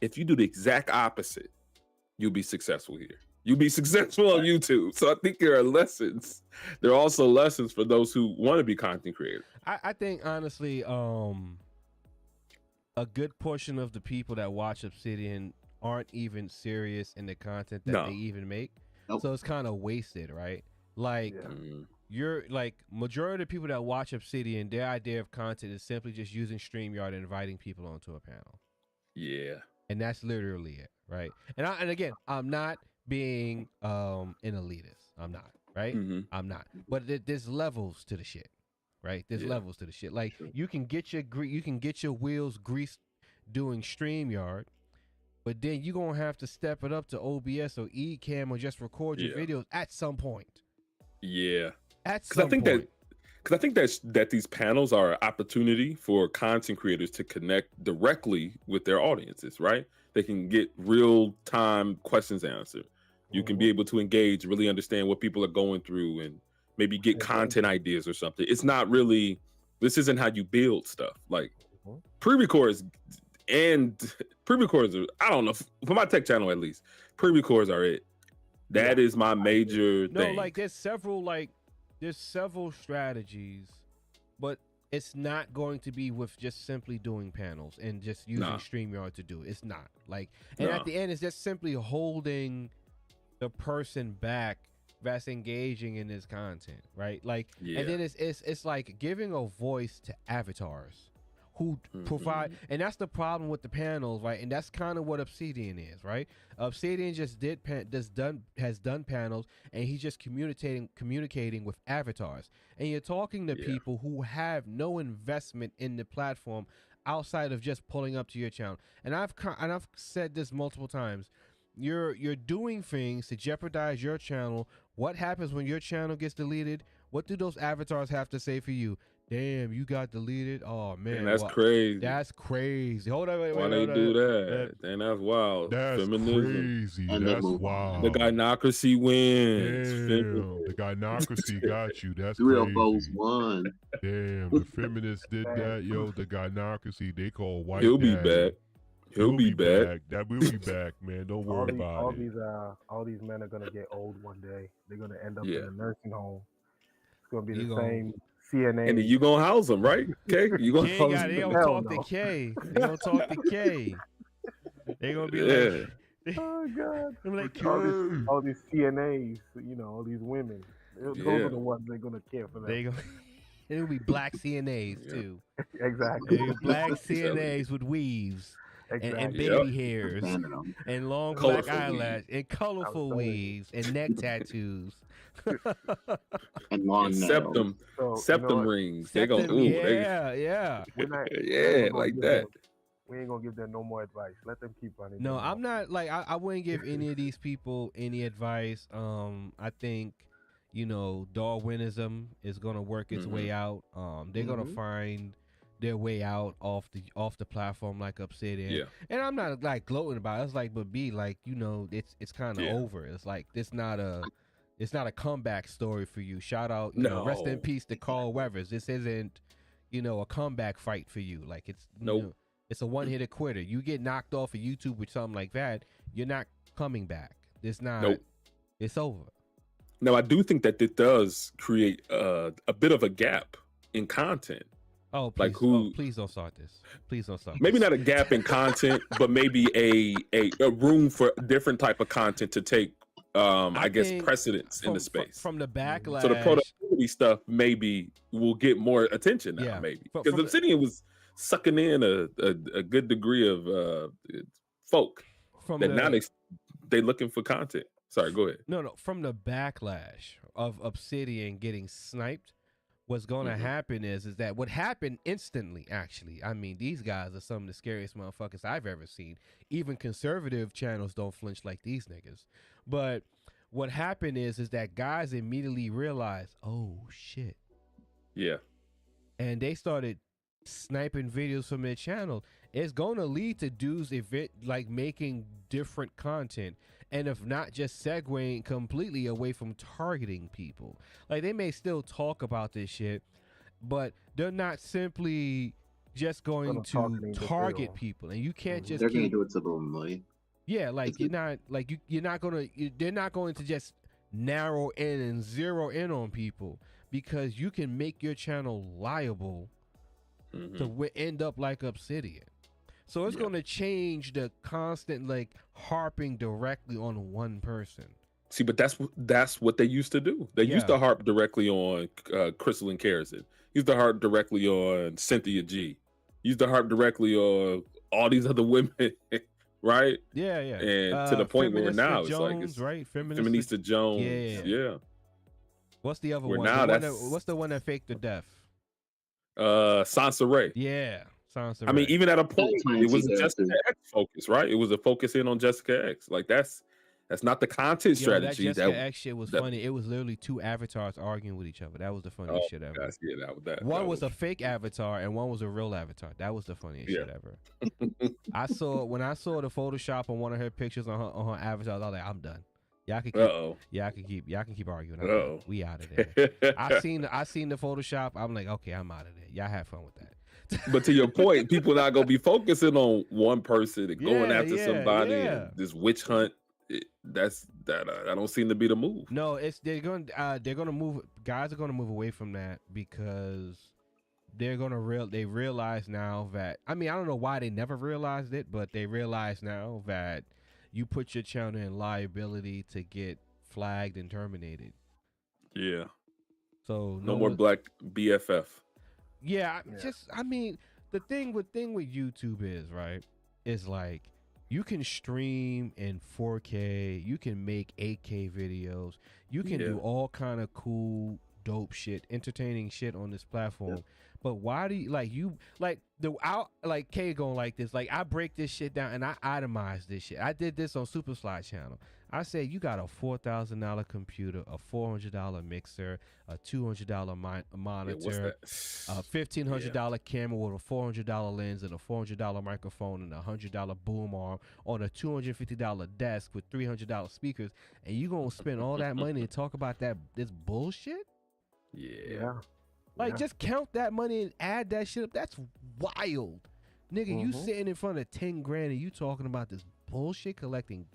if you do the exact opposite, you'll be successful here. You'll be successful on YouTube. So I think there are lessons. There are also lessons for those who want to be content creators. I think honestly, a good portion of the people that watch Obsidian aren't even serious in the content that they even make. So it's kind of wasted, right? Like you're like majority of the people that watch Obsidian, their idea of content is simply just using StreamYard and inviting people onto a panel. Yeah. And that's literally it, right? And again, I'm not being an elitist. I'm not, right? I'm not. But there's levels to the shit, right? There's levels to the shit. Like you can get your wheels greased doing StreamYard, but then you're gonna have to step it up to OBS or Ecamm or just record your videos at some point. Yeah. At some point. Because I think that these panels are an opportunity for content creators to connect directly with their audiences, right? They can get real-time questions answered. You can be able to engage, really understand what people are going through, and maybe get content ideas or something. It's not really, this isn't how you build stuff. Like pre-records are, I don't know, for my tech channel at least, pre-records are it. That is my major thing. No, like there's several strategies, but it's not going to be with just simply doing panels and just using Nah. StreamYard to do it. It's not like, and Nah. at the end, it's just simply holding the person back that's engaging in this content, right? Like, and then it's like giving a voice to avatars who provide, and that's the problem with the panels, right? And that's kind of what Obsidian is, right? Obsidian just has done panels, and he's just communicating with avatars, and you're talking to people who have no investment in the platform outside of just pulling up to your channel. And I've said this multiple times. You're doing things to jeopardize your channel. What happens when your channel gets deleted? What do those avatars have to say for you? Damn, you got deleted. Oh man, that's crazy. That's crazy. Hold on, wait, Why they do that? And that's wild. That's Feminism. crazy. That's wild. The gynocracy wins. Damn, the gynocracy got you. That's Real crazy. folks won. Damn, the feminists did that, yo. The gynocracy, they call white. He'll be daddy. back. He'll be back. That will be back, man. Don't worry about it. All these men are gonna get old one day. They're gonna end up in a nursing home. It's gonna be the same CNA. And then you gonna house them, right? Okay, you gonna house them. They gonna talk to K. They gonna talk to K. They gonna be like, oh god, I'm like, all these CNAs, you know, all these women. Those are the ones they're gonna care for them. It'll be black CNAs too. Exactly. Black CNAs with weaves. Exactly. And baby hairs and long black eyelash and colorful weaves and neck tattoos and long septum rings. They gonna yeah like that. We ain't gonna give them no more advice. Let them keep running. No, I'm not like I wouldn't give any of these people any advice. I think, you know, Darwinism is gonna work its way out. They're gonna find their way out off the platform like Obsidian. And I'm not like gloating about it. It's like, but B, like, you know, it's kind of over. It's like it's not a comeback story for you. Shout out, you know, rest in peace to Carl Weathers. This isn't, you know, a comeback fight for you. Like it's you know, it's a one-hitter quitter. You get knocked off of YouTube with something like that, you're not coming back. It's not. It's over. Now I do think that it does create a bit of a gap in content. Oh, please, like who? Please don't start this. Please don't start. Maybe not a gap in content, but maybe a room for different type of content to take, I guess, precedence in the space. From the backlash. So the productivity stuff maybe will get more attention now, maybe. Because Obsidian was sucking in a good degree of folk. Now they looking for content. Sorry, go ahead. No. From the backlash of Obsidian getting sniped, what's going to happen is that what happened instantly, actually. I mean, these guys are some of the scariest motherfuckers I've ever seen. Even conservative channels don't flinch like these niggas. But what happened is that guys immediately realized, oh, shit. Yeah. And they started sniping videos from their channel. It's going to lead to dudes like making different content. And if not just segueing completely away from targeting people. Like, they may still talk about this shit, but they're not simply just going to target people. And you can't just they're going to do it subliminally. Yeah, like you're not going to they're not going to just narrow in and zero in on people, because you can make your channel liable to end up like Obsidian. So it's going to change the constant like harping directly on one person. See, but that's what they used to do. They used to harp directly on Crystal and Kerrison. Used to harp directly on Cynthia G. Used to harp directly on all these other women, right? Yeah. And to the point where now it's Jones, like it's right? Feminista Jones. Yeah. What's the other where one? Now what's the one that faked the death? Sansa Ray. Yeah. I mean, even at a point, it was a Jessica X focus, right? It was a focus in on Jessica X. Like that's not the content strategy. That Jessica X shit was funny. It was literally two avatars arguing with each other. That was the funniest shit ever. One was a fake avatar and one was a real avatar. That was the funniest shit ever. When I saw the Photoshop on one of her pictures on her avatars, I was like, I'm done. Y'all can keep arguing. We out of there. I seen the Photoshop. I'm like, okay, I'm out of there. Y'all have fun with that. But to your point, people not gonna be focusing on one person and going after somebody and this witch hunt. I don't seem to be the move. No, they're gonna move. Guys are gonna move away from that because they realize now that, I mean, I don't know why they never realized it, but they realize now that you put your channel in liability to get flagged and terminated. Yeah. So no more black BFF. Yeah, I mean, the thing with YouTube is, right, is like you can stream in 4K, you can make 8K videos, you can do all kind of cool, dope shit, entertaining shit on this platform. But why do you like K going like this? Like, I break this shit down and I itemize this shit. I did this on Super Slide channel. I said you got a $4,000 computer, a $400 mixer, a $200 monitor, a $1,500 camera with a $400 lens and a $400 microphone and a $100 boom arm on a $250 desk with $300 speakers, and you gonna spend all that money and talk about this bullshit? Yeah. Like, just count that money and add that shit up. That's wild, nigga. You sitting in front of 10 grand and you talking about this bullshit, collecting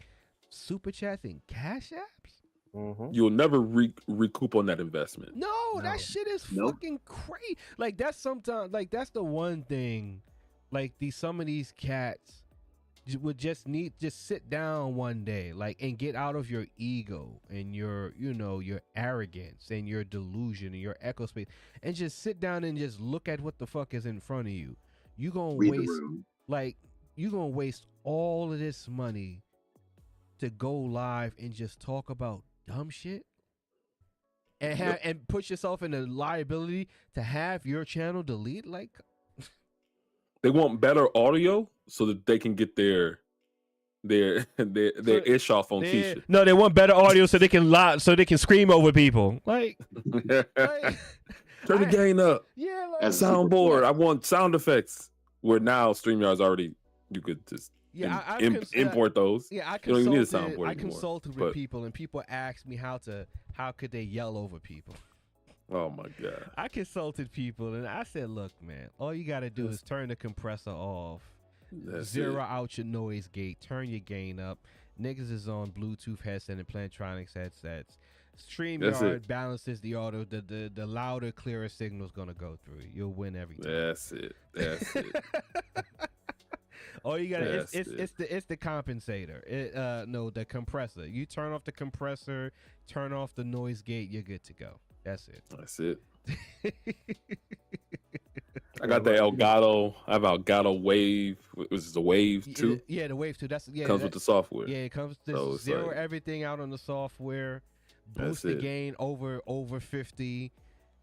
super chats and cash apps. You'll never recoup on that investment. No, that shit is fucking crazy. Like, that's sometimes, like, that's the one thing, like, some of these cats would just sit down one day, like, and get out of your ego and your arrogance and your delusion and your echo space, and just sit down and just look at what the fuck is in front of you. You gonna waste all of this money to go live and just talk about dumb shit and and put yourself in a liability to have your channel deleted. Like, they want better audio so that they can get their ish off on Keisha. No, they want better audio so they can scream over people. Like, turn the gain up. Yeah, like, soundboard. I want sound effects. Where now StreamYard's already, you could just import those. Yeah, you don't even need a soundboard I anymore. consulted with people, and people asked me how could they yell over people. Oh my god! I consulted people, and I said, look, man, all you got to do is turn the compressor off, zero out your noise gate, turn your gain up. Niggas is on Bluetooth headset and Plantronics headsets. StreamYard balances the audio. The louder, clearer signal's gonna go through. You'll win every time. That's it. All you gotta it's the compensator. No, the compressor. You turn off the compressor, turn off the noise gate, you're good to go. That's it. I got the Elgato. I have Elgato Wave. Was it the Wave 2? Yeah, the Wave 2. Comes with the software. Yeah, it comes to zero everything out on the software. Boost the gain over 50,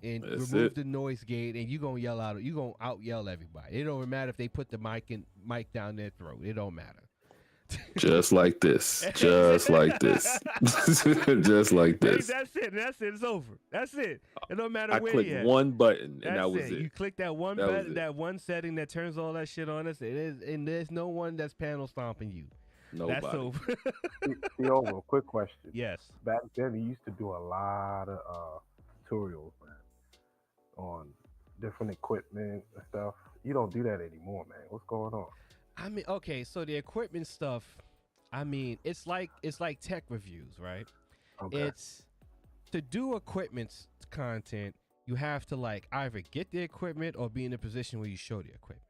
and remove the noise gate, and you gonna yell out. You gonna out yell everybody. It don't matter if they put the mic down their throat. It don't matter. Just like this. Just like this. Just like this. That's it. It's over. That's it. It don't matter where clicked you at. one button, and that was it. You click that one button, that one setting that turns all that shit on. That's it. And there's no one that's panel stomping you. Nobody. That's over. Yo, quick question. Yes. Back then, he used to do a lot of tutorials, man, on different equipment and stuff. You don't do that anymore, man. What's going on? I mean, okay, so the equipment stuff, I mean, it's like tech reviews, right? Okay. It's to do equipment content, you have to like either get the equipment or be in a position where you show the equipment.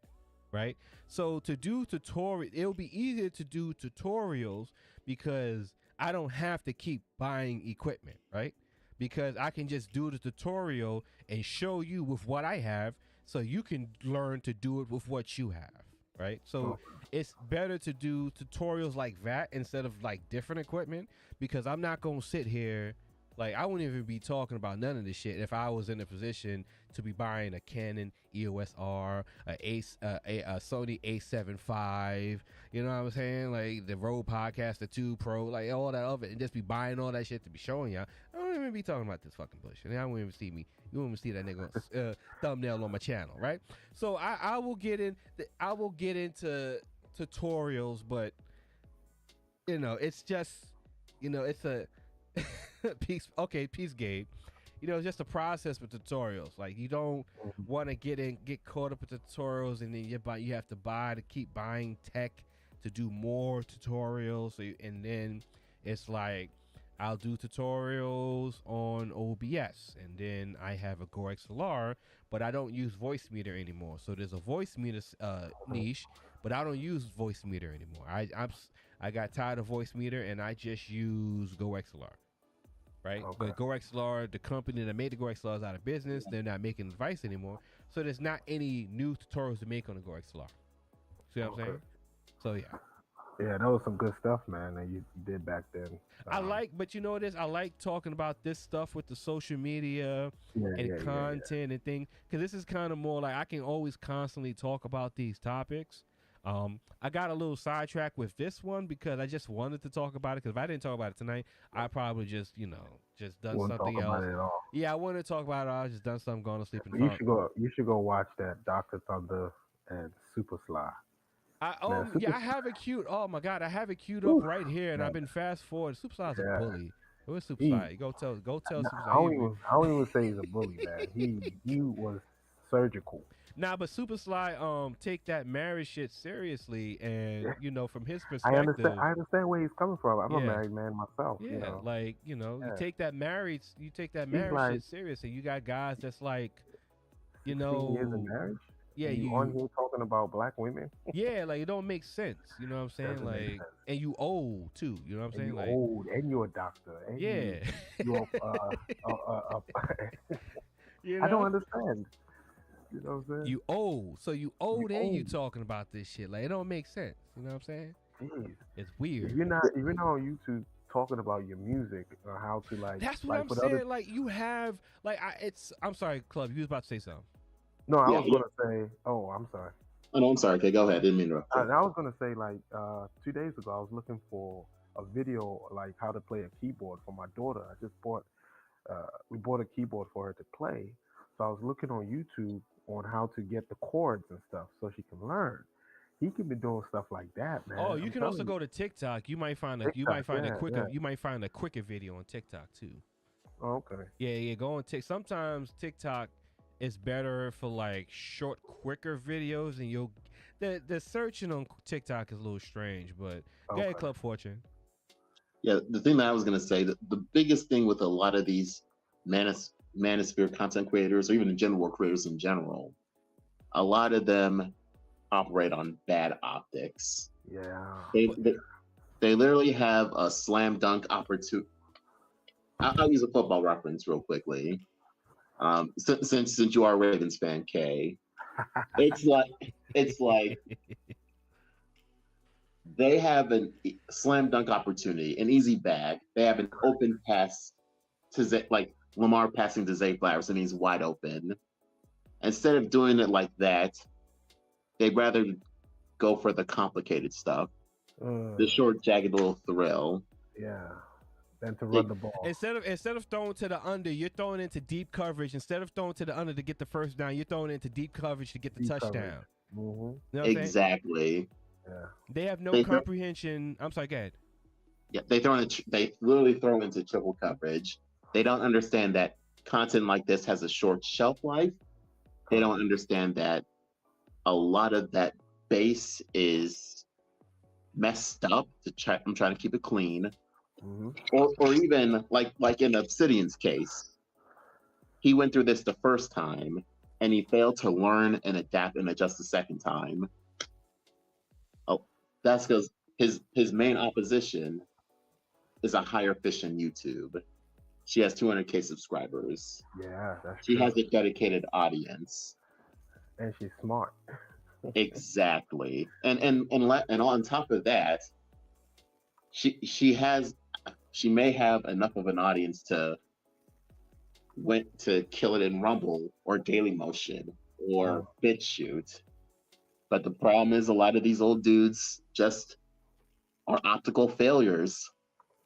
Right? So to do tutorial, it'll be easier to do tutorials because I don't have to keep buying equipment, right? Because I can just do the tutorial and show you with what I have so you can learn to do it with what you have, right? So it's better to do tutorials like that instead of like different equipment, because I'm not going to sit here. Like, I wouldn't even be talking about none of this shit if I was in a position to be buying a Canon EOS R, a Sony A7 IV, you know what I'm saying? Like the Rode Podcaster 2 Pro, like all that of it, and just be buying all that shit to be showing y'all. I don't even be talking about this fucking bullshit. I won't even see me. You won't even see that nigga thumbnail on my channel, right? So I will get into tutorials, but you know, it's just, you know, it's a peace, Gabe. You know, it's just a process with tutorials. Like, you don't want to get caught up with tutorials, and then you have to keep buying tech to do more tutorials. And then it's like, I'll do tutorials on OBS, and then I have a Go XLR, but I don't use voice meter anymore. So there's a voice meter niche, but I don't use voice meter anymore. I got tired of voice meter, and I just use Go XLR. Right, but Go XLR, the company that made the Go XLR, is out of business. They're not making the device anymore, so there's not any new tutorials to make on the Go XLR. See what I'm saying? So yeah. Yeah, that was some good stuff, man, that you did back then. But you know what it is? I like talking about this stuff with the social media and content and things, because this is kind of more like I can always constantly talk about these topics. I got a little sidetracked with this one because I just wanted to talk about it, because if I didn't talk about it tonight, I probably just done something else. Yeah, I wanted to talk about it. I just done something, going to sleep and You should go watch that Dr. Thunder and Super Sly. I have it queued. Oh my God, I have it queued up right here, and I've been fast forward. Super Sly's a bully. Where's Super Sly? Go tell Super Sly. I don't even say he's a bully, man. He was surgical. Nah, but Super Sly take that marriage shit seriously, and from his perspective, I understand where he's coming from. I'm a married man myself. Yeah, you take that marriage shit serious, and you got guys that's like, 16 years in marriage. Yeah, you on here talking about black women. Yeah, like it don't make sense. You know what I'm saying? Like, and you old too. You know what I'm saying? Like, old, and you're a doctor. And yeah. I don't understand. You know what I'm saying? You old, so you old, and you talking about this shit. Like, it don't make sense. You know what I'm saying? Jeez. It's weird. If you're not on YouTube talking about your music or how to like. That's what I'm saying. Like, you have I'm sorry, Club. You was about to say something. No, I was gonna say. Oh, I'm sorry. Oh no, I'm sorry. Okay, go ahead. Didn't mean to interrupt. I was gonna say 2 days ago I was looking for a video like how to play a keyboard for my daughter. I just we bought a keyboard for her to play. So I was looking on YouTube on how to get the chords and stuff so she can learn. He can be doing stuff like that, man. Oh, you can also go to TikTok. You might find a quicker video on TikTok too. Oh, okay. Yeah. Go on TikTok. Sometimes TikTok is better for like short, quicker videos, and the searching on TikTok is a little strange, but go ahead, Club Fortune. Yeah, the thing that I was gonna say, the biggest thing with a lot of these manosphere content creators, or even in general creators in general, a lot of them operate on bad optics. Yeah. They literally have a slam dunk opportunity. I'll use a football reference real quickly. Since you are a Ravens fan, Kay, it's like they have a slam dunk opportunity, an easy bag. They have an open pass to like Lamar passing to Zay Flowers, and he's wide open. Instead of doing it like that, they'd rather go for the complicated stuff, the short, jagged little thrill. Yeah. Than to run the ball. Instead of throwing to the under, you're throwing into deep coverage. Instead of throwing to the under to get the first down, you're throwing into deep coverage to get the touchdown. Mm-hmm. You know Exactly. Yeah. They have no comprehension. I'm sorry, go ahead. Yeah, they literally throw into triple coverage. They don't understand that content like this has a short shelf life. They don't understand that a lot of that base is messed up. I'm trying to keep it clean. Mm-hmm. Or even like in Obsidian's case, he went through this the first time and he failed to learn and adapt and adjust the second time. Oh, that's because his main opposition is a higher fish on YouTube. She has 200K subscribers. Yeah, that's she true. has a dedicated audience, and she's smart. Exactly, and on top of that, she may have enough of an audience to kill it in Rumble or Daily Motion or BitChute. But the problem is a lot of these old dudes just are optical failures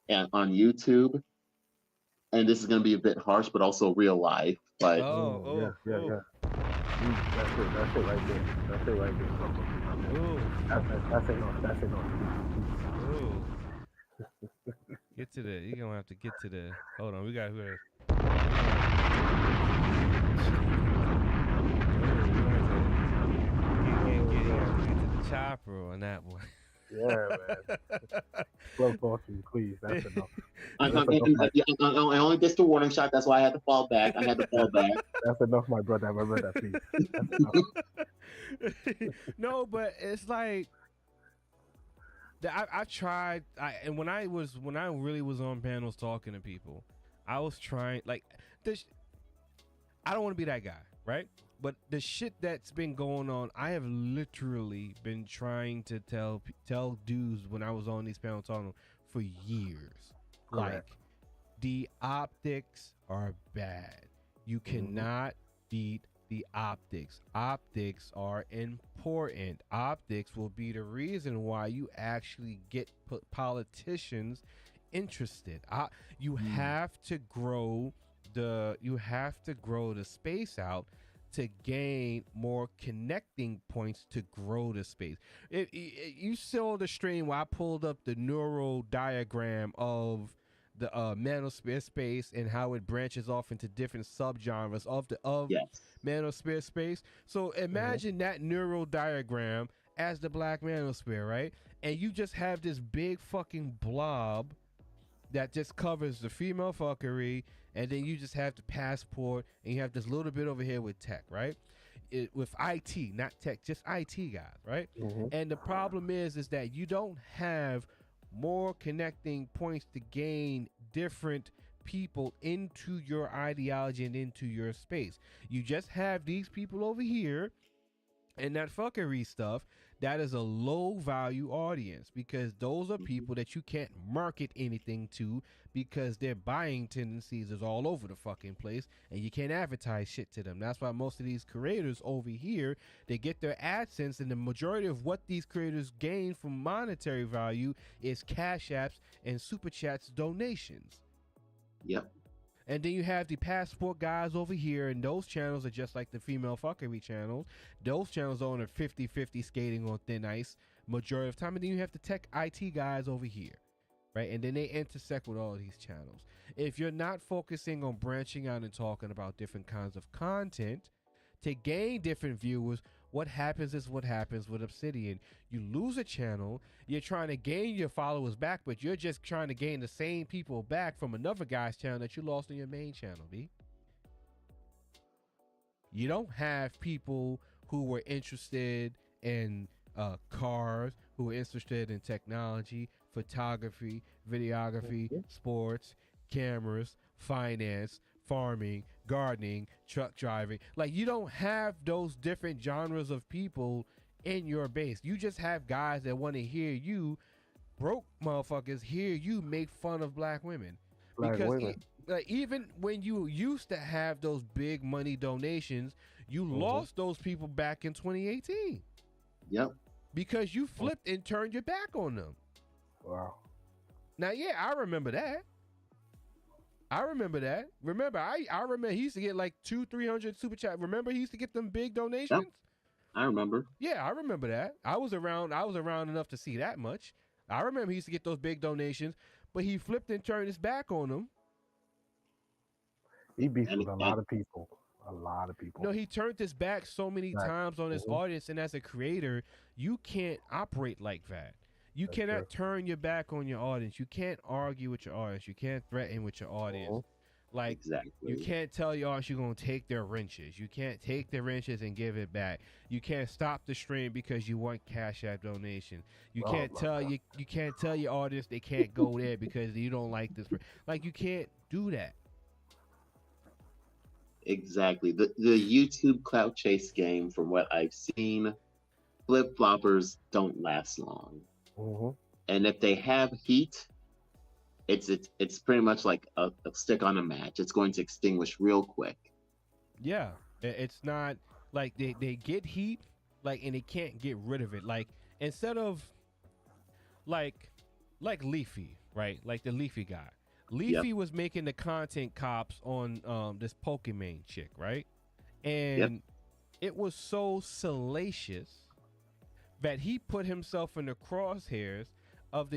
on YouTube. And this is going to be a bit harsh, but also real life. But yeah. That's it right there. That's it right there. That's enough. Get to the. You're gonna have to get to the. Hold on, we got who. Get to the chopper on that one. Yeah, man. Glow saucy, please. That's enough. And, That's and, enough, and, my, and only missed a warning shot. That's why I had to fall back. I had to fall back. that's enough, my brother. I read that, please. That's enough. No, but it's like I tried. And when I really was on panels talking to people, I was trying like this. I don't want to be that guy, right? But the shit that's been going on, I have literally been trying to tell dudes when I was on these panels talking for years. Correct. Like, the optics are bad. You cannot beat the optics. Optics are important. Optics will be the reason why you actually get politicians interested. You have to grow the space out to gain more connecting points to grow the space. You saw the stream where I pulled up the neural diagram of the manosphere space and how it branches off into different subgenres of manosphere space. So imagine that neural diagram as the black manosphere, right? And you just have this big fucking blob that just covers the female fuckery, and then you just have the passport, and you have this little bit over here with tech, right? With IT, not tech, just IT guys, right? And the problem is that you don't have more connecting points to gain different people into your ideology and into your space. You just have these people over here and that fuckery stuff. That is a low value audience because those are people that you can't market anything to because their buying tendencies is all over the fucking place and you can't advertise shit to them. That's why most of these creators over here, they get their AdSense, and the majority of what these creators gain from monetary value is cash apps and super chats donations. Yep. And then you have the passport guys over here, and those channels are just like the female fuckery channels. Those channels are on a 50-50 skating on thin ice majority of the time. And then you have the tech IT guys over here, right? And then they intersect with all of these channels. If you're not focusing on branching out and talking about different kinds of content to gain different viewers, what happens is what happens with Obsidian. You lose a channel, you're trying to gain your followers back, but you're just trying to gain the same people back from another guy's channel that you lost on your main channel, B. You don't have people who were interested in cars, who were interested in technology, photography, videography, sports, cameras, finance, farming, gardening, truck driving. Like, you don't have those different genres of people in your base. You just have guys that want to hear you, broke motherfuckers, hear you make fun of black women. Because even when you used to have those big money donations, you lost those people back in 2018. Yep. Because you flipped and turned your back on them. Wow. Now, yeah, I remember that. Remember, I remember he used to get like 200-300 super chat. Remember, he used to get them big donations. Yep. I remember. Yeah, I remember that. I was around enough to see that much. I remember he used to get those big donations, but he flipped and turned his back on them. He beats with a lot of people. No, he turned his back so many times on his audience, and as a creator, you can't operate like that. You cannot turn your back on your audience. You can't argue with your audience. You can't threaten with your audience. Like, you can't tell your audience you're going to take their wrenches. You can't take their wrenches and give it back. You can't stop the stream because you want Cash App donation. You can't tell you can't tell your audience they can't go there because you don't like this. Like, you can't do that. Exactly. The YouTube clout chase game, from what I've seen, flip floppers don't last long. And if they have heat, it's pretty much like a stick on a match. It's going to extinguish real quick. Yeah, it's not like they get heat, like, and they can't get rid of it. Like, instead of like Leafy, right? Like the Leafy guy. Leafy was making the content cops on this Pokemon chick, right? And it was so salacious that he put himself in the crosshairs of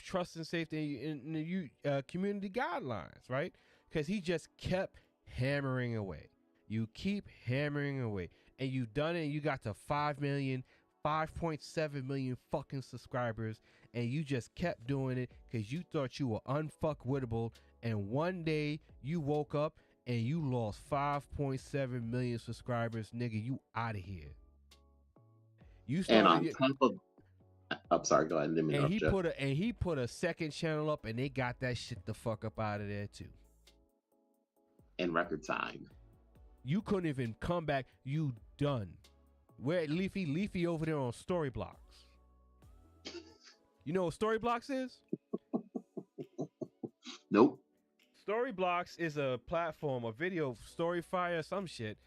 trust and safety in the community guidelines, right? Because he just kept hammering away. You keep hammering away, and you've done it. And you got to 5 million, 5.7 million fucking subscribers, and you just kept doing it because you thought you were unfuckwittable, and one day you woke up and you lost 5.7 million subscribers, nigga. You out of here. You And started. on top of, I'm sorry, go ahead. Let me And interrupt he put a second channel up, and they got that shit the fuck up out of there too. In record time. You couldn't even come back. You done. Where Leafy? Leafy over there on Storyblocks. You know what Storyblocks is? Nope. Storyblocks is a platform, a video Storyfire, some shit.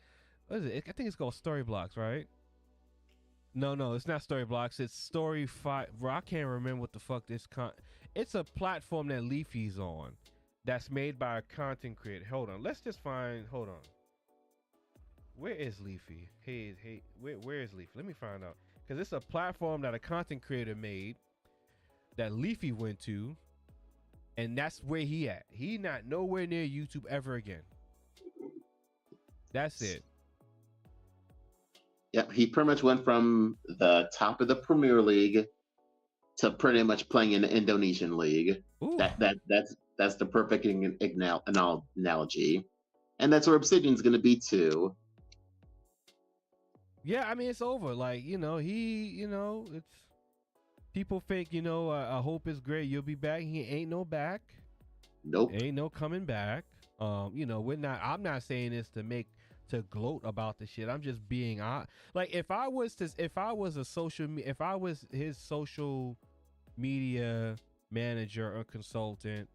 What is it? I think it's called Storyblocks, right? No, it's not Storyblocks. It's Storyfire. Bro, I can't remember what the fuck this It's a platform that Leafy's on. That's made by a content creator. Hold on. Let's just find. Hold on. Where is Leafy? Hey, where is Leafy? Let me find out. Because it's a platform that a content creator made that Leafy went to, and that's where he at. He not nowhere near YouTube ever again. That's it. Yep, he pretty much went from the top of the Premier League to pretty much playing in the Indonesian league. Ooh. That's the perfect analogy, and that's where Obsidian's going to be too. Yeah, I mean it's over. Like it's people think I hope it's great. You'll be back. He ain't no back. Nope. Ain't no coming back. We're not. I'm not saying this to gloat about the shit. I'm just being like if I was his social media manager or consultant,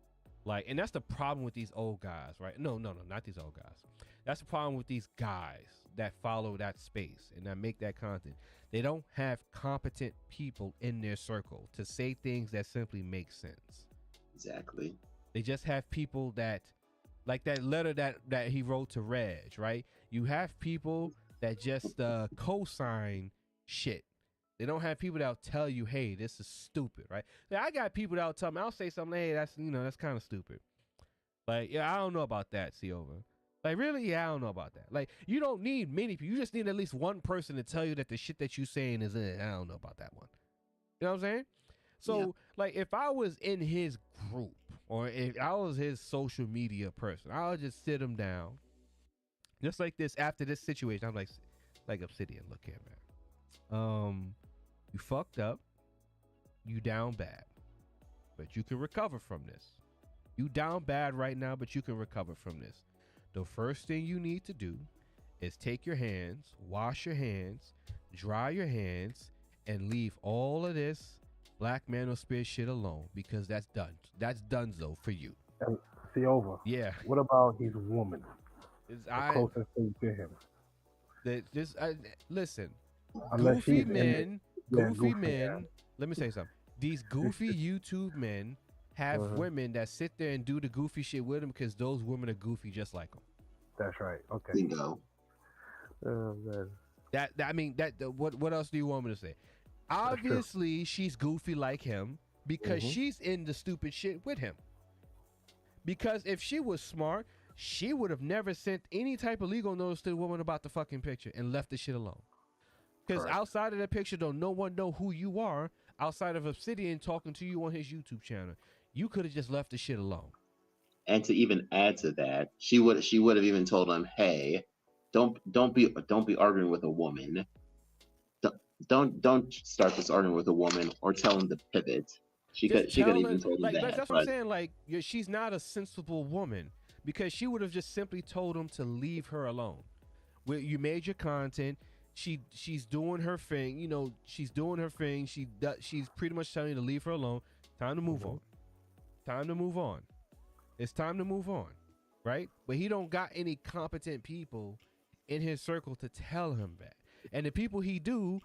like, and that's the problem with these old guys, right? No, not these old guys. That's the problem with these guys that follow that space and that make that content. They don't have competent people in their circle to say things that simply make sense. Exactly. They just have people that, like that letter that he wrote to Reg, right? You have people that just co-sign shit. They don't have people that'll tell you, hey, this is stupid, right? Now, I got people that'll tell me, I'll say something, hey, that's kind of stupid. Like, yeah, I don't know about that, Ciova. Like, really? Yeah, I don't know about that. Like, you don't need many people. You just need at least one person to tell you that the shit that you saying is I don't know about that one. You know what I'm saying? So, yeah. Like, if I was in his group or if I was his social media person, I would just sit him down. Just like this, after this situation, I'm like Obsidian, look here, man. You fucked up. You down bad. But you can recover from this. You down bad right now, but you can recover from this. The first thing you need to do is take your hands, wash your hands, dry your hands, and leave all of this Black Manosphere shit alone, because that's done. That's donezo for you. See over. Yeah. What about his woman? The closest thing to him. Listen. Unless goofy men. Yeah. Let me say something. These goofy YouTube men have women that sit there and do the goofy shit with them because those women are goofy just like them. That's right. Okay. Bingo. Oh, man. What else do you want me to say? Obviously, she's goofy like him because she's in the stupid shit with him. Because if she was smart, she would have never sent any type of legal notice to the woman about the fucking picture and left the shit alone. Because outside of that picture, don't no one know who you are outside of Obsidian talking to you on his YouTube channel. You could have just left the shit alone. And to even add to that, she would have even told him, "Hey, don't be arguing with a woman. Don't start this arguing with a woman, or tell him to pivot." She could even told him that. That's what I'm saying. Like, she's not a sensible woman because she would have just simply told him to leave her alone. You made your content. She's doing her thing. She's doing her thing. She's pretty much telling you to leave her alone. Time to move on. Time to move on. It's time to move on, right? But he don't got any competent people in his circle to tell him that. And the people he do,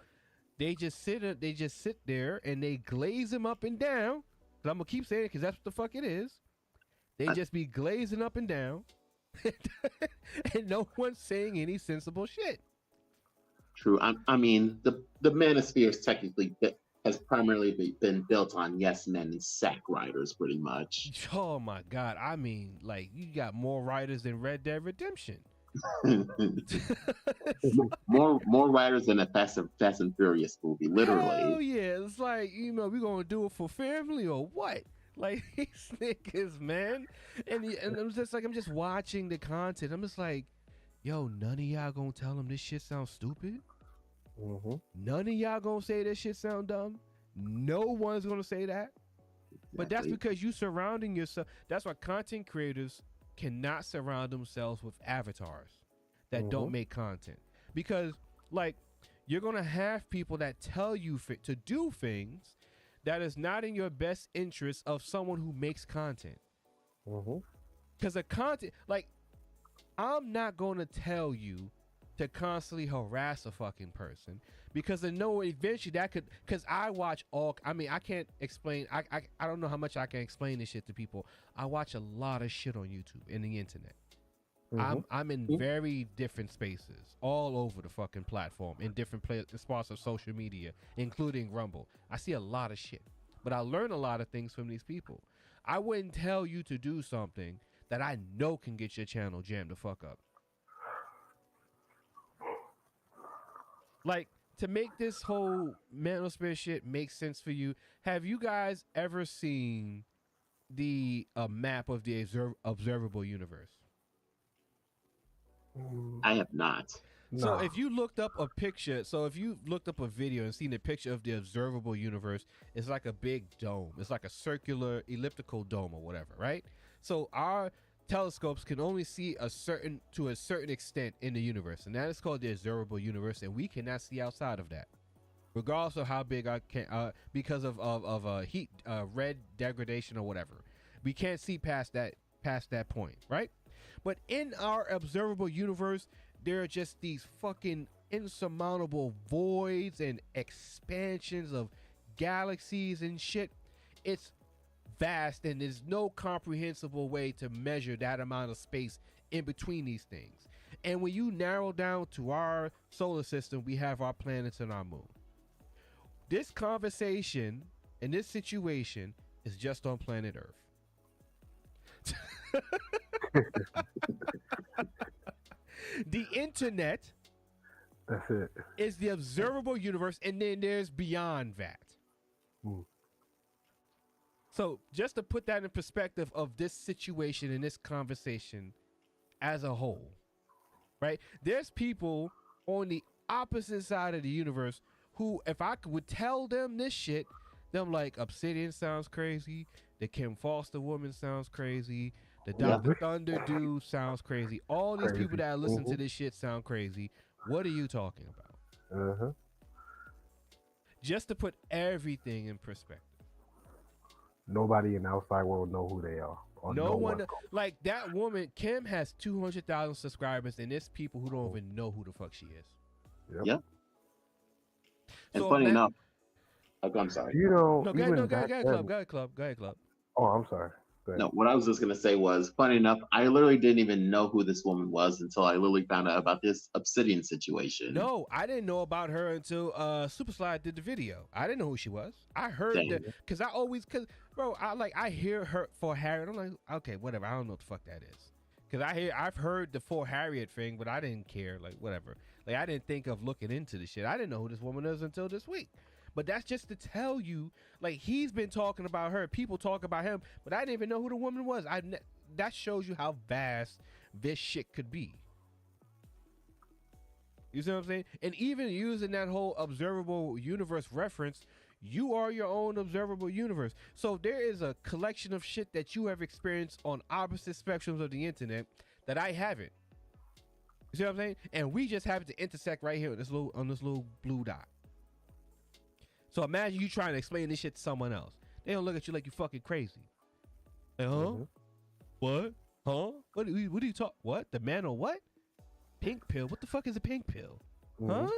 they just sit there and they glaze him up and down. Cause I'm gonna keep saying it because that's what the fuck it is. They just be glazing up and down, and no one's saying any sensible shit. True. I mean, the manosphere is technically has primarily been built on yes men and sack writers, pretty much. Oh my god! I mean, like, you got more writers than Red Dead Redemption. more writers than a Fast and Furious movie, literally. Hell yeah. It's like, we gonna do it for family or what? Like these niggas, man. And I'm just watching the content. I'm just like, yo, none of y'all gonna tell them this shit sounds stupid. None of y'all gonna say this shit sound dumb. No one's gonna say that. But that's because you surrounding yourself. That's why content creators cannot surround themselves with avatars that don't make content. Because, like, you're going to have people that tell you to do things that is not in your best interest of someone who makes content. Because the content, like, I'm not going to tell you to constantly harass a fucking person, because I know eventually that could, because I watch all, I mean, I can't explain, I don't know how much I can explain this shit to people. I watch a lot of shit on YouTube and the internet. I'm in very different spaces all over the fucking platform, in different spots of social media, including Rumble. I see a lot of shit, but I learn a lot of things from these people. I wouldn't tell you to do something that I know can get your channel jammed the fuck up. Like, to make this whole manosphere shit make sense for you, have you guys ever seen the map of the observable universe? I have not. So if you looked up a picture, so if you looked up a video and seen a picture of the observable universe, it's like a big dome. It's like a circular elliptical dome or whatever, right? So our telescopes can only see to a certain extent in the universe, and that is called the observable universe, and we cannot see outside of that, regardless of how big I can, because of heat, red degradation or whatever. We can't see past that point, right? But in our observable universe, there are just these fucking insurmountable voids and expansions of galaxies and shit. It's vast, and there's no comprehensible way to measure that amount of space in between these things. And when you narrow down to our solar system, we have our planets and our moon. This conversation and this situation is just on planet Earth. The internet, that's it, is the observable universe, and then there's beyond that. So just to put that in perspective of this situation and this conversation as a whole, right? There's people on the opposite side of the universe who, if I would tell them this shit, them like Obsidian sounds crazy, the Kim Foster woman sounds crazy, the Dr. Thunder dude sounds crazy. All these people that listen to this shit sound crazy. What are you talking about? Just to put everything in perspective. Nobody in the outside world know who they are. No one, like that woman, Kim has 200,000 subscribers, and there's people who don't even know who the fuck she is. Yep. And So funny enough, I'm sorry. You know, no, go ahead, Club. Oh, I'm sorry. No, what I was just gonna say was, funny enough, I literally didn't even know who this woman was until I literally found out about this Obsidian situation. No, I didn't know about her until Superslide did the video. I didn't know who she was. I heard that because I hear her for Harriet. I'm like, okay, whatever. I don't know what the fuck that is. Because I've heard the For Harriet thing, but I didn't care. Like, whatever. Like, I didn't think of looking into the shit. I didn't know who this woman is until this week. But that's just to tell you, like, he's been talking about her. People talk about him, but I didn't even know who the woman was. That shows you how vast this shit could be. You see what I'm saying? And even using that whole observable universe reference, you are your own observable universe. So there is a collection of shit that you have experienced on opposite spectrums of the internet that I haven't. You see what I'm saying? And we just happen to intersect right here on this little blue dot. So imagine you trying to explain this shit to someone else. They don't look at you like you fucking crazy. Like, what? Huh? What do you talk? What? The man on what? Pink pill? What the fuck is a pink pill? Huh?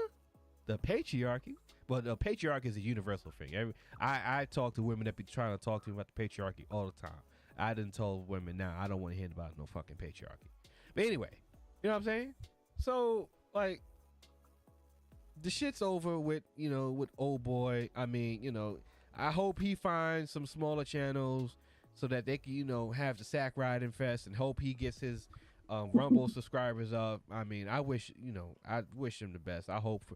The patriarchy? Well, the patriarchy is a universal thing. I talk to women that be trying to talk to me about the patriarchy all the time. I done told women now I don't want to hear about no fucking patriarchy. But anyway, you know what I'm saying? So, like, the shit's over with, with old boy. I mean, I hope he finds some smaller channels so that they can, have the sack riding fest, and hope he gets his Rumble subscribers up. I mean, I wish him the best. I hope for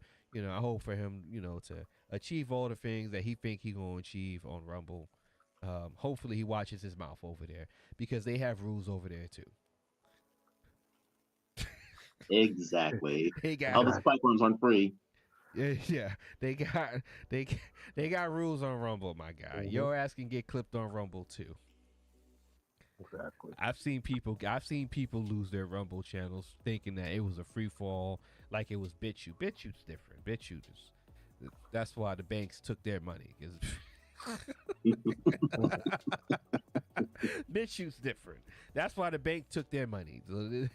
him, to achieve all the things that he think he gonna achieve on Rumble. Hopefully he watches his mouth over there because they have rules over there too. Exactly. They got All the platforms aren't free. Yeah, they got rules on Rumble, my guy. Your ass can get clipped on Rumble too. Exactly. I've seen people lose their Rumble channels thinking that it was a free fall, like it was BitChute. BitChute's different. That's why the banks took their money. BitChute's different. That's why the bank took their money. The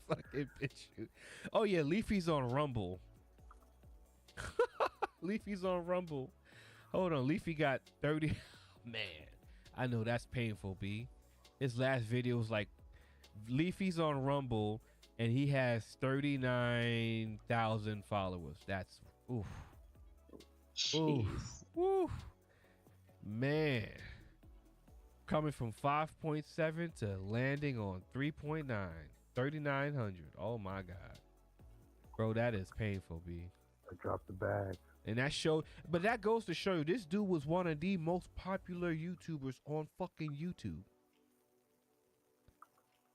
fucking BitChute. Oh yeah, Leafy's on Rumble. Leafy's on Rumble. Hold on, Leafy got 30. Man, I know that's painful, B. His last video was like, Leafy's on Rumble and he has 39,000 followers. That's oof. Jeez. Oof. Man. Coming from 5.7 to landing on 3.9. 3,900. Oh my God. Bro, that is painful, B. I dropped the bag. And but that goes to show you this dude was one of the most popular YouTubers on fucking YouTube.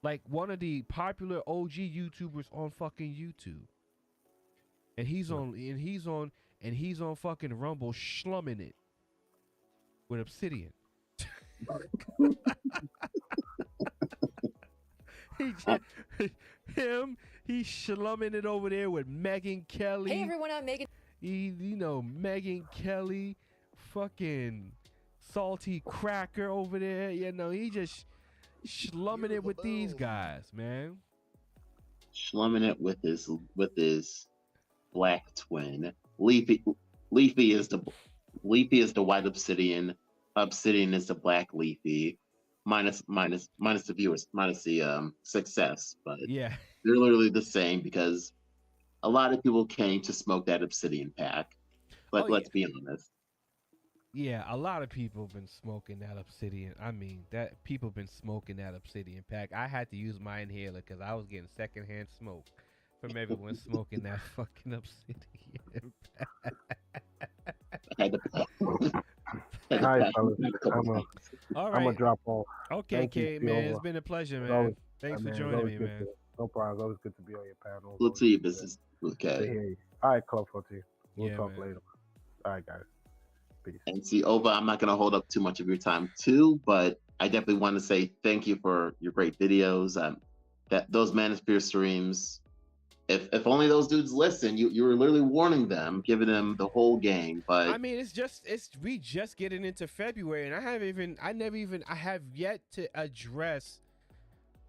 Like one of the popular OG YouTubers on fucking YouTube. And he's on fucking Rumble slumming it with Obsidian. He's slumming it over there with Megan Kelly. Hey everyone, I'm Megan. Megan Kelly, fucking salty cracker over there. He just slumming it with these guys, man. Slumming it with his black twin. Leafy is the white Obsidian. Obsidian is the black Leafy. Minus the viewers, minus the success, but yeah, they're literally the same because a lot of people came to smoke that Obsidian pack. But let's be honest. Yeah, a lot of people have been smoking that Obsidian. I mean, that people been smoking that Obsidian pack. I had to use my inhaler because I was getting secondhand smoke from everyone smoking that fucking Obsidian pack. All right, fellas. All right. I'm gonna drop off. Okay, Kate, man. It's been a pleasure, man. Thanks for joining me, man. No problem. It's always good to be on your panel. We'll see you, business. Okay. All right, Club 14. We'll Yeah, talk man. later. All right, guys. Peace. And see, Ova, I'm not going to hold up too much of your time too, but I definitely want to say thank you for your great videos. That those Manosphere streams, if only those dudes listen, you were literally warning them, giving them the whole game. But I mean, we just getting into February, and I have yet to address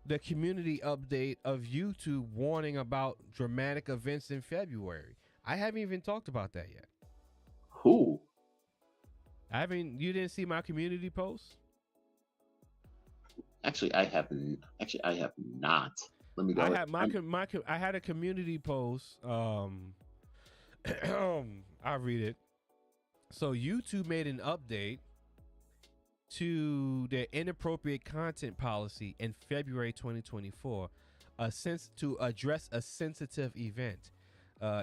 the community update of YouTube warning about dramatic events in February. I haven't even talked about that yet. Who? You didn't see my community post? Actually, I have not. Let me go. I had a community post. I'll read it. So YouTube made an update to their inappropriate content policy in February 2024, to address a sensitive event.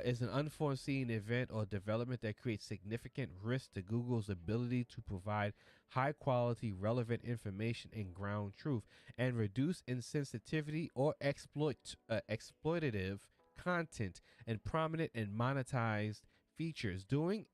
Is an unforeseen event or development that creates significant risk to Google's ability to provide high quality, relevant information and ground truth, and reduce insensitivity or exploitative content and prominent and monetized features. During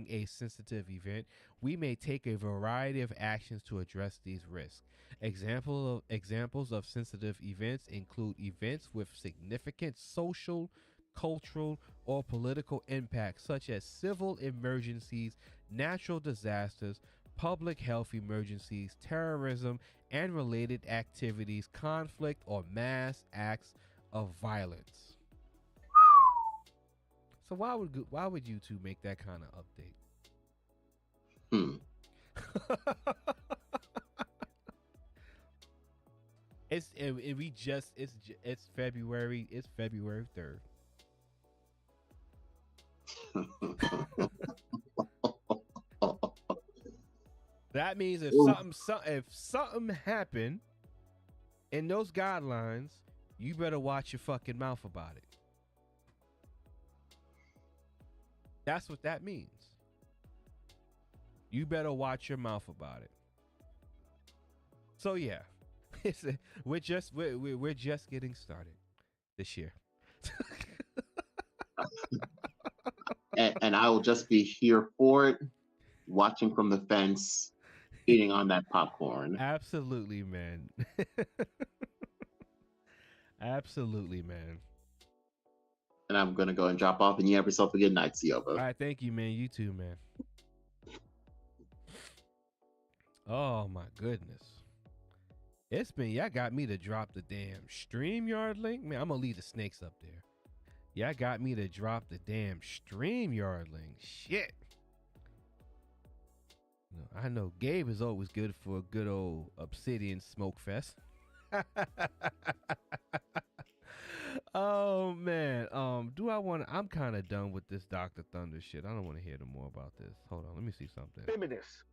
a sensitive event, we may take a variety of actions to address these risks. Examples of sensitive events include events with significant social, cultural, or political impact, such as civil emergencies, natural disasters, public health emergencies, terrorism and related activities, conflict, or mass acts of violence. So why would YouTube make that kind of update? It's February. It's February 3rd. That means if something happened in those guidelines, you better watch your fucking mouth about it. That's what that means. You better watch your mouth about it. So yeah, we're just getting started this year. And I will just be here for it, watching from the fence, eating on that popcorn. Absolutely, man. Absolutely, man. And I'm gonna go and drop off, and you have yourself a good night, Sioba. All right, thank you, man. You too, man. Oh my goodness. Y'all got me to drop the damn StreamYard link. Man, I'm gonna leave the snakes up there. Y'all got me to drop the damn StreamYard link. Shit. I know Gabe is always good for a good old Obsidian smoke fest. Oh man. I'm kind of done with this Dr. Thunder shit. I don't want to hear no more about this. Hold on, let me see something. Feminist.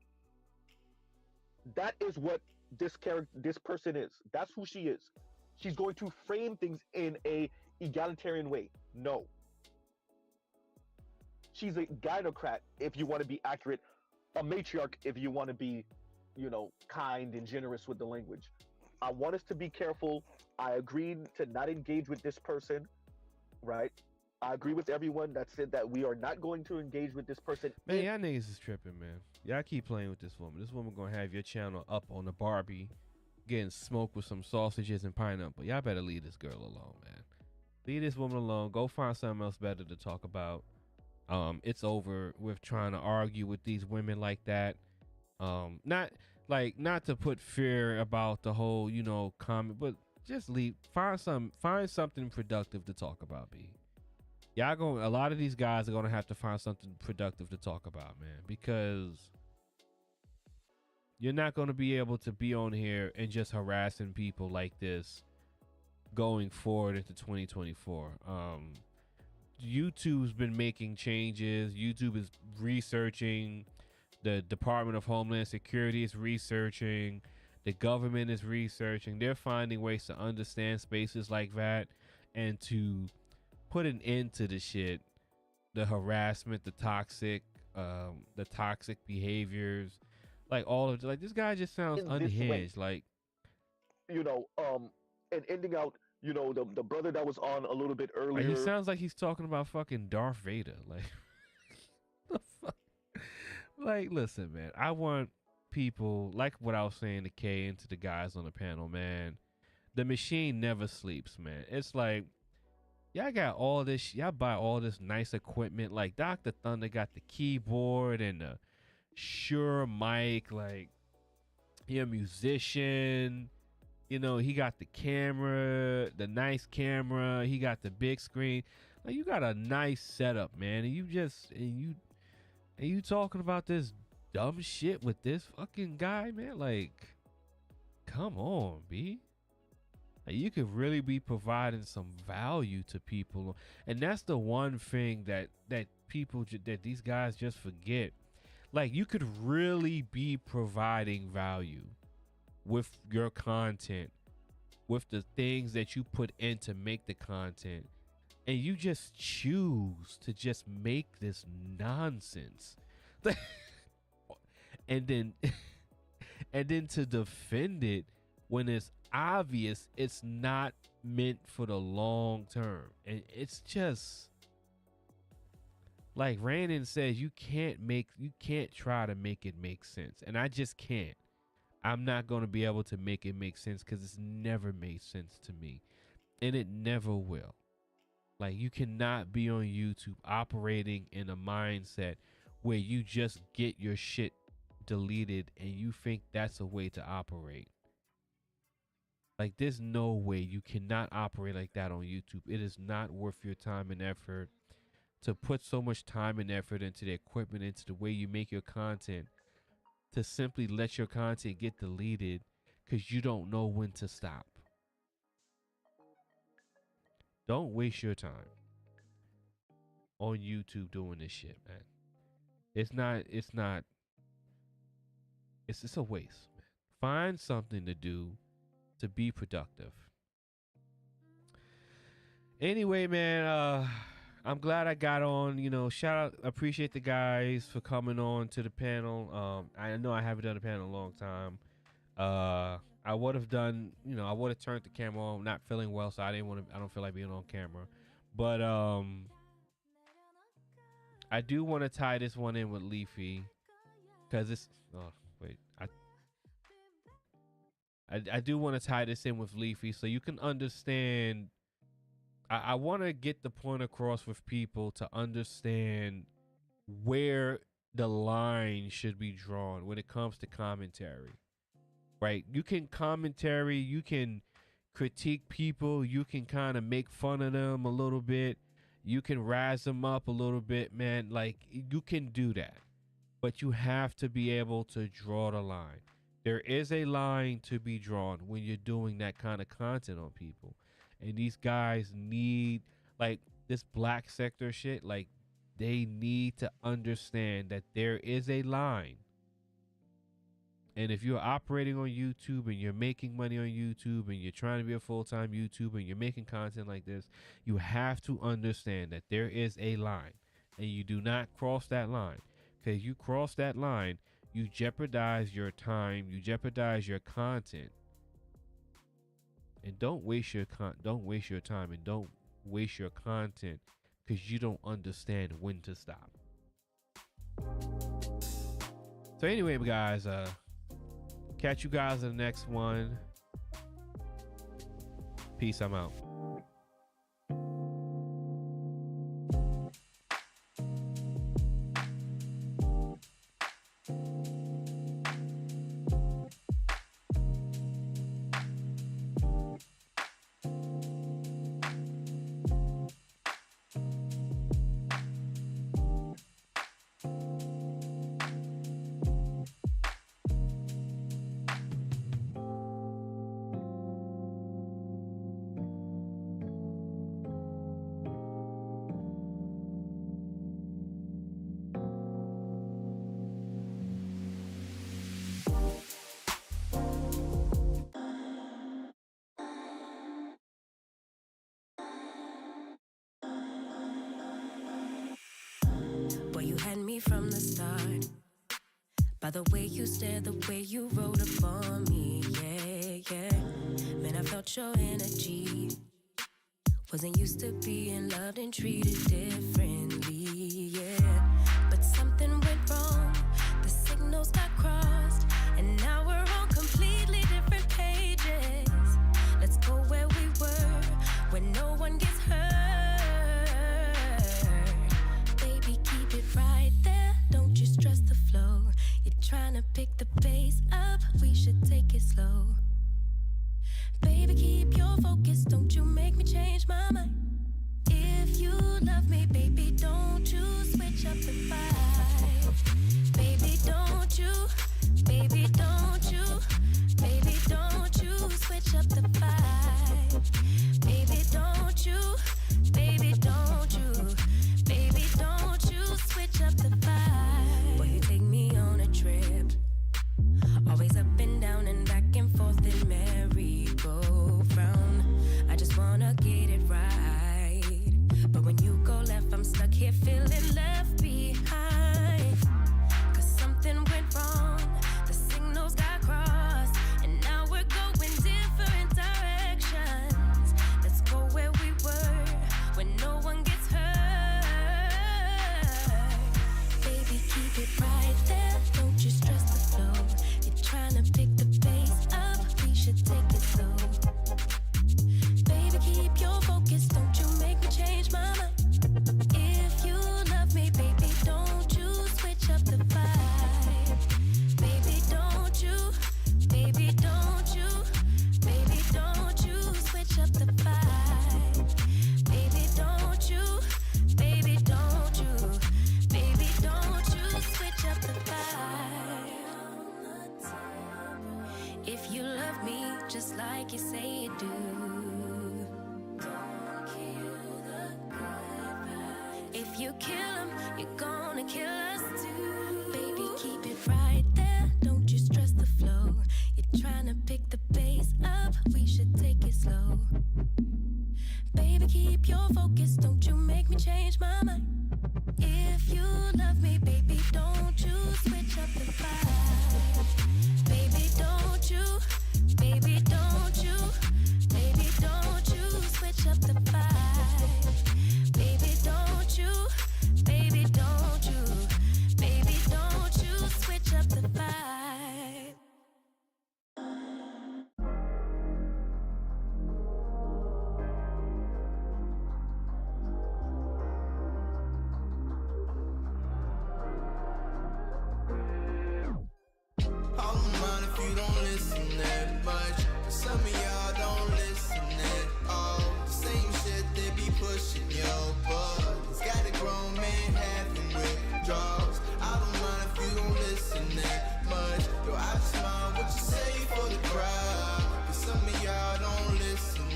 That is what this person is. That's who she is. She's going to frame things in a egalitarian way. No. She's a gynocrat, if you want to be accurate, a matriarch if you want to be, kind and generous with the language. I want us to be careful. I agreed to not engage with this person, right? I agree with everyone that said that we are not going to engage with this person. Man, y'all niggas is tripping, man. Y'all keep playing with this woman. This woman gonna have your channel up on the Barbie, getting smoked with some sausages and pineapple. Y'all better leave this girl alone, man. Leave this woman alone. Go find something else better to talk about. It's over with trying to argue with these women like that. Not to put fear about the whole, comment, but just leave. Find something productive to talk about, B. A lot of these guys are gonna have to find something productive to talk about, man, because you're not gonna be able to be on here and just harassing people like this going forward into 2024. YouTube's been making changes. YouTube is researching. The Department of Homeland Security is researching. The government is researching. They're finding ways to understand spaces like that and to put an end to the shit, the harassment, the toxic behaviors, this guy just sounds unhinged. And ending out, the brother that was on a little bit earlier. He sounds like he's talking about fucking Darth Vader. The fuck? Listen, man. I want people, like what I was saying to Kay and to the guys on the panel, man. The machine never sleeps, man. It's like, y'all got all this, y'all buy all this nice equipment. Like Dr. Thunder got the keyboard and the Shure mic. Like, he a musician. He got the camera, the nice camera. He got the big screen. Like, you got a nice setup, man. And you talking about this dumb shit with this fucking guy, man? Like, come on, B. Like, you could really be providing some value to people. And that's the one thing that these guys just forget. Like, you could really be providing value with your content, with the things that you put in to make the content, and you just choose to just make this nonsense. and then to defend it when it's obvious it's not meant for the long term. And it's just like Randon says, you can't try to make it make sense. And I just can't. I'm not going to be able to make it make sense because it's never made sense to me. And it never will. Like, you cannot be on YouTube operating in a mindset where you just get your shit deleted and you think that's a way to operate. Like, there's no way. You cannot operate like that on YouTube. It is not worth your time and effort to put so much time and effort into the equipment, into the way you make your content, to simply let your content get deleted because you don't know when to stop. Don't waste your time on YouTube doing this shit, man. It's a waste, man. Find something to do to be productive. Anyway, man, I'm glad I got on. You know, shout out, appreciate the guys for coming on to the panel. I know I haven't done a panel in a long time. I would have done, you know, I would have turned the camera on. Not feeling well, so I don't feel like being on camera. But I do want to tie this one in with Leafy, because it's. Oh wait, I do want to tie this in with Leafy so you can understand. I want to get the point across with people to understand where the line should be drawn when it comes to commentary, right? You can commentary, you can critique people, you can kind of make fun of them a little bit, you can razz them up a little bit, man. Like, you can do that, but you have to be able to draw the line. There is a line to be drawn when you're doing that kind of content on people. And these guys need, like, this black sector shit, like, they need to understand that there is a line. And if you're operating on YouTube and you're making money on YouTube and you're trying to be a full-time YouTuber and you're making content like this, you have to understand that there is a line. And you do not cross that line. Because you cross that line, you jeopardize your time, you jeopardize your content. And don't waste your time and don't waste your content because you don't understand when to stop. So anyway, guys, catch you guys in the next one. Peace. I'm out. From the start, by the way you stared, the way you wrote up on me, yeah. Man, I felt your energy. Wasn't used to being loved and treated differently, yeah. But something went wrong, the signals got crossed, and now we're on completely different pages. Let's go where we were, where no one gets hurt. Baby, keep it right there, don't you stress the flow. You're trying to pick the pace up, we should take it slow. Baby, keep your focus, don't you make me change my mind. If you love me, baby, don't you switch up the vibe. Baby, don't you, baby, don't you, baby, don't you switch up the vibe. Baby, don't you, baby, don't you, baby, don't you switch up the vibe. Boy, you take me on a trip, always up and down and back and forth in merry-go-round. I just wanna get it right, but when you go left, I'm stuck here feeling left behind. Cause something went wrong, the signals got crossed, and now we're going different directions. Let's go where we were, when no one gets hurt. Baby, keep it right there, don't you stress the flow. You're trying to pick the pace up, we should take it slow. Baby, keep your focus, don't you make me change my mind. If you love me, baby, don't you switch up the vibe. Baby, don't you, baby, don't you, baby, don't you switch up the vibe. Baby, don't you, baby, don't you, baby, don't you switch up the vibe. If you love me just like you say you do, don't kill the good vibes. If you kill him, you're gonna kill us too. Baby, keep it right there, don't you stress the flow. You're trying to pick the pace up, we listen that much. But some of y'all don't listen at all. The same shit they be pushing your buttons. Got a grown man having withdrawals. I don't mind if you don't listen that much. Yo, I just mind what you say for the crowd. Cause some of y'all don't listen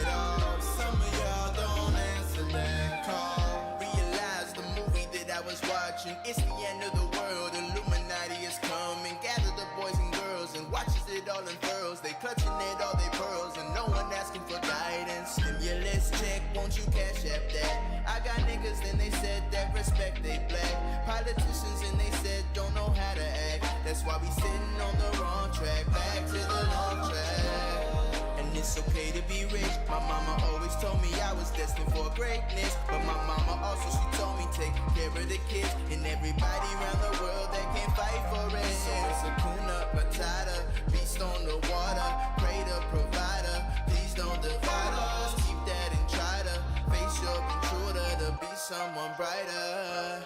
at all. Some of y'all don't answer that call. Realize the movie that I was watching, it's the end of the world. Illuminati is coming. Gather the boys and girls and watches it all unfurls. They clutching at all their pearls and no one asking for guidance. Stimulus check, won't you cash app that? I got niggas and they said that respect they black. Politicians and they said don't know how to act. That's why we sitting on the wrong track. Back to the long track. And it's okay to be rich. My mama always told me I was destined for greatness. But my mama also, she told me take care of the kids and everybody around the world that can't fight for it. So it's a Kuna Matata, beast on the water, pray to provider. Please don't divide us. Keep that and try to face your intruder to be someone brighter.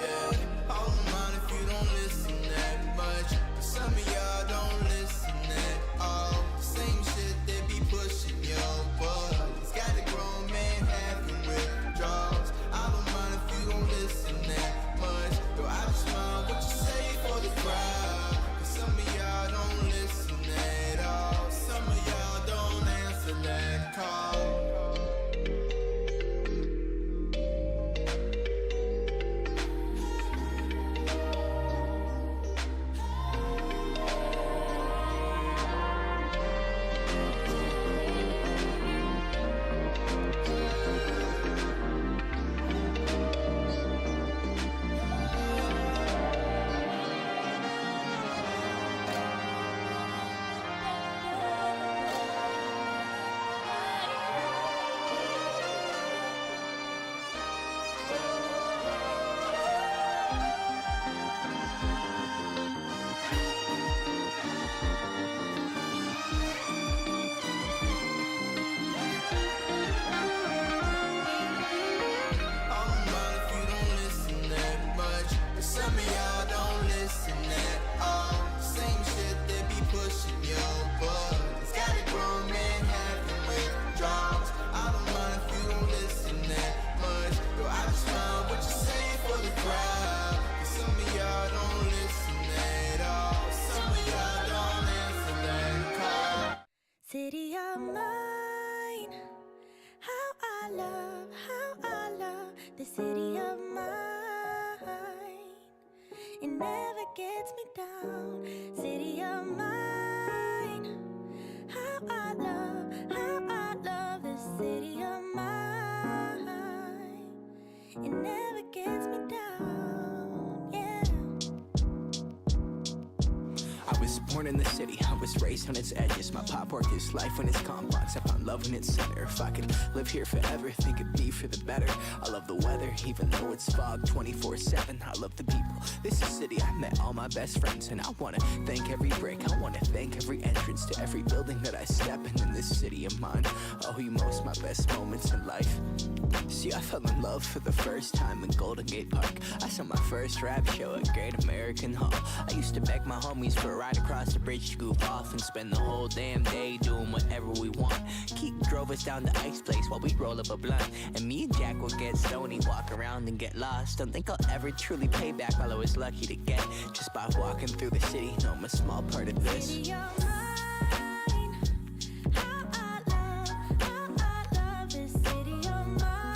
Yeah, all in mind if you don't listen that much. But some of y'all don't listen at all. Same shit they be pushing your buttons. Got a grown man having withdrawals. I don't mind if you don't listen that much. Yo, I just mind what you say for the crowd. Cause some of y'all don't listen at all. Some of y'all don't answer that call. City of mine, how I love the city of mine. It never gets me down. City of mine, how I love the city of mine. It never gets me down, yeah. I was born in the city, I was raised on its edges. My pop worked his life when it's complex. I found love in its center. If I could live here forever, think it'd be for the better. I love the weather, even though it's fog 24/7. I love the people. This is the city I met all my best friends. And I wanna thank every brick, I wanna thank every entrance to every building that I step in this city of mine. I owe you most my best moments in life. See, I fell in love for the first time in Golden Gate Park. I saw my first rap show at Great American Hall. I used to beg my homies for a ride across the bridge to goof off and spend the whole damn day doing whatever we want. Keith drove us down to Ike's place while we roll up a blunt. And me and Jack would get stoney, walk around and get lost. Don't think I'll ever truly pay back all I was lucky to get just by walking through the city. No, I'm a small part of this. City of mine, how I love this city of mine.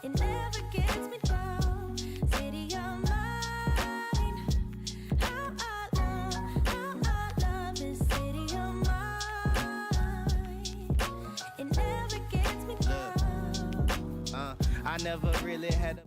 It never gets me down. City of mine, how I love this city of mine. It never gets me down. I never really had a